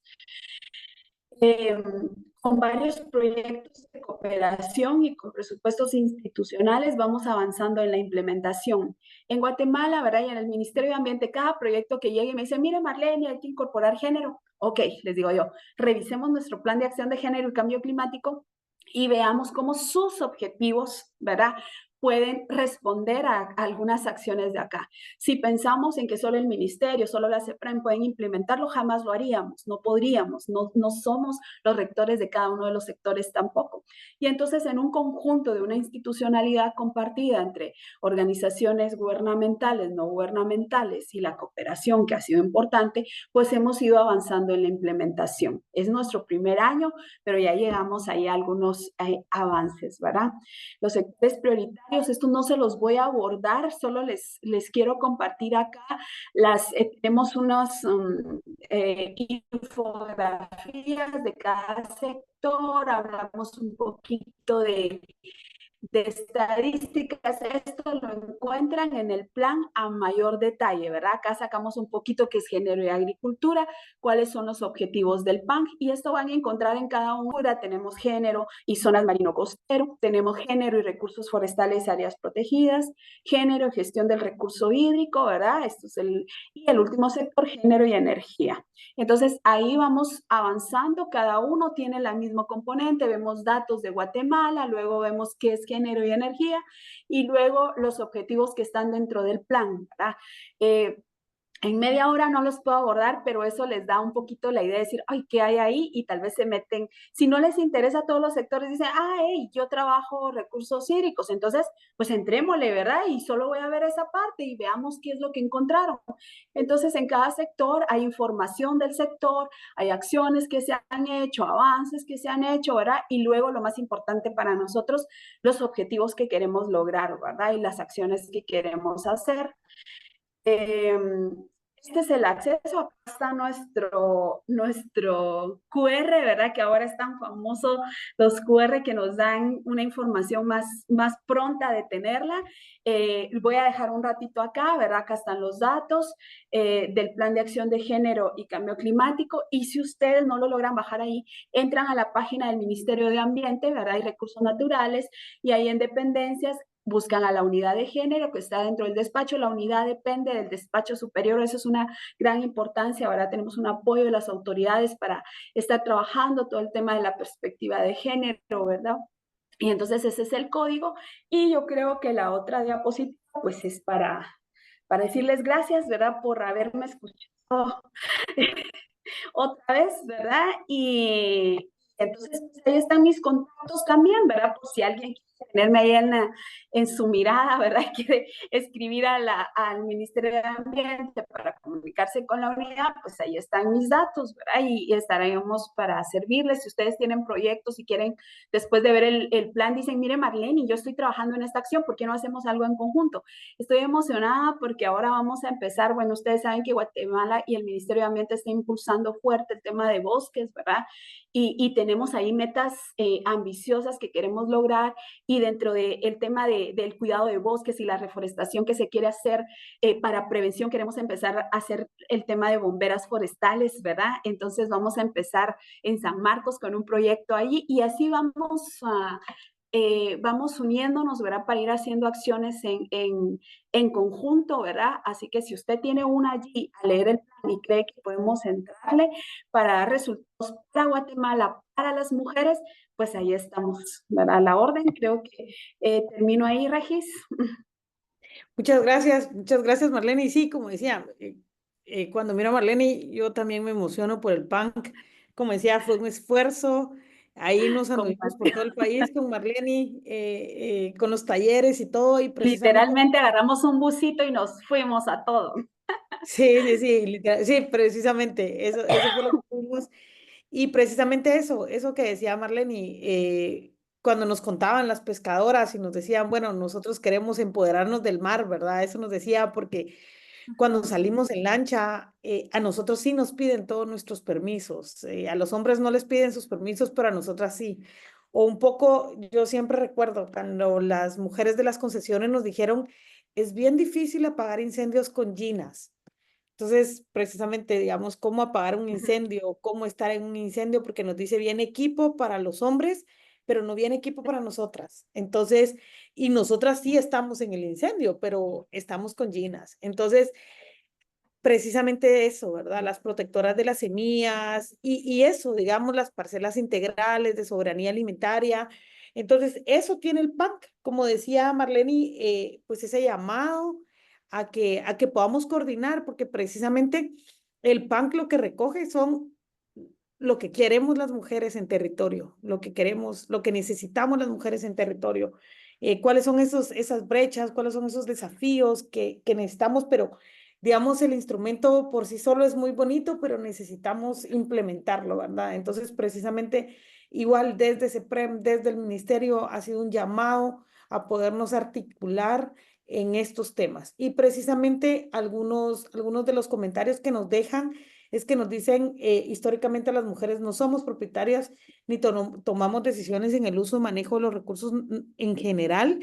Con varios proyectos de cooperación y con presupuestos institucionales vamos avanzando en la implementación. En Guatemala, ¿verdad? Y en el Ministerio de Ambiente, cada proyecto que llegue me dice, mire Marlene, hay que incorporar género. Ok, les digo yo, revisemos nuestro plan de acción de género y cambio climático y veamos cómo sus objetivos, ¿verdad?, pueden responder a algunas acciones de acá. Si pensamos en que solo el ministerio, solo la CEPREM pueden implementarlo, jamás lo haríamos, no podríamos, no somos los rectores de cada uno de los sectores tampoco. Y entonces en un conjunto de una institucionalidad compartida entre organizaciones gubernamentales, no gubernamentales y la cooperación, que ha sido importante, pues hemos ido avanzando en la implementación. Es nuestro primer año, pero ya llegamos ahí a algunos avances, ¿verdad? Los sectores prioritarios, esto no se los voy a abordar, solo les quiero compartir acá. Tenemos unas infografías de cada sector, hablamos un poquito de estadísticas. Esto lo encuentran en el plan a mayor detalle, ¿verdad? Acá sacamos un poquito qué es género y agricultura, cuáles son los objetivos del PAN, y esto van a encontrar en cada una. Tenemos género y zonas marino-costero, tenemos género y recursos forestales, áreas protegidas, género y gestión del recurso hídrico, ¿verdad? Esto es y el último sector, género y energía. Entonces, ahí vamos avanzando, cada uno tiene el mismo componente, vemos datos de Guatemala, luego vemos qué es género y energía, y luego los objetivos que están dentro del plan, ¿verdad? En media hora no los puedo abordar, pero eso les da un poquito la idea de decir, ay, ¿qué hay ahí? Y tal vez se meten, si no les interesa a todos los sectores, dicen, hey, yo trabajo recursos hídricos, entonces, pues entrémosle, ¿verdad? Y solo voy a ver esa parte y veamos qué es lo que encontraron. Entonces, en cada sector hay información del sector, hay acciones que se han hecho, avances que se han hecho, ¿verdad? Y luego, lo más importante para nosotros, los objetivos que queremos lograr, ¿verdad? Y las acciones que queremos hacer. Este es el acceso, acá está nuestro QR, ¿verdad? Que ahora es tan famoso, los QR que nos dan una información más pronta de tenerla. Voy a dejar un ratito acá, ¿verdad? Acá están los datos del Plan de Acción de Género y Cambio Climático, y si ustedes no lo logran bajar ahí, entran a la página del Ministerio de Ambiente, ¿verdad? Y Recursos Naturales, y ahí en dependencias buscan a la unidad de género que está dentro del despacho. La unidad depende del despacho superior, eso es una gran importancia. Ahora tenemos un apoyo de las autoridades para estar trabajando todo el tema de la perspectiva de género, ¿verdad? Y entonces ese es el código, y yo creo que la otra diapositiva pues es para decirles gracias, ¿verdad? Por haberme escuchado otra vez, ¿verdad? Y entonces, pues, ahí están mis contactos también, ¿verdad? Por si alguien quiere tenerme ahí en su mirada, ¿verdad? Quiere escribir al Ministerio de Ambiente para comunicarse con la unidad, pues ahí están mis datos, ¿verdad? Y estaremos para servirles. Si ustedes tienen proyectos, si quieren, después de ver el plan, dicen, mire Marlene, yo estoy trabajando en esta acción, ¿por qué no hacemos algo en conjunto? Estoy emocionada porque ahora vamos a empezar, bueno, ustedes saben que Guatemala y el Ministerio de Ambiente está impulsando fuerte el tema de bosques, ¿verdad? Y tenemos ahí metas ambiciosas que queremos lograr, y dentro del tema del cuidado de bosques y la reforestación que se quiere hacer para prevención, queremos empezar a hacer el tema de bomberas forestales, ¿verdad? Entonces vamos a empezar en San Marcos con un proyecto ahí, y así vamos vamos uniéndonos, ¿verdad? Para ir haciendo acciones en conjunto, ¿verdad? Así que si usted tiene una allí a leer el plan y cree que podemos entrarle para dar resultados para Guatemala, para las mujeres, pues ahí estamos, ¿verdad? A la orden, creo que termino ahí, Regis. Muchas gracias Marlene. Y sí, como decía, cuando miro a Marlene, yo también me emociono por el punk. Como decía, fue un esfuerzo. Ahí nos anduvimos por todo el país con Marlene, con los talleres y todo, y precisamente, Literalmente agarramos un busito y nos fuimos a todo. sí, precisamente, eso fue lo que tuvimos. Y precisamente eso que decía Marlene, cuando nos contaban las pescadoras y nos decían, bueno, nosotros queremos empoderarnos del mar, ¿verdad? Eso nos decía porque cuando salimos en lancha, a nosotros sí nos piden todos nuestros permisos, a los hombres no les piden sus permisos, pero a nosotras sí. O un poco, yo siempre recuerdo cuando las mujeres de las concesiones nos dijeron, es bien difícil apagar incendios con ginas. Entonces, precisamente, digamos, cómo apagar un incendio, cómo estar en un incendio, porque nos dice bien equipo para los hombres, pero no viene equipo para nosotras. Entonces, y nosotras sí estamos en el incendio, pero estamos con ginas. Entonces, precisamente eso, ¿verdad? Las protectoras de las semillas y eso, digamos, las parcelas integrales de soberanía alimentaria. Entonces, eso tiene el PAC, como decía Marlene, pues ese llamado a que podamos coordinar, porque precisamente el PAC lo que recoge son lo que queremos las mujeres en territorio, lo que queremos, lo que necesitamos las mujeres en territorio, cuáles son esas brechas, cuáles son esos desafíos que necesitamos, pero digamos, el instrumento por sí solo es muy bonito, pero necesitamos implementarlo, ¿verdad? Entonces, precisamente, igual desde CEPREM, desde el ministerio, ha sido un llamado a podernos articular en estos temas. Y precisamente algunos de los comentarios que nos dejan es que nos dicen, históricamente las mujeres no somos propietarias ni tomamos decisiones en el uso y manejo de los recursos en general,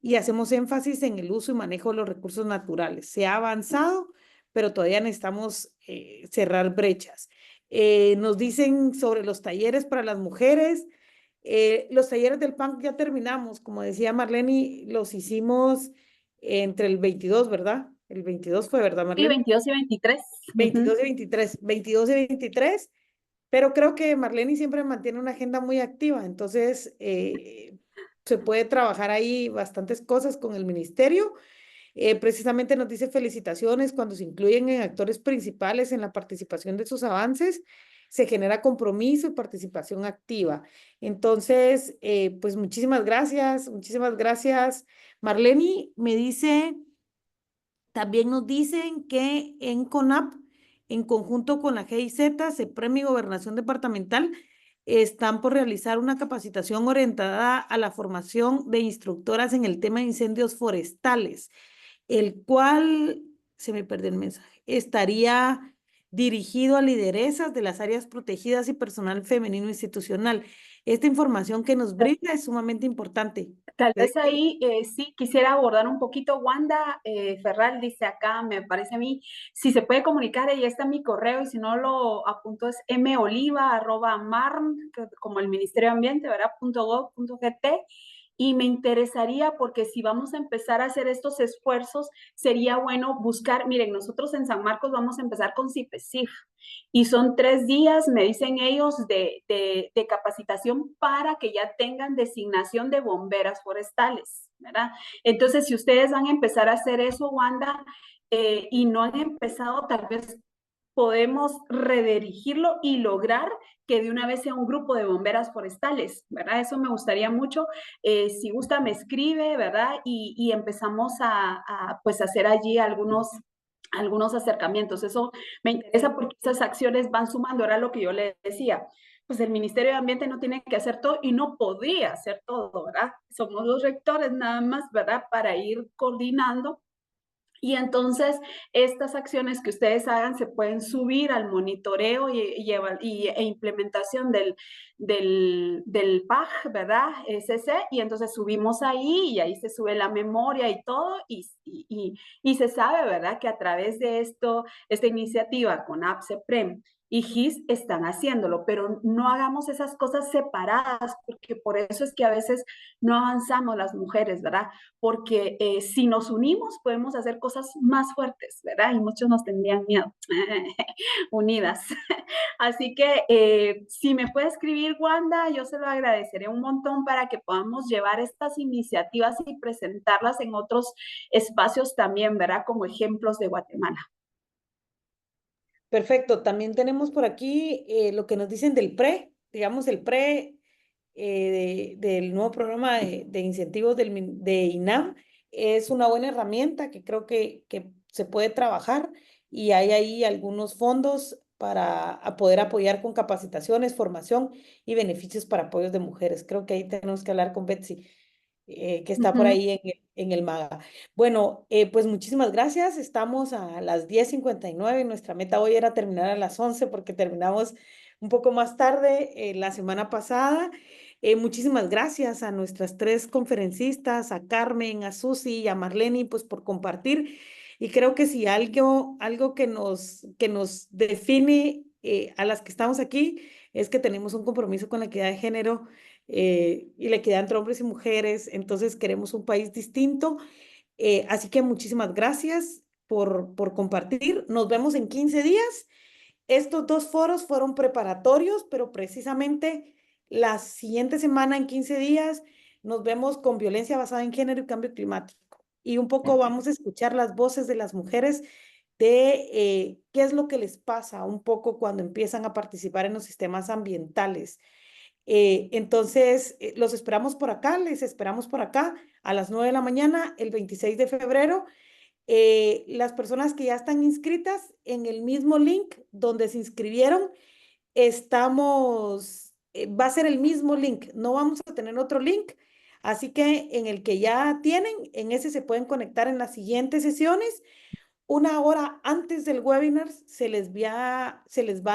y hacemos énfasis en el uso y manejo de los recursos naturales. Se ha avanzado, pero todavía necesitamos cerrar brechas. Nos dicen sobre los talleres para las mujeres. Los talleres del PAN ya terminamos, como decía Marlene, los hicimos entre el 22, ¿verdad? El 22 fue, ¿verdad, Sí, Marlene? 22 y 23. 22 y 23, 22 y 23, pero creo que Marlene siempre mantiene una agenda muy activa, entonces se puede trabajar ahí bastantes cosas con el ministerio. Precisamente nos dice felicitaciones cuando se incluyen en actores principales en la participación de sus avances, se genera compromiso y participación activa. Entonces, pues muchísimas gracias. Marlene me dice... También nos dicen que en CONAP, en conjunto con la GIZ, CEPREM y Gobernación Departamental, están por realizar una capacitación orientada a la formación de instructoras en el tema de incendios forestales, el cual, se me perdió el mensaje, estaría dirigido a lideresas de las áreas protegidas y personal femenino institucional. Esta información que nos brinda es sumamente importante. Tal vez ahí sí quisiera abordar un poquito. Wanda Ferral dice acá, me parece a mí, si se puede comunicar, ahí está mi correo y si no lo apunto es moliva@marm, como el Ministerio de Ambiente, ¿verdad? .gov.gt. Y me interesaría porque si vamos a empezar a hacer estos esfuerzos, sería bueno buscar, miren, nosotros en San Marcos vamos a empezar con CIPESIF y son 3 días, me dicen ellos, de capacitación para que ya tengan designación de bomberas forestales, ¿verdad? Entonces, si ustedes van a empezar a hacer eso, Wanda, y no han empezado, tal vez podemos redirigirlo y lograr que de una vez sea un grupo de bomberas forestales, ¿verdad? Eso me gustaría mucho. Si gusta, me escribe, ¿verdad? Y empezamos pues hacer allí algunos acercamientos. Eso me interesa porque esas acciones van sumando. Era lo que yo le decía. Pues el Ministerio de Ambiente no tiene que hacer todo y no podría hacer todo, ¿verdad? Somos los rectores nada más, ¿verdad? Para ir coordinando. Y entonces estas acciones que ustedes hagan se pueden subir al monitoreo e implementación del PAG, ¿verdad? SC, y entonces subimos ahí y ahí se sube la memoria y todo y se sabe, ¿verdad? Que a través de esta iniciativa con APSEPREM y GIS están haciéndolo, pero no hagamos esas cosas separadas, porque por eso es que a veces no avanzamos las mujeres, ¿verdad? Porque si nos unimos podemos hacer cosas más fuertes, ¿verdad? Y muchos nos tendrían miedo, unidas. Así que si me puede escribir Wanda, yo se lo agradeceré un montón para que podamos llevar estas iniciativas y presentarlas en otros espacios también, ¿verdad? Como ejemplos de Guatemala. Perfecto. También tenemos por aquí lo que nos dicen del PRE, digamos el PRE del nuevo programa de incentivos de INAM. Es una buena herramienta que creo que se puede trabajar y hay ahí algunos fondos para poder apoyar con capacitaciones, formación y beneficios para apoyos de mujeres. Creo que ahí tenemos que hablar con Betsy, que está por ahí en el MAGA. Bueno, pues muchísimas gracias. Estamos a las 10:59. Nuestra meta hoy era terminar a las 11 porque terminamos un poco más tarde la semana pasada. Muchísimas gracias a nuestras tres conferencistas, a Carmen, a Susi y a Marlene, pues por compartir. Y creo que si algo que nos define a las que estamos aquí es que tenemos un compromiso con la equidad de género y la equidad entre hombres y mujeres. Entonces queremos un país distinto. Así que muchísimas gracias por compartir. Nos vemos en 15 días. Estos dos foros fueron preparatorios, pero precisamente la siguiente semana, en 15 días, nos vemos con violencia basada en género y cambio climático. Y un poco vamos a escuchar las voces de las mujeres de qué es lo que les pasa un poco cuando empiezan a participar en los sistemas ambientales. Entonces, los esperamos por acá, les esperamos por acá a las 9 de la mañana, el 26 de febrero. Las personas que ya están inscritas en el mismo link donde se inscribieron, va a ser el mismo link, no vamos a tener otro link, así que en el que ya tienen, en ese se pueden conectar en las siguientes sesiones. Una hora antes del webinar se les va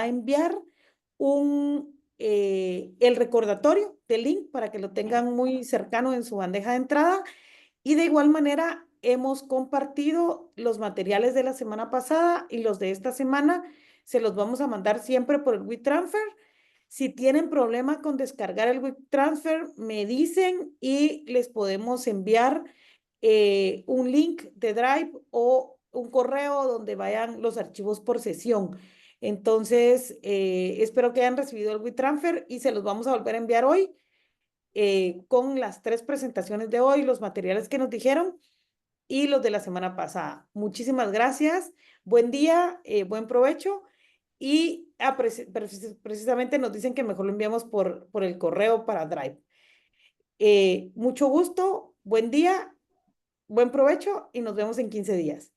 a enviar el recordatorio del link para que lo tengan muy cercano en su bandeja de entrada. Y de igual manera, hemos compartido los materiales de la semana pasada y los de esta semana. Se los vamos a mandar siempre por el WeTransfer. Si tienen problema con descargar el WeTransfer, me dicen y les podemos enviar un link de Drive o un correo donde vayan los archivos por sesión. Entonces, espero que hayan recibido el WeTransfer y se los vamos a volver a enviar hoy con las tres presentaciones de hoy, los materiales que nos dijeron y los de la semana pasada. Muchísimas gracias. Buen día, buen provecho. Y precisamente nos dicen que mejor lo enviamos por el correo para Drive. Mucho gusto, buen día, buen provecho y nos vemos en 15 días.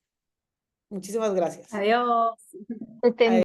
Muchísimas gracias. Adiós. Estén